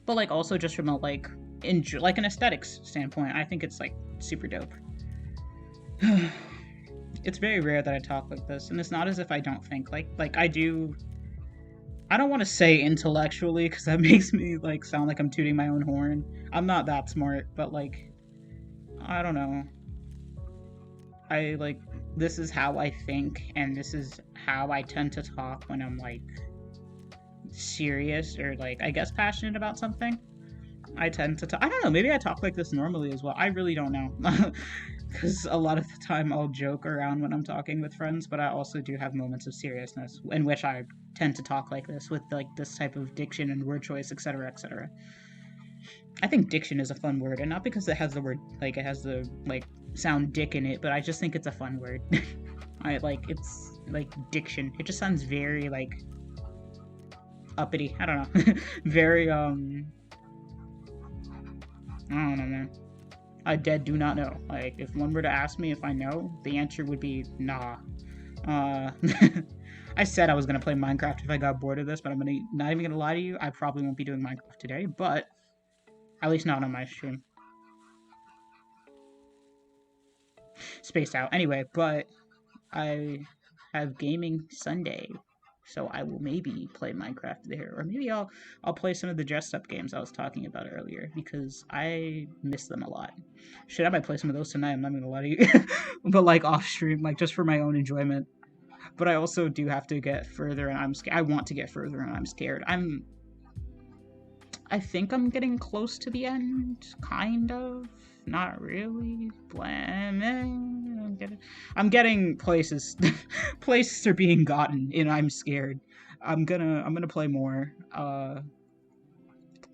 like also just from a like an aesthetics standpoint, I think it's like super dope. It's very rare that I talk like this, and it's not as if I don't think like I do. I don't want to say intellectually because that makes me like sound like I'm tooting my own horn. I'm not that smart, but like I don't know. I like this is how I think, and this is how I tend to talk when I'm like serious or like I guess passionate about something. I tend to talk. I don't know. Maybe I talk like this normally as well. I really don't know. Because a lot of the time I'll joke around when I'm talking with friends, but I also do have moments of seriousness in which I tend to talk like this with like this type of diction and word choice, etc., etc. I think diction is a fun word, and not because it has the word like it has the like sound dick in it, but I just think it's a fun word. It's like diction. It just sounds very like uppity. I don't know. Very I don't know, man. I dead do not know. Like, if one were to ask me if I know, the answer would be nah. I said I was gonna play Minecraft if I got bored of this, but not even gonna lie to you, I probably won't be doing Minecraft today, but at least not on my stream. Spaced out. Anyway, but I have gaming Sunday, so I will maybe play Minecraft there, or maybe I'll play some of the dressed up games I was talking about earlier because I miss them a lot. Shit, I might play some of those tonight. I'm not gonna lie to you, but like off stream, like just for my own enjoyment. But I also do have to get further, and I'm scared. I want to get further, and I'm scared. I think I'm getting close to the end, kind of. Not really. I'm getting places. Places are being gotten, and I'm scared. I'm gonna play more.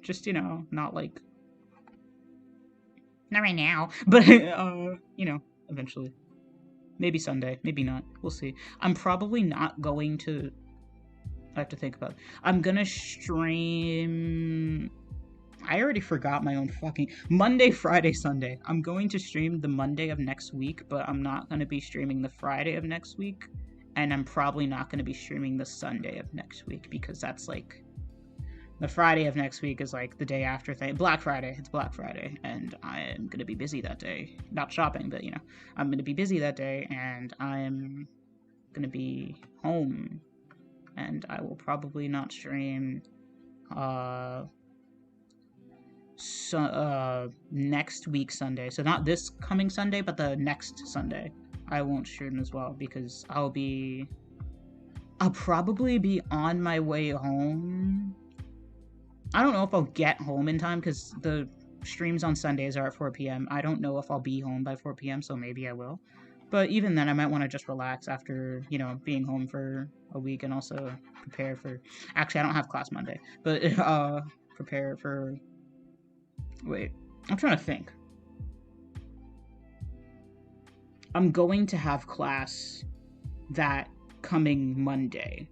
Just not like not right now, but eventually. Maybe Sunday, maybe not. We'll see. I'm probably not going to. I have to think about it. I'm gonna stream. I already forgot my own fucking Monday, Friday, Sunday. I'm going to stream the Monday of next week, but I'm not going to be streaming the Friday of next week, and I'm probably not going to be streaming the Sunday of next week because that's like the Friday of next week is like the day after thing. Black Friday. It's Black Friday, and I am going to be busy that day. Not shopping, but I'm going to be busy that day, and I'm going to be home, and I will probably not stream next week Sunday. So not this coming Sunday, but the next Sunday. I won't stream as well because I'll probably be on my way home. I don't know if I'll get home in time because the streams on Sundays are at 4 p.m. I don't know if I'll be home by 4 p.m., so maybe I will. But even then, I might want to just relax after, being home for a week and also prepare for... Actually, I don't have class Monday, but prepare for... Wait, I'm trying to think. I'm going to have class that coming Monday.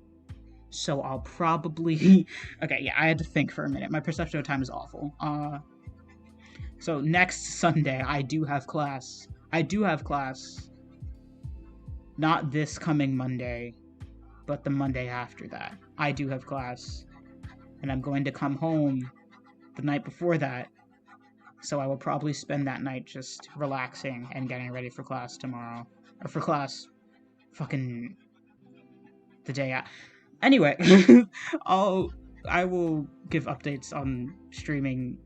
So I'll probably... Okay, yeah, I had to think for a minute. My perception of time is awful. So next Sunday, I do have class. Not this coming Monday, but the Monday after that. I do have class. And I'm going to come home the night before that. So I will probably spend that night just relaxing and getting ready for class tomorrow. Or for class fucking the day after. Anyway, I will give updates on streaming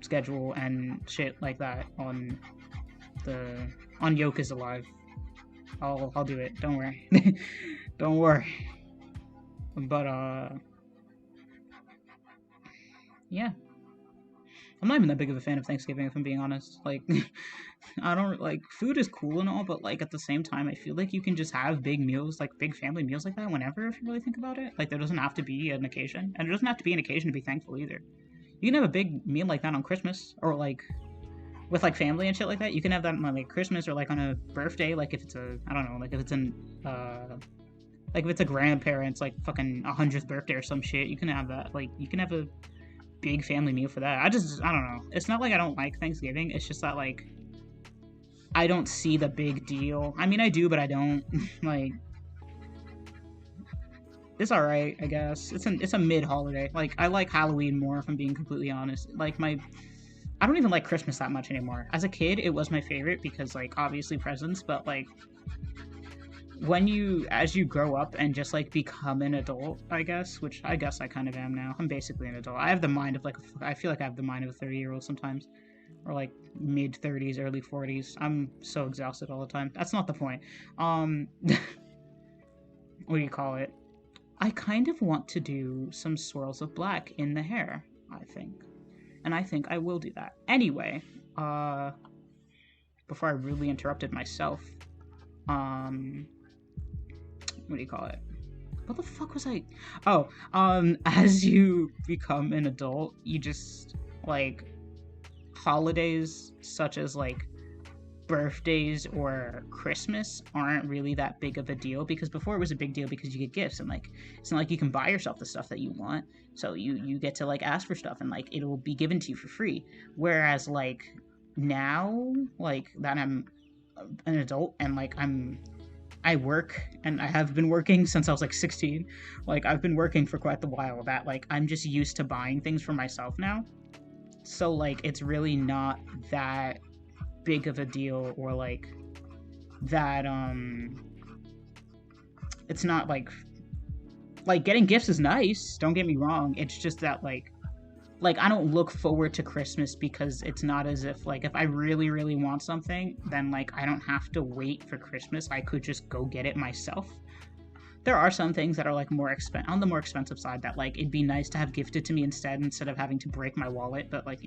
schedule and shit like that on Yoke is Alive. I'll do it. Don't worry. Don't worry. But yeah. I'm not even that big of a fan of Thanksgiving, if I'm being honest. Like, I don't, like, food is cool and all, but, like, at the same time, I feel like you can just have big meals, like, big family meals like that whenever, if you really think about it. Like, there doesn't have to be an occasion, and it doesn't have to be an occasion to be thankful either. You can have a big meal like that on Christmas, or, like, with, like, family and shit like that. You can have that on, like, Christmas, or, like, on a birthday, like, if it's a, I don't know, like, if it's like, if it's a grandparent's, like, fucking 100th birthday or some shit, you can have that. Like, you can have a big family meal for that. I don't know. It's not like I don't like Thanksgiving. It's just that, like, I don't see the big deal. I mean, I do, but I don't. Like, it's alright, I guess. It's a mid-holiday. Like, I like Halloween more, if I'm being completely honest. Like, I don't even like Christmas that much anymore. As a kid, it was my favorite because, like, obviously presents, but, like, as you grow up and just, like, become an adult, I guess, which I guess I kind of am now. I'm basically an adult. I have the mind of, like, I feel like I have the mind of a 30-year-old sometimes. Or, like, mid-30s, early 40s. I'm so exhausted all the time. That's not the point. What do you call it? I kind of want to do some swirls of black in the hair, I think. And I think I will do that. Anyway, before I really interrupted myself, what do you call it? What the fuck was I? Oh, as you become an adult, you just, like, holidays such as, like, birthdays or Christmas aren't really that big of a deal, because before it was a big deal because you get gifts, and, like, it's not like you can buy yourself the stuff that you want, so you get to, like, ask for stuff, and, like, it'll be given to you for free. Whereas, like, now, like, that I'm an adult and, like, I work, and I have been working since I was, like, 16. Like, I've been working for quite a while, that, like, I'm just used to buying things for myself now. So, like, it's really not that big of a deal, or, like, that, it's not, like, getting gifts is nice, don't get me wrong. It's just that, like, I don't look forward to Christmas because it's not as if, like, if I really, really want something, then, like, I don't have to wait for Christmas. I could just go get it myself. There are some things that are, like, on the more expensive side that, like, it'd be nice to have gifted to me instead of having to break my wallet, but, like,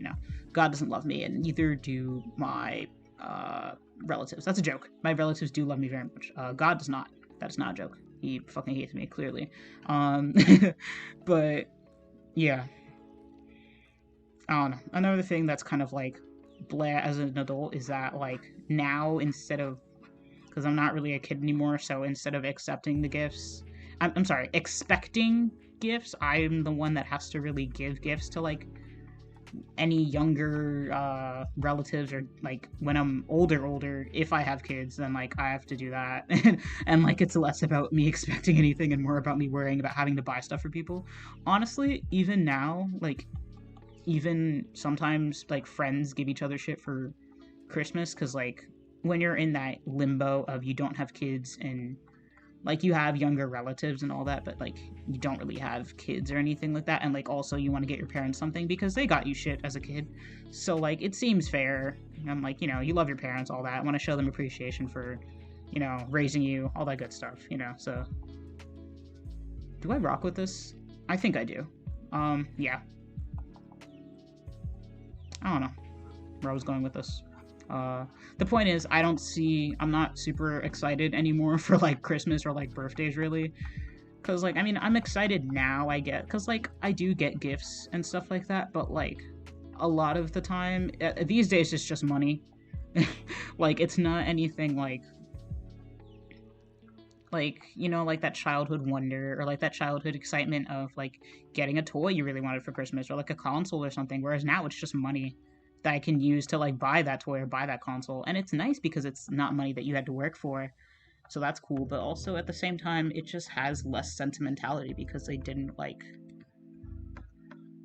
God doesn't love me, and neither do my, relatives. That's a joke. My relatives do love me very much. God does not. That is not a joke. He fucking hates me, clearly. But, yeah. I don't know. Another thing that's kind of, like, blah as an adult is that, like, now, instead of, because I'm not really a kid anymore, so instead of accepting the gifts, I'm sorry, expecting gifts, I'm the one that has to really give gifts to, like, any younger relatives, or like when I'm older, if I have kids, then like I have to do that. And like it's less about me expecting anything and more about me worrying about having to buy stuff for people. Honestly, even now, like even sometimes like friends give each other shit for Christmas, because like when you're in that limbo of you don't have kids and like you have younger relatives and all that, but like you don't really have kids or anything like that, and like also you want to get your parents something because they got you shit as a kid, so like it seems fair. I'm like, you love your parents, all that, I want to show them appreciation for raising you, all that good stuff, so do I rock with this? I think I do. Yeah, I don't know where I was going with this. The point is, I'm not super excited anymore for like Christmas or like birthdays, really. Because, like, I mean, I'm excited now, I get, because, like, I do get gifts and stuff like that, but, like, a lot of the time, these days, it's just money. Like, it's not anything like that childhood wonder or like that childhood excitement of like getting a toy you really wanted for Christmas or like a console or something, whereas now it's just money that I can use to like buy that toy or buy that console, and it's nice because it's not money that you had to work for, so that's cool. But also at the same time, it just has less sentimentality because they didn't like,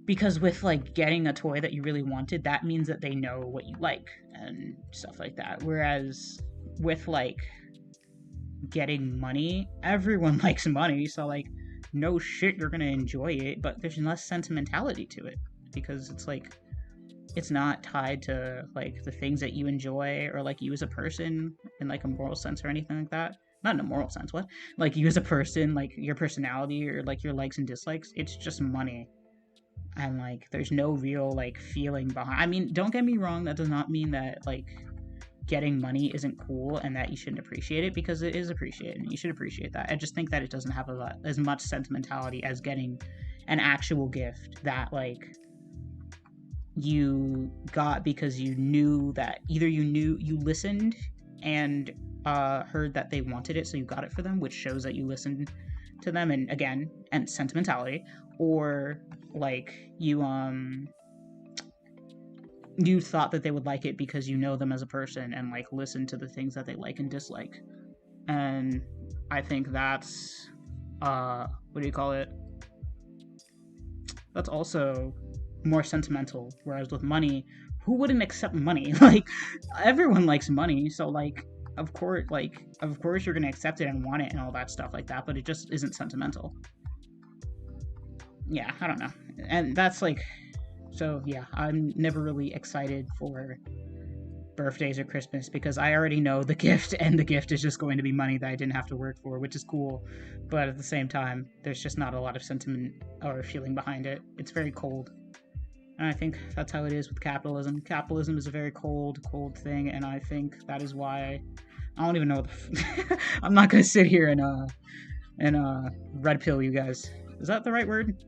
because with like getting a toy that you really wanted, that means that they know what you like and stuff like that, whereas with like getting money, everyone likes money, so like no shit, you're gonna enjoy it, but there's less sentimentality to it because it's like it's not tied to like the things that you enjoy or like you as a person in like a moral sense or anything like that. Not in a moral sense, what? Like you as a person, like your personality or like your likes and dislikes, it's just money. And like there's no real like feeling behind. I mean, don't get me wrong, that does not mean that like getting money isn't cool and that you shouldn't appreciate it, because it is appreciated and you should appreciate that. I just think that it doesn't have as much sentimentality as getting an actual gift that like you got because you knew that either you listened and heard that they wanted it, so you got it for them, which shows that you listened to them, and again, and sentimentality, or like you thought that they would like it because you know them as a person and like listen to the things that they like and dislike. And I think that's what do you call it? That's also more sentimental. Whereas with money, who wouldn't accept money? Like everyone likes money, so like of course you're gonna accept it and want it and all that stuff like that, but it just isn't sentimental. Yeah, I don't know. And that's like, so yeah, I'm never really excited for birthdays or Christmas because I already know the gift, and the gift is just going to be money that I didn't have to work for, which is cool. But at the same time, there's just not a lot of sentiment or feeling behind it. It's very cold. And I think that's how it is with capitalism. Capitalism is a very cold, cold thing, and I think that is why I don't even know. I'm not gonna sit here and red pill you guys. Is that the right word?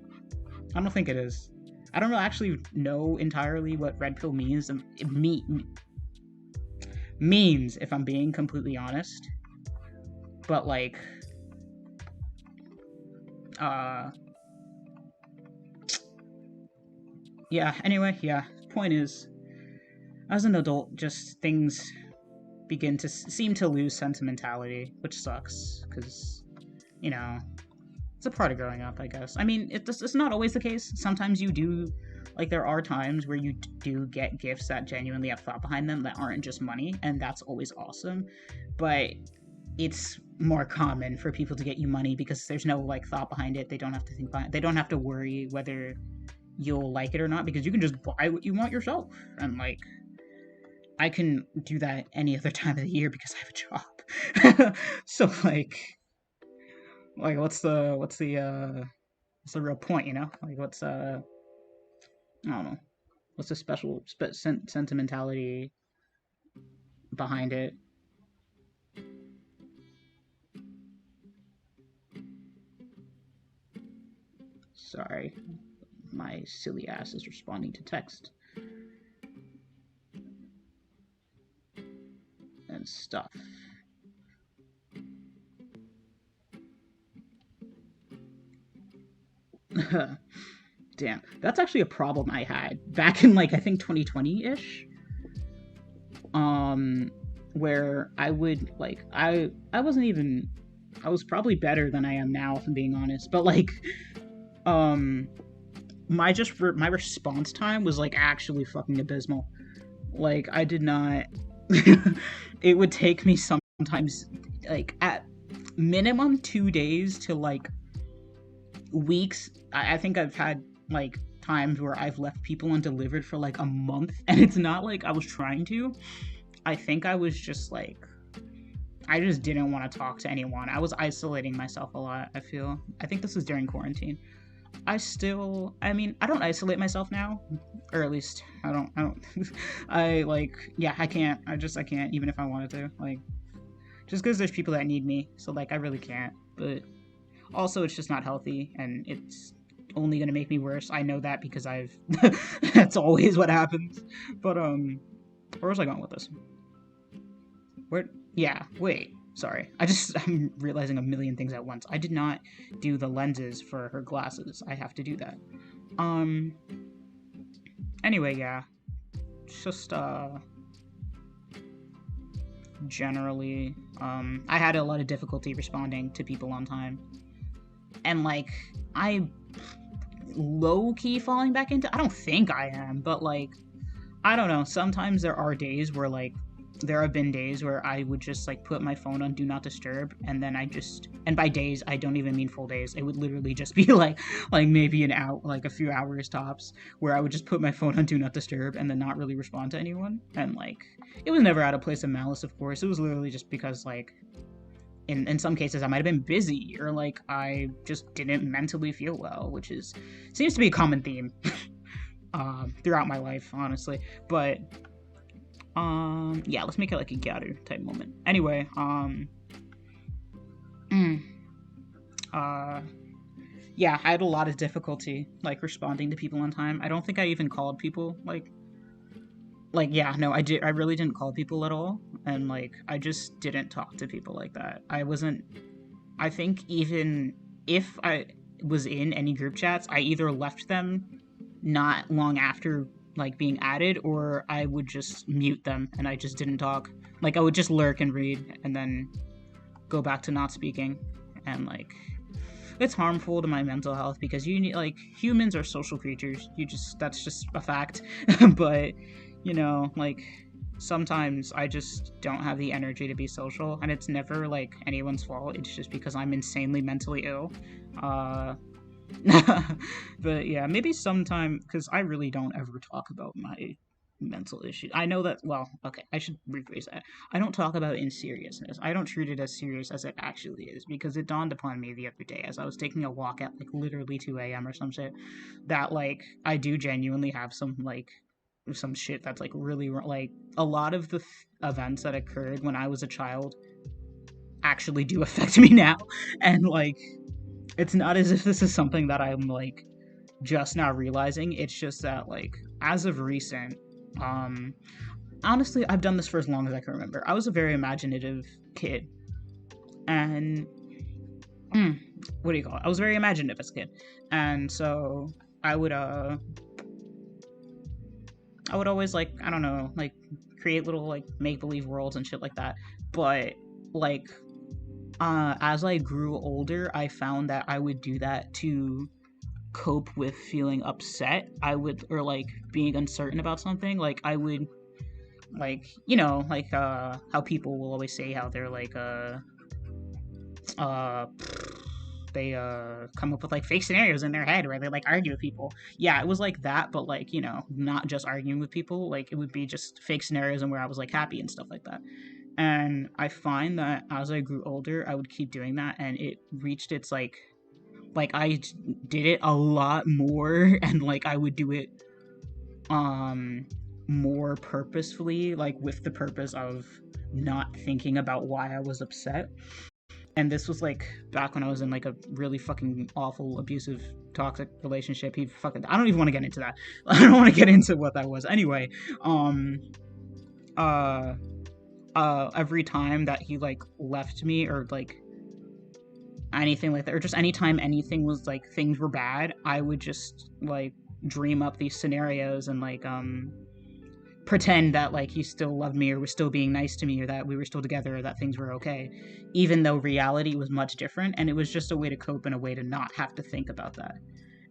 I don't think it is. I don't really actually know entirely what red pill means. Means, if I'm being completely honest. But like, yeah. Anyway, yeah. Point is, as an adult, just things begin to seem to lose sentimentality, which sucks because you know it's a part of growing up, I guess. I mean, it's not always the case. Sometimes you do, like, there are times where you do get gifts that genuinely have thought behind them that aren't just money, and that's always awesome. But it's more common for people to get you money because there's no, like, thought behind it. They don't have to think behind it. They don't have to worry whether you'll like it or not because you can just buy what you want yourself. And, like, I can do that any other time of the year because I have a job. So, like what's the real point, like I don't know, what's the special sentimentality behind it? Sorry, my silly ass is responding to text and stuff. Damn, that's actually a problem I had back in, like, I think 2020-ish. Where I would, like, I wasn't even, I was probably better than I am now, if I'm being honest. But, like, um, my response time was, like, actually fucking abysmal. Like, I did not. It would take me sometimes, like, at minimum 2 days to, like, weeks. I think I've had, like, times where I've left people undelivered for, like, a month, and it's not like I was trying to. I think I was just, like, I just didn't want to talk to anyone. I was isolating myself a lot, I feel. I think this was during quarantine. I mean, I don't isolate myself now, or at least I don't, yeah, I can't, even if I wanted to, like, just because there's people that need me, so, like, I really can't, but also it's just not healthy, and it's only gonna make me worse. I know that because that's always what happens, but, where was I going with this? Wait, sorry. I'm realizing a million things at once. I did not do the lenses for her glasses. I have to do that. Anyway, yeah. It's just, generally, I had a lot of difficulty responding to people on time. And, like, I low-key falling back into, I don't think I am, but, like, I don't know. Sometimes there are days where, like, there have been days where I would just, like, put my phone on Do Not Disturb, and then and by days, I don't even mean full days. It would literally just be, like maybe like, a few hours tops, where I would just put my phone on Do Not Disturb and then not really respond to anyone. And, like, it was never out of place of malice, of course. It was literally just because, like, in some cases, I might have been busy, or, like, I just didn't mentally feel well, which seems to be a common theme throughout my life, honestly. But yeah, let's make it like a Gyaru type moment. Anyway, yeah, I had a lot of difficulty, like, responding to people on time. I don't think I even called people, yeah, no, I really didn't call people at all, and, like, I just didn't talk to people like that. I think even if I was in any group chats, I either left them not long after, like, being added, or I would just mute them and I just didn't talk. Like, I would just lurk and read and then go back to not speaking. And, like, it's harmful to my mental health because humans are social creatures. That's just a fact. But, like, sometimes I just don't have the energy to be social, and it's never, like, anyone's fault. It's just because I'm insanely mentally ill. But yeah, maybe sometime, because I really don't ever talk about my mental issues. I know that, well, okay, I should rephrase that. I don't talk about it in seriousness. I don't treat it as serious as it actually is, because it dawned upon me the other day as I was taking a walk at, like, literally 2 a.m. or some shit, that, like, I do genuinely have some shit that's, like, really, like, a lot of the events that occurred when I was a child actually do affect me now, and, like, it's not as if this is something that I'm, like, just now realizing. It's just that, like, as of recent, honestly, I've done this for as long as I can remember. I was a very imaginative kid, and what do you call it? I was very imaginative as a kid, and so I would always, like, I don't know, like, create little, like, make-believe worlds and shit like that. But, like, as I grew older, I found that I would do that to cope with feeling upset. Or, like, being uncertain about something. Like, I would, like, like, how people will always say how they're, like, they come up with, like, fake scenarios in their head where they, like, argue with people. Yeah, it was like that, but, like, not just arguing with people. Like, it would be just fake scenarios and where I was, like, happy and stuff like that. And I find that as I grew older, I would keep doing that, and it reached its, like, I did it a lot more, and, like, I would do it more purposefully, like, with the purpose of not thinking about why I was upset. And this was, like, back when I was in, like, a really fucking awful, abusive, toxic relationship. I don't even want to get into that. I don't want to get into what that was. Anyway, every time that he, like, left me, or, like, anything like that, or just anytime anything was like things were bad, I would just like dream up these scenarios and like pretend that like he still loved me or was still being nice to me or that we were still together or that things were okay, even though reality was much different. And it was just a way to cope and a way to not have to think about that.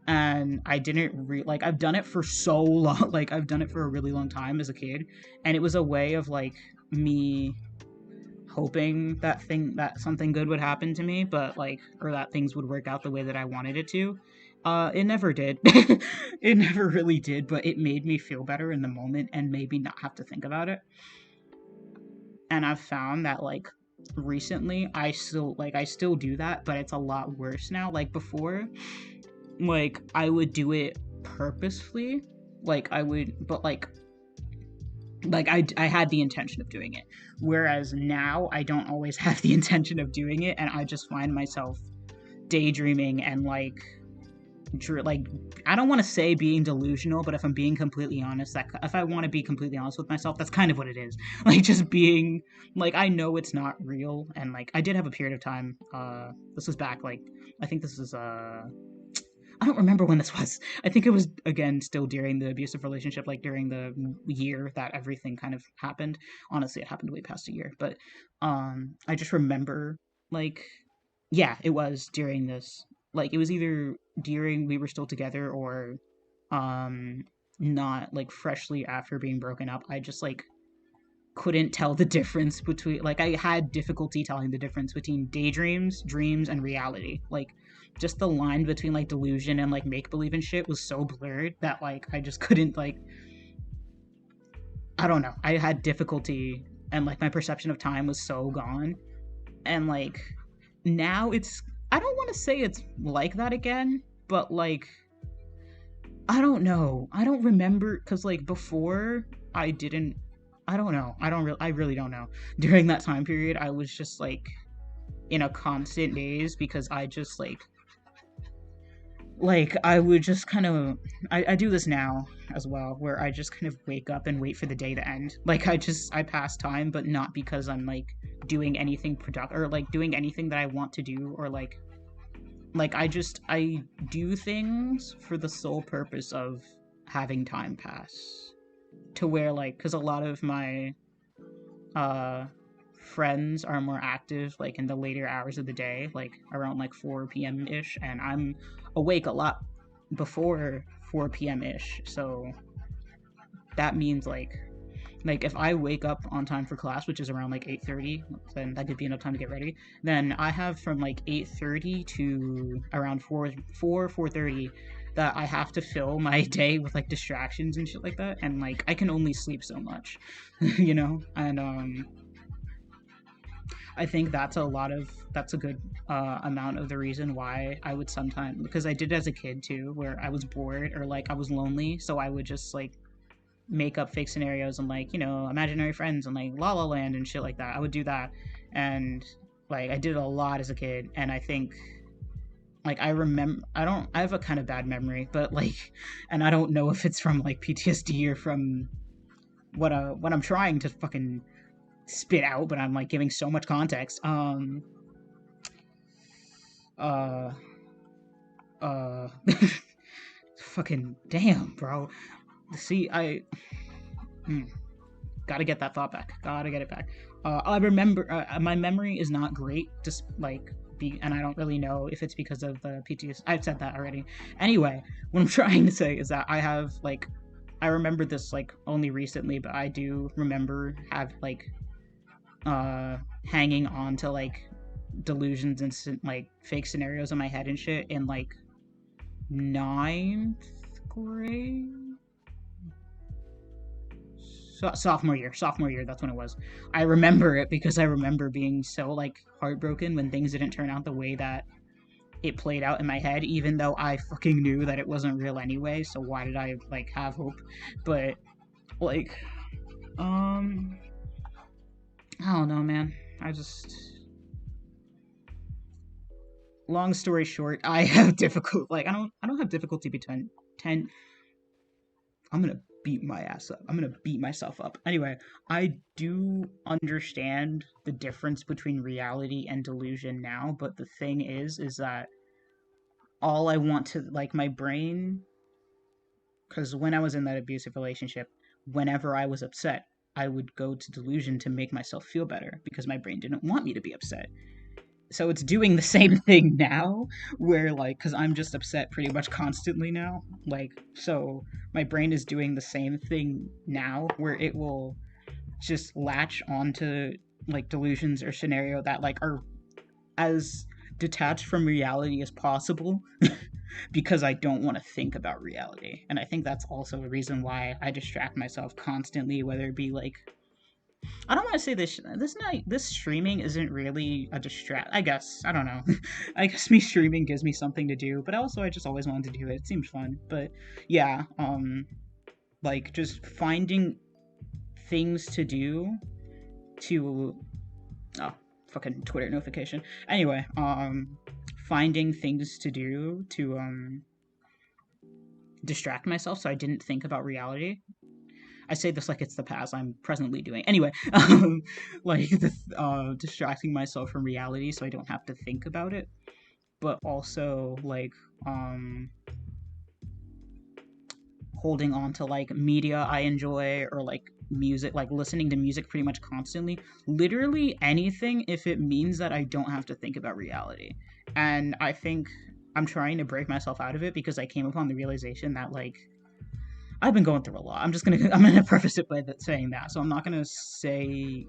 And I didn't like, I've done it for so long, like I've done it for a really long time as a kid, and it was a way of like me hoping that something good would happen to me, but like, or that things would work out the way that I wanted it to. It never did. It never really did, but it made me feel better in the moment and maybe not have to think about it. And I've found that like recently I still do that, but it's a lot worse now. Like before, like I would do it purposefully, like I would, but like I had the intention of doing it, whereas now I don't always have the intention of doing it, and I just find myself daydreaming and like I don't want to say being delusional, but if I'm being completely honest, that if I want to be completely honest with myself, that's kind of what it is. Like just being like, I know it's not real, and like I did have a period of time, this was back like, I think this is I don't remember when this was. I think it was again still during the abusive relationship, like during the year that everything kind of happened. Honestly, it happened way past a year, but I just remember like, yeah, it was during this. Like it was either during we were still together or um not like freshly after being broken up. I just like couldn't tell the difference between, like I had difficulty telling the difference between daydreams, dreams, and reality. Like just the line between like delusion and like make believe and shit was so blurred that like I just couldn't like, I don't know. I had difficulty, and like my perception of time was so gone. And like now it's, I don't want to say it's like that again, but like I don't know. I don't remember cuz like before I didn't, I don't know. I really don't know. During that time period, I was just like in a constant daze because I just like I would just kind of, I do this now as well, where I just kind of wake up and wait for the day to end. Like I pass time, but not because I'm like doing anything productive or like doing anything that I want to do, or like I do things for the sole purpose of having time pass, to where like, because a lot of my uh friends are more active like in the later hours of the day, like around like 4 p.m. ish, and I'm awake a lot before 4 p.m. ish. So that means like if I wake up on time for class, which is around like 8:30, then that could be enough time to get ready. Then I have from like 8:30 to around 4:30 that I have to fill my day with like distractions and shit like that, and like I can only sleep so much, you know. And I think that's a good amount of the reason why I would sometimes, because I did it as a kid too, where I was bored or like I was lonely, so I would just like make up fake scenarios and like, you know, imaginary friends and like La La Land and shit like that. I would do that, and like I did it a lot as a kid, and I think like I remember, I have a kind of bad memory, but like, and I don't know if it's from like PTSD or from what I'm trying to fucking spit out, but I'm like giving so much context. Uh uh Fucking damn, bro. See, hmm, gotta get that thought back. Gotta get it back. I remember my memory is not great, just like and I don't really know if it's because of the PTSD. I've said that already. Anyway, what I'm trying to say is that I have like, I remember this like only recently, but I do remember have like hanging on to like delusions and like fake scenarios in my head and shit in like ninth grade, sophomore year, that's when it was. I remember it because I remember being so like heartbroken when things didn't turn out the way that it played out in my head, even though I fucking knew that it wasn't real anyway, so why did I like have hope? But like, um I don't know, man. I just, long story short, I have difficult, like I don't have difficulty between 10, I'm gonna beat my ass up. I'm gonna beat myself up. Anyway, I do understand the difference between reality and delusion now, but the thing is that all I want to, like, my brain, because when I was in that abusive relationship, whenever I was upset, I would go to delusion to make myself feel better because my brain didn't want me to be upset. So it's doing the same thing now, where, like, because I'm just upset pretty much constantly now, like, so my brain is doing the same thing now, where it will just latch onto, like, delusions or scenario that, like, are as detached from reality as possible because I don't want to think about reality. And I think that's also a reason why I distract myself constantly, whether it be like, I don't want to say this streaming isn't really a distract. I guess I don't know. I guess me streaming gives me something to do, but also I just always wanted to do it. It seems fun, but yeah, like just finding things to do to oh fucking Twitter notification. Anyway, finding things to do to distract myself so I didn't think about reality. I say this like it's the past I'm presently doing. Anyway, like distracting myself from reality so I don't have to think about it, but also like holding on to like media I enjoy or like music, like listening to music pretty much constantly. Literally anything if it means that I don't have to think about reality. And I think I'm trying to break myself out of it because I came upon the realization that like I've been going through a lot. I'm gonna preface it by saying that, so I'm not gonna say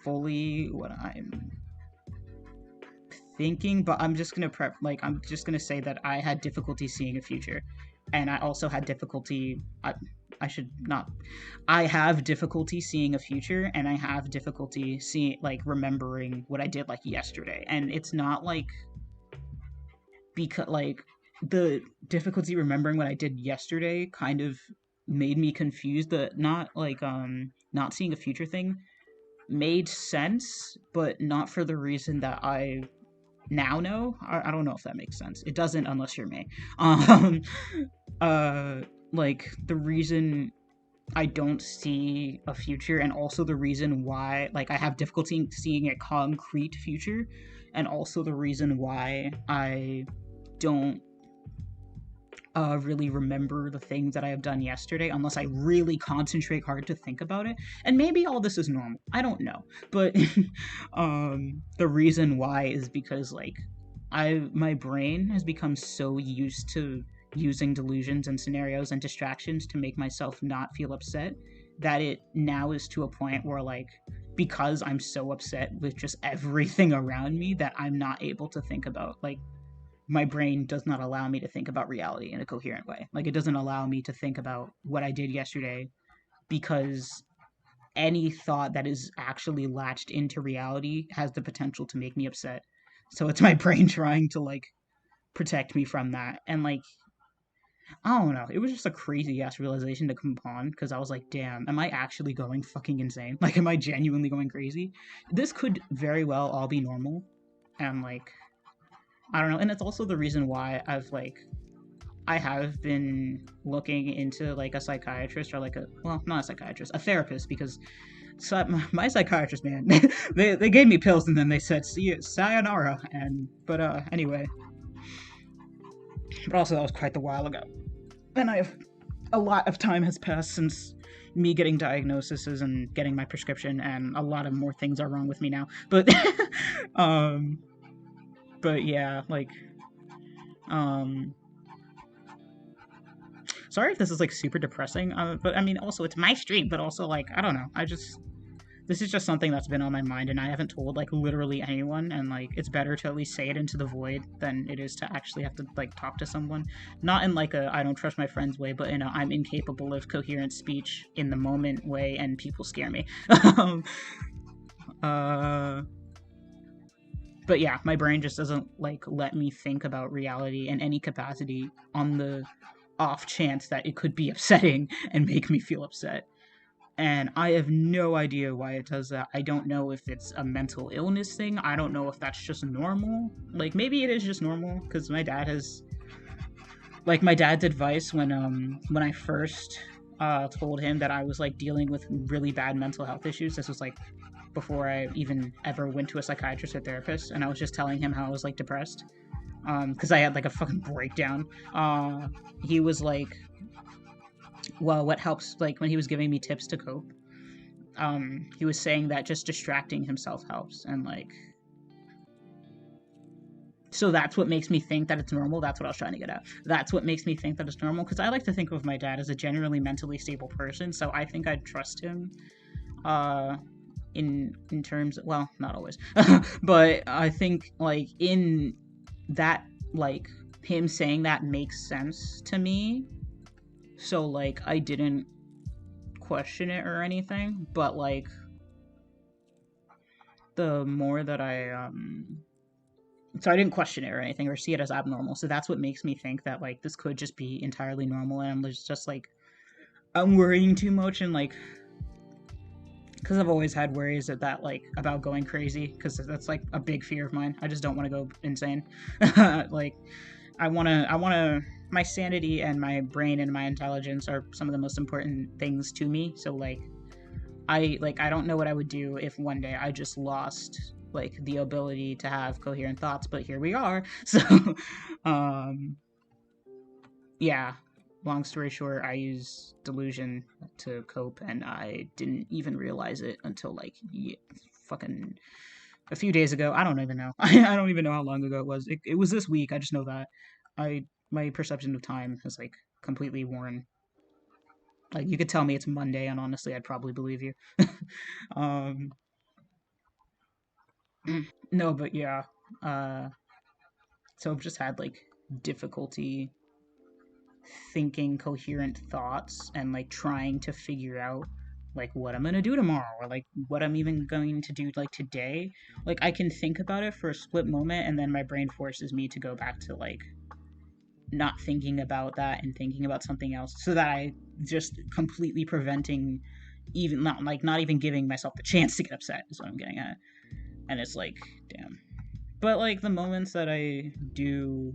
fully what I'm thinking, but I'm just gonna I'm just gonna say that I had difficulty seeing a future, and I also had difficulty. I should not. I have difficulty seeing a future, and I have difficulty seeing like remembering what I did like yesterday, and it's not like because like the difficulty remembering what I did yesterday kind of made me confused. The not seeing a future thing made sense, but not for the reason that I now know. I don't know if that makes sense. It doesn't unless you're me. Um, like the reason I don't see a future, and also the reason why like I have difficulty seeing a concrete future, and also the reason why I don't really remember the things that I have done yesterday unless I really concentrate hard to think about it. And maybe all this is normal. I don't know. But the reason why is because like my brain has become so used to using delusions and scenarios and distractions to make myself not feel upset that it now is to a point where like because I'm so upset with just everything around me that I'm not able to think about like my brain does not allow me to think about reality in a coherent way. Like it doesn't allow me to think about what I did yesterday because any thought that is actually latched into reality has the potential to make me upset. So it's my brain trying to like protect me from that. And like I don't know, it was just a crazy ass realization to come upon because I was like, damn, am I actually going fucking insane? Like am I genuinely going crazy? This could very well all be normal and like I don't know, and it's also the reason why I have been looking into like a psychiatrist or like not a psychiatrist, a therapist because my psychiatrist, man, they gave me pills and then they said see you, sayonara, and but anyway, but also that was quite a while ago, and a lot of time has passed since me getting diagnoses and getting my prescription, and a lot of more things are wrong with me now, but but yeah, like sorry if this is like super depressing, but I mean also it's my stream, but also like I don't know, this is just something that's been on my mind and I haven't told like literally anyone, and like it's better to at least say it into the void than it is to actually have to like talk to someone, not in like a I don't trust my friends way, but in a I'm incapable of coherent speech in the moment way and people scare me. But yeah, my brain just doesn't like let me think about reality in any capacity on the off chance that it could be upsetting and make me feel upset. And I have no idea why it does that. I don't know if it's a mental illness thing. I don't know if that's just normal. Like maybe it is just normal because my dad has like my dad's advice when I first told him that I was like dealing with really bad mental health issues. This was like before I even ever went to a psychiatrist or therapist, and I was just telling him how I was like depressed, because I had like a fucking breakdown. He was like, well, what helps, like when he was giving me tips to cope, he was saying that just distracting himself helps, and like, so that's what makes me think that it's normal. That's what I was trying to get at. That's what makes me think that it's normal, because I like to think of my dad as a generally mentally stable person, so I think I'd trust him in terms, well, not always, but I think like in that, like him saying that makes sense to me, so like I didn't question it or anything, but like the more that I didn't question it or anything or see it as abnormal, so that's what makes me think that like this could just be entirely normal, and I'm just like I'm worrying too much, and like because I've always had worries that like about going crazy, because that's like a big fear of mine. I just don't want to go insane. Like I want to my sanity and my brain and my intelligence are some of the most important things to me. So like I don't know what I would do if one day I just lost like the ability to have coherent thoughts, but here we are. So um yeah, long story short, I use delusion to cope, and I didn't even realize it until like fucking a few days ago. I don't even know. I don't even know how long ago it was. It was this week. I just know that my perception of time has like completely worn. Like you could tell me it's Monday, and honestly, I'd probably believe you. um, no, but yeah. Uh, so I've just had like difficulty thinking coherent thoughts and like trying to figure out like what I'm gonna do tomorrow, or like what I'm even going to do like today. Like I can think about it for a split moment, and then my brain forces me to go back to like not thinking about that and thinking about something else, so that I just completely preventing even not even giving myself the chance to get upset is what I'm getting at. And it's like, damn. But like the moments that I do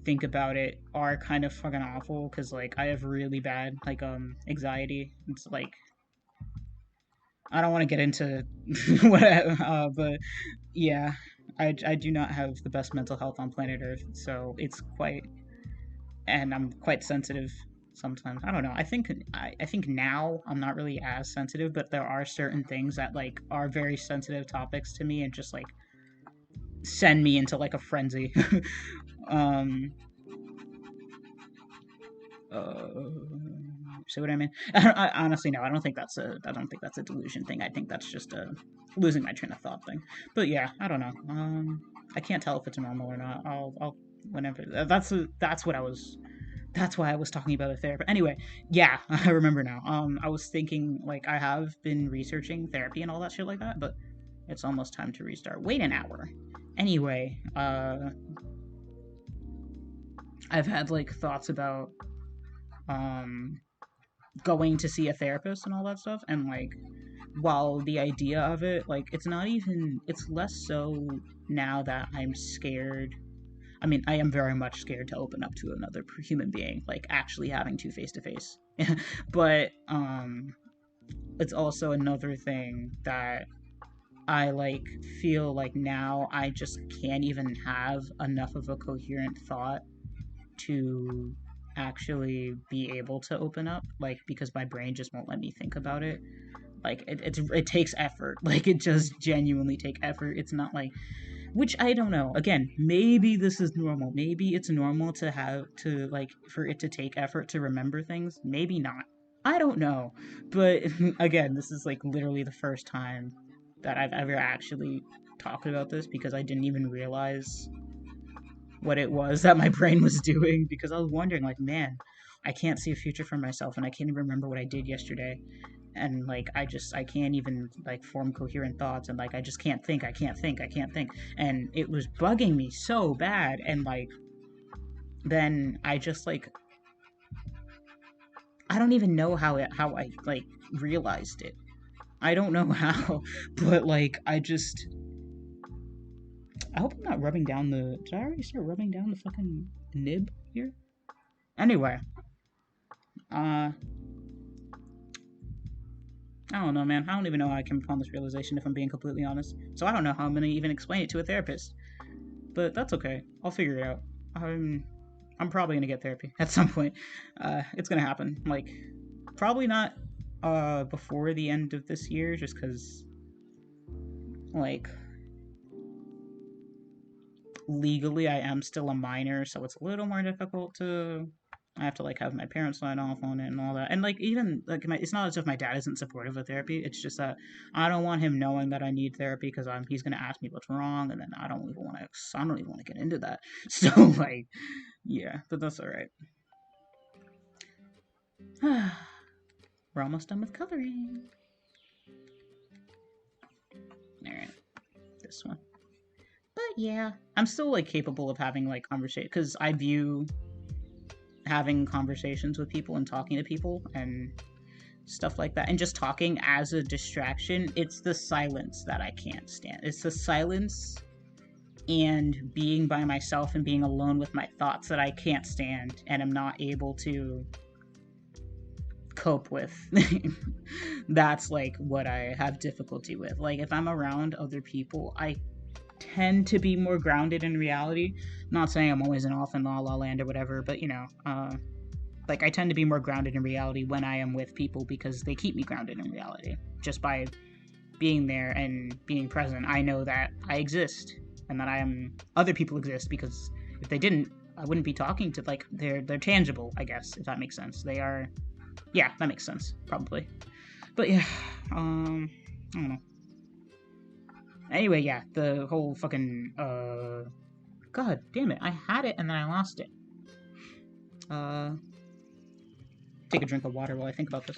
think about it are kind of fucking awful, because like I have really bad like anxiety. It's like I don't want to get into what but yeah, I do not have the best mental health on planet Earth, so it's quite, and I'm quite sensitive sometimes. I don't know. I think now I'm not really as sensitive, but there are certain things that like are very sensitive topics to me and just like send me into like a frenzy. um uh, See what I mean? I honestly no. I don't think that's a delusion thing. I think that's just a losing my train of thought thing. But yeah, I don't know. I can't tell if it's normal or not. I'll whenever. That's what I was. That's why I was talking about a therapy. Anyway, yeah, I remember now. I was thinking like I have been researching therapy and all that shit like that, but it's almost time to restart. Wait an hour. Anyway, I've had like thoughts about um going to see a therapist and all that stuff, and like while the idea of it, like it's less so now that I'm scared. I mean, I am very much scared to open up to another human being, like actually having to face to face. But it's also another thing that I like feel like now I just can't even have enough of a coherent thought to actually be able to open up, like because my brain just won't let me think about it. Like it takes effort. Like it just genuinely take effort. It's not like, which I don't know. Again, maybe this is normal. Maybe it's normal to have to like for it to take effort to remember things. Maybe not. I don't know. But again, this is like literally the first time that I've ever actually talked about this, because I didn't even realize what it was that my brain was doing, because I was wondering like, man, I can't see a future for myself, and I can't even remember what I did yesterday, and like I can't even like form coherent thoughts, and like I just can't think, and it was bugging me so bad. And like then I just like I don't even know how I like realized it. I don't know how, but like I hope I'm not rubbing down the. Did I already start rubbing down the fucking nib here? Anyway, I don't know, man. I don't even know how I came upon this realization, if I'm being completely honest. So I don't know how I'm gonna even explain it to a therapist. But that's okay. I'll figure it out. I'm probably gonna get therapy at some point. It's gonna happen. Like, probably not before the end of this year, just because, like, legally I am still a minor, so it's a little more difficult to. I have to like have my parents sign off on it and all that. And like even like it's not as if my dad isn't supportive of therapy. It's just that I don't want him knowing that I need therapy because he's gonna ask me what's wrong, and then I don't even want to get into that. So like, yeah, but that's all right. We're almost done with coloring. All right, this one. But yeah, I'm still like capable of having like conversation because I view having conversations with people and talking to people and stuff like that and just talking as a distraction. It's the silence that I can't stand. It's the silence and being by myself and being alone with my thoughts that I can't stand and I'm not able to cope with. That's like what I have difficulty with. Like if I'm around other people, I tend to be more grounded in reality. Not saying I'm always in off in la la land or whatever, but you know, like I tend to be more grounded in reality when I am with people because they keep me grounded in reality. Just by being there and being present, I know that I exist and that other people exist because if they didn't, I wouldn't be talking to like they're tangible, I guess, if that makes sense. They are, yeah, that makes sense probably. But yeah, I don't know. Anyway, yeah, the whole fucking god damn it, I had it and then I lost it. Take a drink of water while I think about this.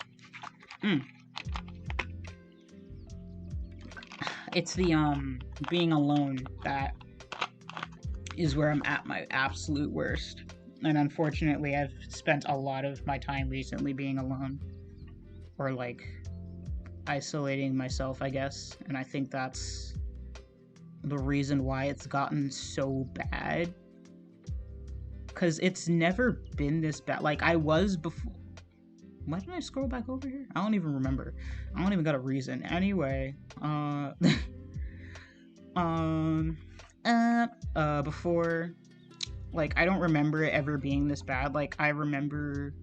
It's the being alone that is where I'm at my absolute worst. And unfortunately, I've spent a lot of my time recently being alone or like isolating myself, I guess. And I think that's the reason why it's gotten so bad. Because it's never been this bad. Like, I was before. Why did I scroll back over here? I don't even remember. I don't even got a reason. Anyway, before, like, I don't remember it ever being this bad. Like, I remember,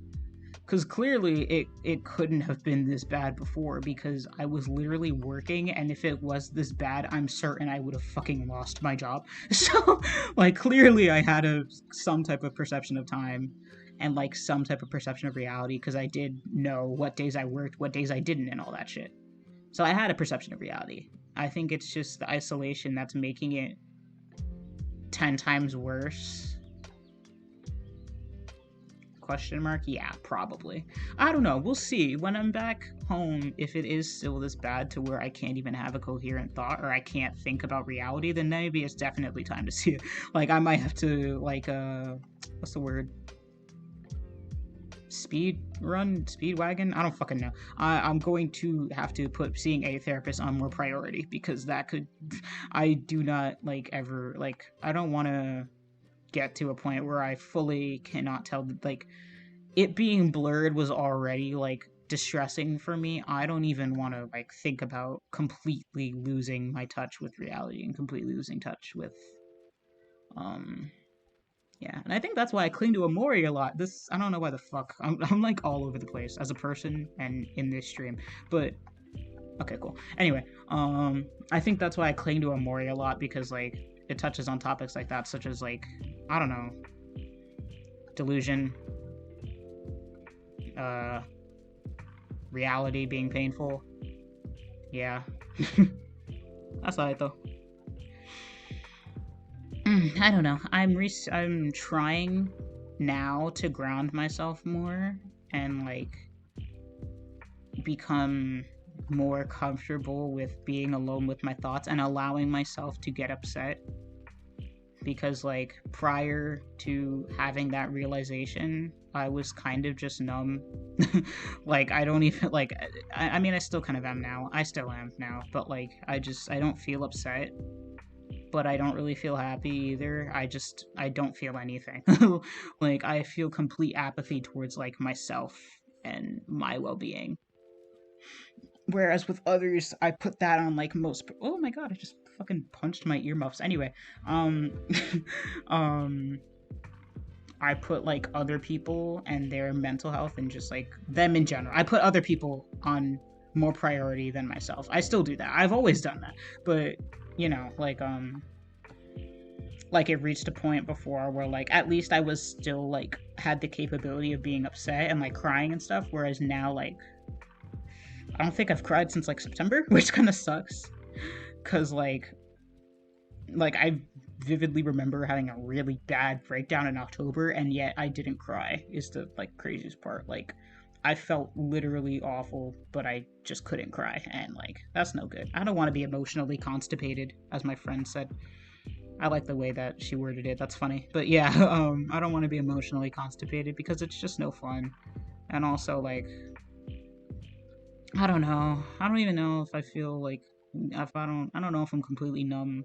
because clearly it couldn't have been this bad before because I was literally working, and if it was this bad, I'm certain I would have fucking lost my job. So, like, clearly I had some type of perception of time and, like, some type of perception of reality because I did know what days I worked, what days I didn't, and all that shit. So I had a perception of reality. I think it's just the isolation that's making it 10 times worse. Question mark? Yeah, probably. I don't know. We'll see. When I'm back home, if it is still this bad to where I can't even have a coherent thought or I can't think about reality, then maybe it's definitely time to see it. Like, I might have to, like, what's the word? Speedwagon? I don't fucking know. I'm going to have to put seeing a therapist on more priority because that could. I do not, like, ever. Like, I don't want to get to a point where I fully cannot tell, like, it being blurred was already like distressing for me. I don't even want to like think about completely losing my touch with reality and completely losing touch with yeah. And I think that's why I cling to Amori a lot. I don't know why the fuck I'm like all over the place as a person and in this stream, but okay, cool. Anyway, I think that's why I cling to Amori a lot because like it touches on topics like that, such as like, I don't know, delusion, reality being painful. Yeah. That's alright though. I don't know. I'm trying now to ground myself more and like become more comfortable with being alone with my thoughts and allowing myself to get upset because like prior to having that realization I was kind of just numb. Like I don't even like I mean I still kind of am now. I still am now, but like I don't feel upset but I don't really feel happy either. I don't feel anything. Like, I feel complete apathy towards, like, myself and my well-being. Whereas with others, I put that on, like, most. Oh my god, I just fucking punched my earmuffs. Anyway, um, um, I put, like, other people and their mental health and just, like, them in general. I put other people on more priority than myself. I still do that. I've always done that. But, you know, like, it reached a point before where, like, at least I was still, like, had the capability of being upset and, like, crying and stuff. Whereas now, like, I don't think I've cried since, like, September, which kind of sucks. Because, like, I vividly remember having a really bad breakdown in October, and yet I didn't cry, is the, like, craziest part. Like, I felt literally awful, but I just couldn't cry, and, like, that's no good. I don't want to be emotionally constipated, as my friend said. I like the way that she worded it. That's funny. But yeah, I don't want to be emotionally constipated because it's just no fun. And also, like, I don't know. I don't even know if I feel like if I don't know if I'm completely numb.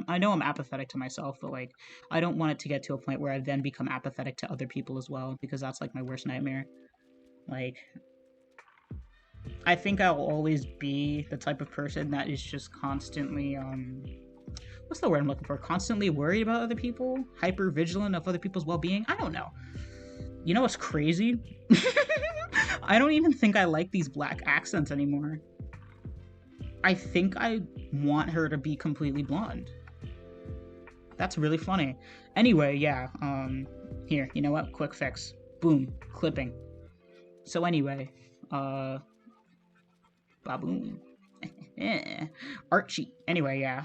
I know I'm apathetic to myself, but like I don't want it to get to a point where I then become apathetic to other people as well, because that's like my worst nightmare. Like, I think I'll always be the type of person that is just constantly what's the word I'm looking for? Constantly worried about other people, hyper vigilant of other people's well-being. I don't know. You know what's crazy? I don't even think I like these black accents anymore. I think I want her to be completely blonde. That's really funny. Anyway, yeah, here, you know what? Quick fix. Boom. Clipping. So anyway, baboom. Archie. Anyway, yeah,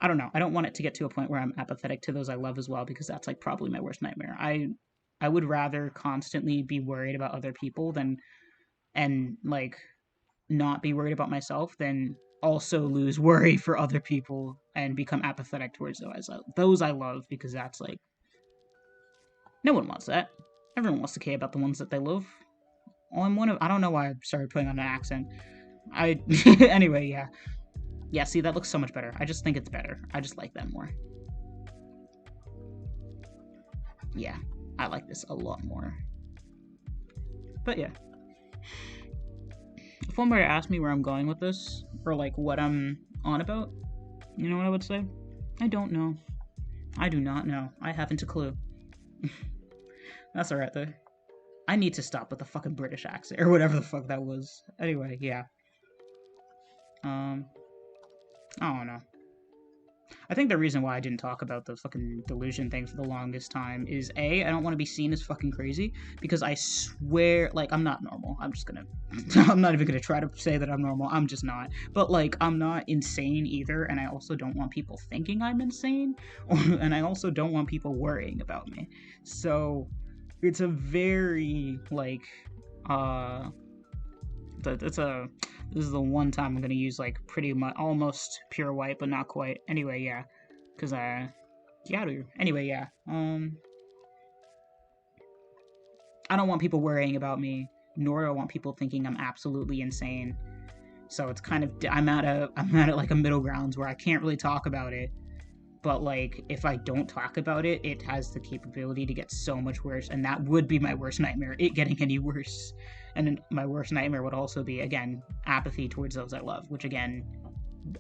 I don't know. I don't want it to get to a point where I'm apathetic to those I love as well, because that's like probably my worst nightmare. I would rather constantly be worried about other people than and like not be worried about myself than also lose worry for other people and become apathetic towards those I love, because that's like no one wants that. Everyone wants to care about the ones that they love. Oh, I don't know why I started putting on an accent. Anyway, yeah. Yeah, see, that looks so much better. I just think it's better. I just like that more. Yeah, I like this a lot more. But yeah. If one were to ask me where I'm going with this, or like what I'm on about, you know what I would say? I don't know. I do not know. I haven't a clue. That's alright though. I need to stop with the fucking British accent, or whatever the fuck that was. Anyway, yeah. I don't know. I think the reason why I didn't talk about the fucking delusion thing for the longest time is A, I don't want to be seen as fucking crazy, because I swear, like, I'm not normal. I'm just gonna, I'm not even gonna try to say that I'm normal. I'm just not. But, like, I'm not insane either, and I also don't want people thinking I'm insane, and I also don't want people worrying about me. So, it's a very, like, this is the one time I'm gonna use like pretty much almost pure white, but not quite. Anyway, yeah, because anyway, yeah. I don't want people worrying about me, nor do I want people thinking I'm absolutely insane. So it's kind of I'm at like a middle grounds where I can't really talk about it, but like if I don't talk about it, it has the capability to get so much worse, and that would be my worst nightmare, it getting any worse. And then my worst nightmare would also be, again, apathy towards those I love, which again,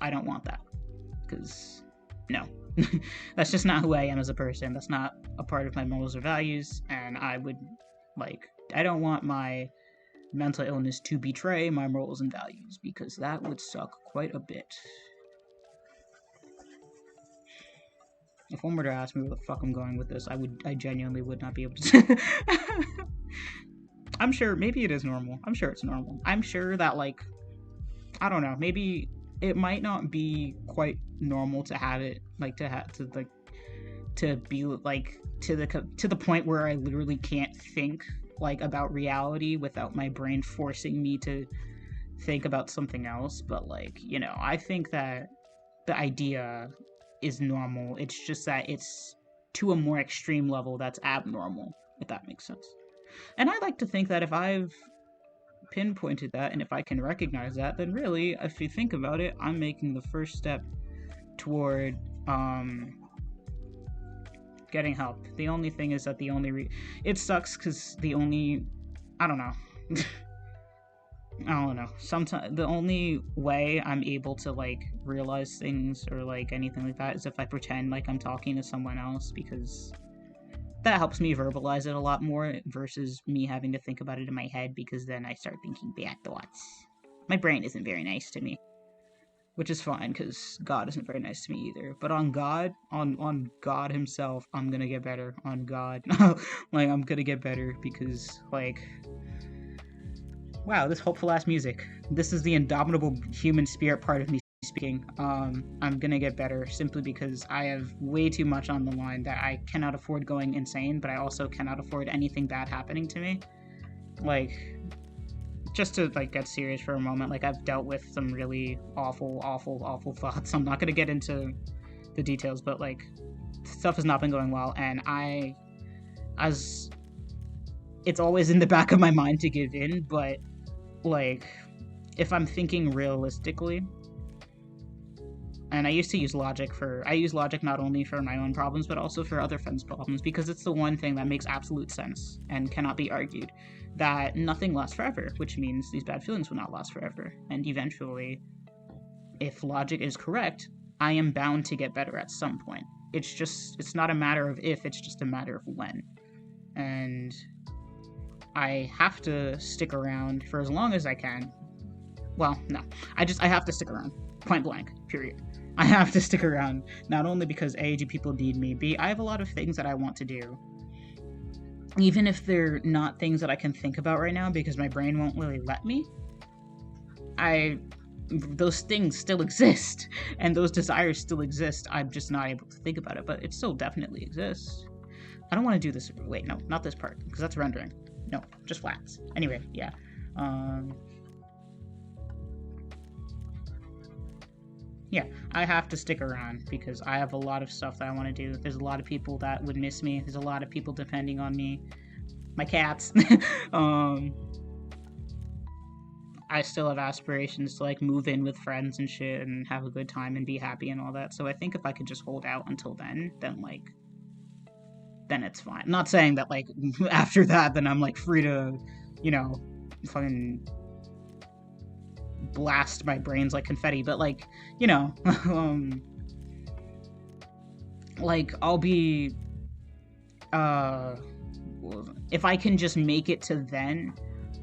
I don't want that, because no. That's just not who I am as a person. That's not a part of my morals or values, and I don't want my mental illness to betray my morals and values, because that would suck quite a bit. If one were to ask me where the fuck I'm going with this, I genuinely would not be able to. I'm sure, maybe it is normal. I'm sure it's normal. I'm sure that, like, I don't know, maybe it might not be quite normal to have it, like, to be, like, to the point where I literally can't think, like, about reality without my brain forcing me to think about something else. But, like, you know, I think that the idea is normal. It's just that it's to a more extreme level that's abnormal, if that makes sense. And I like to think that if I've pinpointed that, and if I can recognize that, then really, if you think about it, I'm making the first step toward getting help. The only thing is that it sucks because I don't know. I don't know. Sometimes the only way I'm able to like realize things or like anything like that is if I pretend like I'm talking to someone else, because that helps me verbalize it a lot more versus me having to think about it in my head, because then I start thinking bad thoughts. My brain isn't very nice to me, which is fine because God isn't very nice to me either. But on God, on God himself, I'm gonna get better. On God, like I'm gonna get better because like, wow, this hopeful ass music. This is the indomitable human spirit part of me speaking. I'm gonna get better simply because I have way too much on the line that I cannot afford going insane, but I also cannot afford anything bad happening to me. Like, just to like get serious for a moment, like I've dealt with some really awful thoughts. I'm not gonna get into the details, but like stuff has not been going well, and it's always in the back of my mind to give in, but like if I'm thinking realistically, and I use logic not only for my own problems but also for other friends' problems, because it's the one thing that makes absolute sense and cannot be argued, that nothing lasts forever, which means these bad feelings will not last forever, and eventually, if logic is correct, I am bound to get better at some point. It's not a matter of if, it's just a matter of when. And I have to stick around for as long as I can. Well, no. I have to stick around. Point blank. Period. I have to stick around, not only because A, do people need me, B, I have a lot of things that I want to do. Even if they're not things that I can think about right now because my brain won't really let me, those things still exist, and those desires still exist. I'm just not able to think about it, but it still definitely exists. I don't want to do this. Wait, no, not this part, because that's rendering. No, just flats. Anyway, yeah. Yeah, I have to stick around because I have a lot of stuff that I want to do. There's a lot of people that would miss me. There's a lot of people depending on me. My cats. I still have aspirations to like move in with friends and shit and have a good time and be happy and all that. So I think if I could just hold out until then it's fine. I'm not saying that like after that then I'm like free to, fucking blast my brains like confetti, but like, like I'll be if I can just make it to then,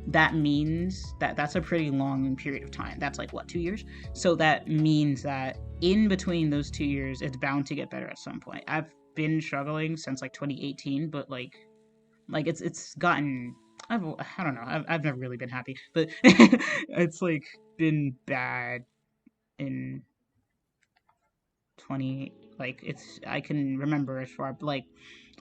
that means that's a pretty long period of time. That's like what, 2 years? So that means that in between those 2 years, it's bound to get better at some point. I've been struggling since like 2018, but like it's gotten, I don't know, I've never really been happy, but it's like been bad in 20, like it's, I can remember as far, like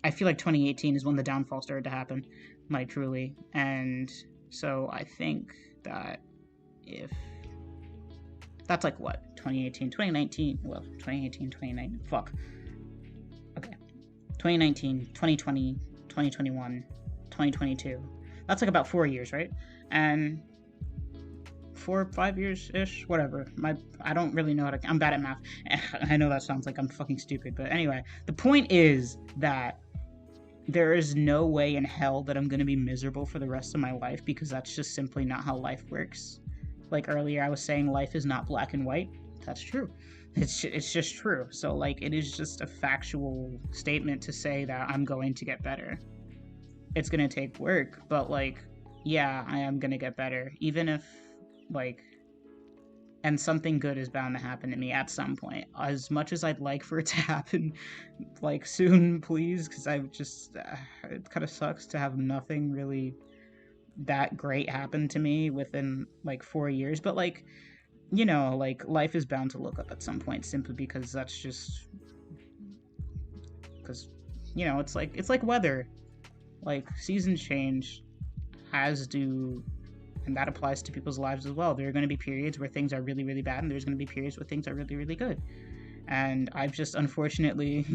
I feel like 2018 is when the downfall started to happen, like truly. And so I think that if that's like what, 2018, 2019, well, 2018, 2019, fuck. Okay. 2019, 2020, 2021, 2022. That's like about 4 years, right? And 5 years-ish, whatever. I don't really know I'm bad at math. I know that sounds like I'm fucking stupid, but anyway, the point is that there is no way in hell that I'm going to be miserable for the rest of my life, because that's just simply not how life works. Like earlier I was saying, life is not black and white. That's true. It's just true. So like it is just a factual statement to say that I'm going to get better. It's going to take work, but like, yeah, I am going to get better. Even if like, and something good is bound to happen to me at some point. As much as I'd like for it to happen, like, soon, please, because I've just, it kind of sucks to have nothing really that great happen to me within, like, 4 years. But, like, like, life is bound to look up at some point, simply because that's just, because, it's like weather. Like, seasons change, as do, and that applies to people's lives as well. There are going to be periods where things are really, really bad, and there's going to be periods where things are really, really good. And I've just, unfortunately,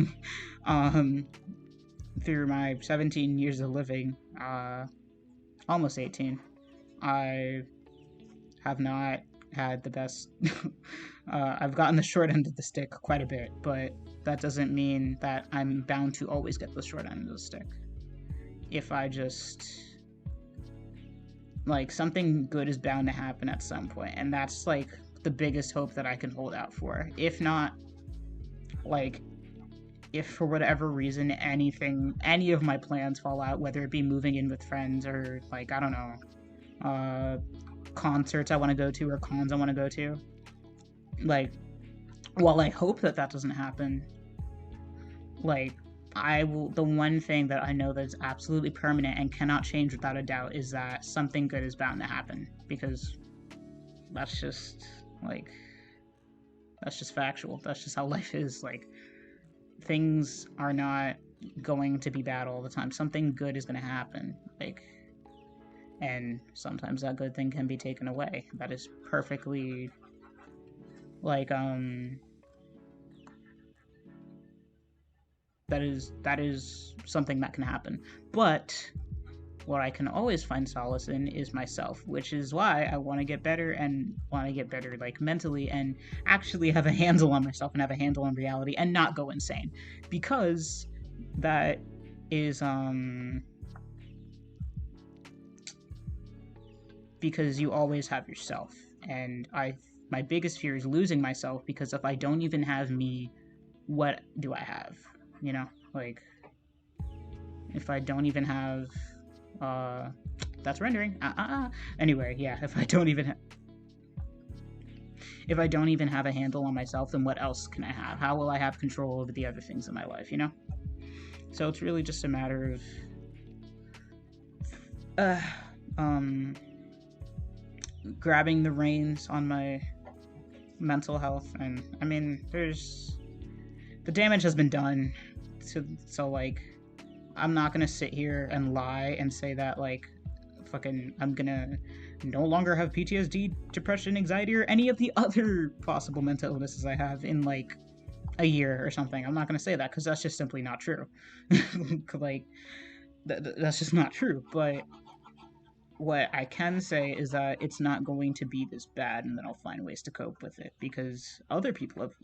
through my 17 years of living, almost 18, I have not had the best. I've gotten the short end of the stick quite a bit, but that doesn't mean that I'm bound to always get the short end of the stick. If I just, like, something good is bound to happen at some point, and that's like the biggest hope that I can hold out for. If not, like, if for whatever reason any of my plans fall out, whether it be moving in with friends or, like, I don't know, concerts I want to go to or cons I want to go to, like, while I hope that doesn't happen, like, the one thing that I know that's absolutely permanent and cannot change without a doubt is that something good is bound to happen, because that's just, like, that's just factual. That's just how life is. Like, things are not going to be bad all the time. Something good is going to happen. Like, and sometimes that good thing can be taken away. That is perfectly, like, that is something that can happen. But what I can always find solace in is myself, which is why I want to get better, and want to get better, like, mentally, and actually have a handle on myself and have a handle on reality and not go insane, because that is because you always have yourself, and my biggest fear is losing myself, because if I don't even have me, what do I have? You know, like, if I don't even have that's rendering. Anyway, yeah, if I don't even have a handle on myself, then what else can I have? How will I have control over the other things in my life, you know? So it's really just a matter of grabbing the reins on my mental health. And I mean, the damage has been done, so like, I'm not gonna sit here and lie and say that, like, fucking, I'm gonna no longer have PTSD, depression, anxiety, or any of the other possible mental illnesses I have in, like, a year or something. I'm not gonna say that, because that's just simply not true. Like, that's just not true. But what I can say is that it's not going to be this bad, and then I'll find ways to cope with it, because other people have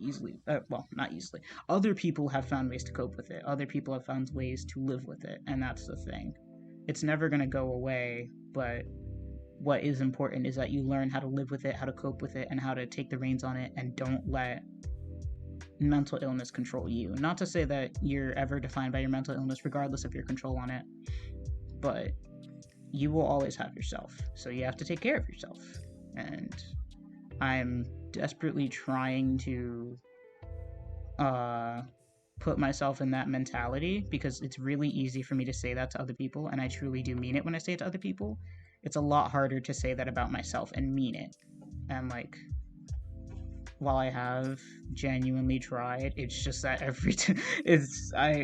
not easily, other people have found ways to cope with it. Other people have found ways to live with it, and that's the thing. It's never going to go away, but what is important is that you learn how to live with it, how to cope with it, and how to take the reins on it, and don't let mental illness control you. Not to say that you're ever defined by your mental illness, regardless of your control on it, but you will always have yourself, so you have to take care of yourself. And I'm desperately trying to put myself in that mentality, because it's really easy for me to say that to other people, and I truly do mean it when I say it to other people. It's a lot harder to say that about myself and mean it. And, like, while I have genuinely tried, it's just that I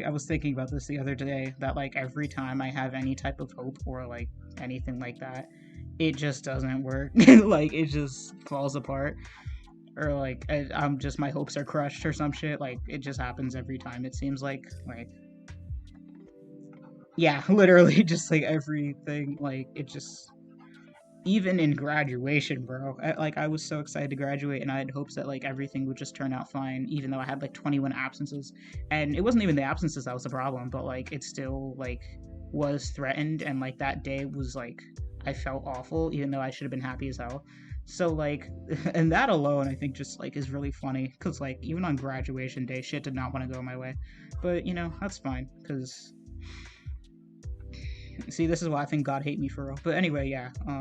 was thinking about this the other day, that, like, every time I have any type of hope or, like, anything like that, it just doesn't work. Like, it just falls apart, or, like, I'm just, my hopes are crushed or some shit. Like, it just happens every time, it seems like, yeah, literally, just, like, everything, like, it just, even in graduation, bro. I was so excited to graduate, and I had hopes that, like, everything would just turn out fine, even though I had, like, 21 absences. And it wasn't even the absences that was the problem, but, like, it still, like, was threatened, and, like, that day was, like, I felt awful, even though I should have been happy as hell. So, like, and that alone, I think, just, like, is really funny, because, like, even on graduation day, shit did not want to go my way. But, you know, that's fine, because, see, this is why I think God hate me for real. But anyway, yeah, I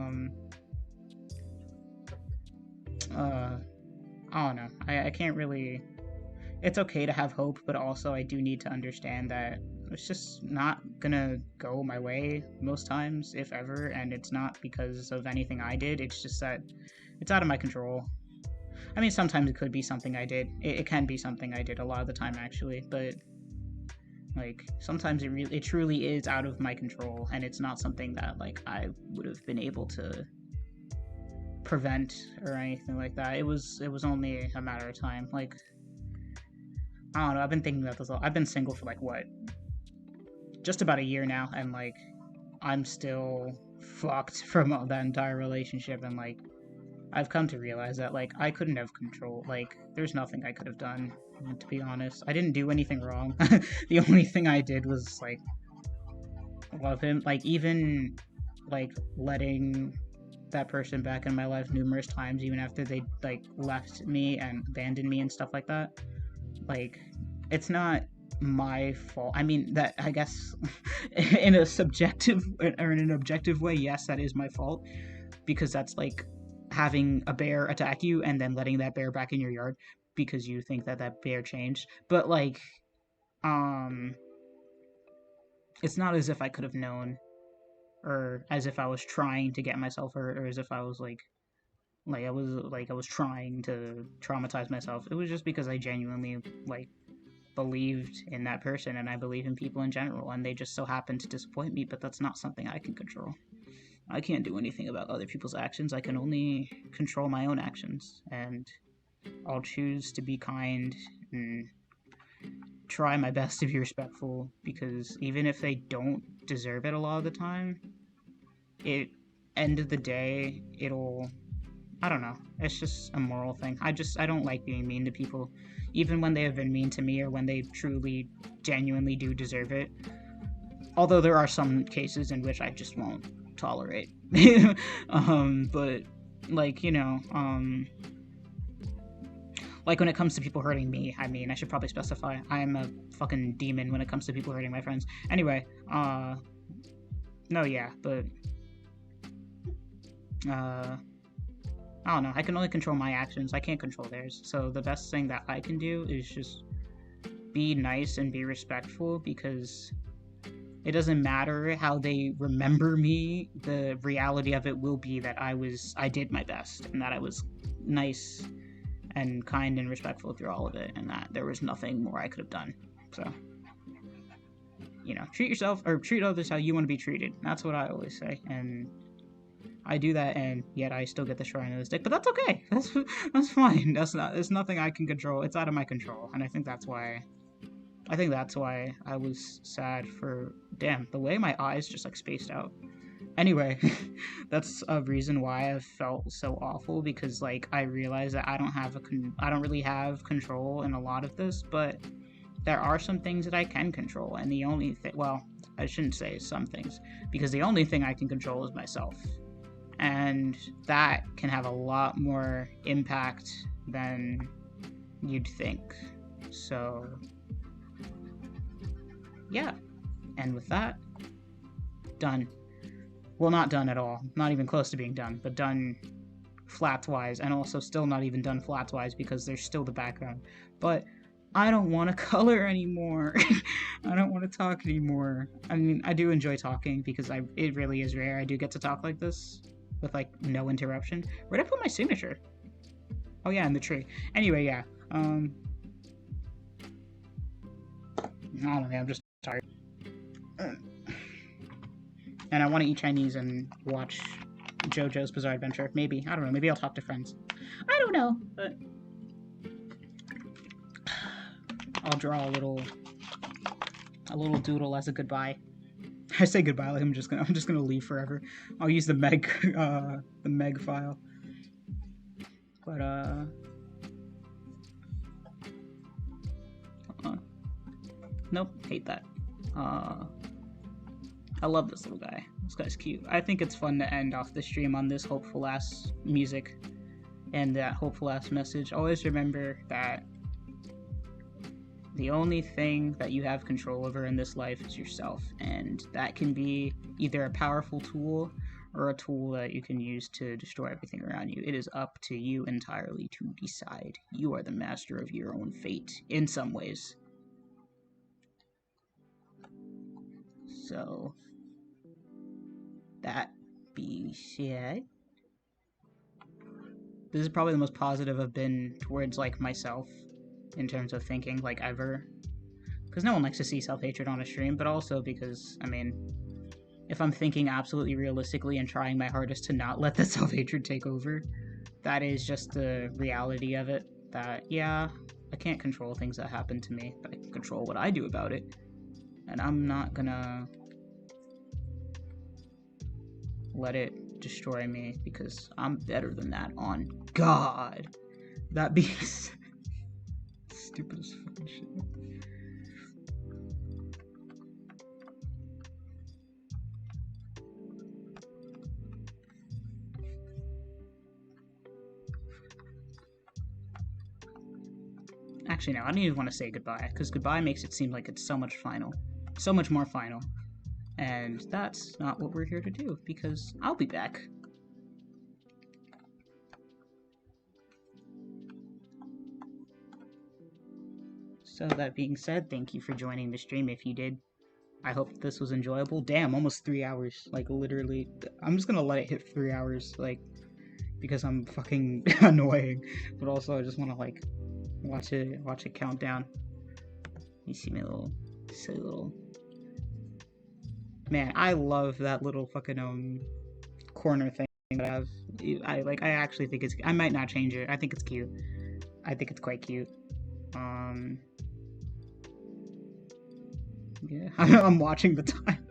don't know. I can't really... It's okay to have hope, but also I do need to understand that it's just not gonna go my way most times, if ever, and it's not because of anything I did. It's just that it's out of my control. I mean, sometimes it could be something I did. It can be something I did a lot of the time, actually, but, like, sometimes it truly is out of my control, and it's not something that, like, I would have been able to prevent or anything like that. It was only a matter of time. Like, I don't know, I've been thinking about this a lot. I've been single for, like, what, just about a year now, and, like, I'm still fucked from that entire relationship, and like I've come to realize that like I couldn't have control. Like there's nothing I could have done. To be honest, I didn't do anything wrong. The only thing I did was like love him. Like even like letting that person back in my life numerous times, even after they like left me and abandoned me and stuff like that. Like it's not my fault. I mean that I guess in a subjective or in an objective way, yes, that is my fault because that's like having a bear attack you and then letting that bear back in your yard because you think that that bear changed. But like um it's not as if I could have known or as if I was trying to get myself hurt or as if I was I was trying to traumatize myself. It was just because I genuinely like believed in that person and I believe in people in general and they just so happened to disappoint me, but that's not something I can control. I can't do anything about other people's actions. I can only control my own actions and I'll choose to be kind and try my best to be respectful because even if they don't deserve it a lot of the time, it end of the day it'll I don't know. It's just a moral thing. I don't like being mean to people, even when they have been mean to me or when they truly, genuinely do deserve it. Although there are some cases in which I just won't tolerate. But like like when it comes to people hurting me, I mean, I should probably specify I'm a fucking demon when it comes to people hurting my friends. Anyway, no, yeah, but I don't know. I can only control my actions. I can't control theirs. So the best thing that I can do is just be nice and be respectful because it doesn't matter how they remember me. The reality of it will be that I did my best and that I was nice and kind and respectful through all of it and that there was nothing more I could have done. So, treat yourself or treat others how you want to be treated. That's what I always say. And I do that, and yet I still get the shrine of the stick. But that's okay. That's fine. It's nothing I can control. It's out of my control, and I think that's why I was sad for. Damn, the way my eyes just like spaced out. Anyway, that's a reason why I felt so awful because like I realized that I don't really have control in a lot of this, but there are some things that I can control, and the only thing, well, I shouldn't say some things because the only thing I can control is myself. And that can have a lot more impact than you'd think. So, yeah. And with that, done. Well, not done at all. Not even close to being done, but done flats-wise, and also still not even done flats-wise because there's still the background. But I don't want to color anymore. I don't want to talk anymore. I mean, I do enjoy talking because it really is rare I do get to talk like this. With like no interruption. Where'd I put my signature? Oh yeah, in the tree. Anyway, yeah. I don't know, I'm just tired. And I want to eat Chinese and watch JoJo's Bizarre Adventure. Maybe. I don't know. Maybe I'll talk to friends. I don't know. But I'll draw a little doodle as a goodbye. I say goodbye like I'm just gonna leave forever. I'll use the Meg file. But nope, hate that. I love this little guy. This guy's cute. I think it's fun to end off the stream on this hopeful ass music and that hopeful ass message. Always remember that the only thing that you have control over in this life is yourself, and that can be either a powerful tool or a tool that you can use to destroy everything around you. It is up to you entirely to decide. You are the master of your own fate, in some ways. So, that being said, this is probably the most positive I've been towards, like, myself in terms of thinking, like, ever. Because no one likes to see self-hatred on a stream, but also because, I mean, if I'm thinking absolutely realistically and trying my hardest to not let that self-hatred take over, that is just the reality of it. That, yeah, I can't control things that happen to me, but I can control what I do about it. And I'm not gonna let it destroy me because I'm better than that on God. That being stupid as fucking shit. Actually, no, I don't even want to say goodbye, because goodbye makes it seem like it's so much more final. And that's not what we're here to do, because I'll be back. So that being said, thank you for joining the stream if you did. I hope this was enjoyable. Damn, almost 3 hours. Like, literally, I'm just gonna let it hit 3 hours, like, because I'm fucking annoying. But also, I just want to, like, watch it count down. You see my little silly little... Man, I love that little fucking, corner thing that I have. I actually think it's... I might not change it. I think it's cute. I think it's quite cute. Yeah, I'm watching the time.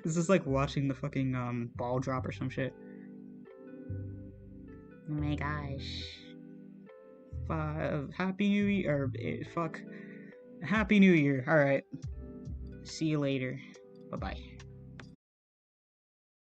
This is like watching the fucking, ball drop or some shit. Oh my gosh. Happy New Year. Fuck. Happy New Year. Alright. See you later. Bye-bye.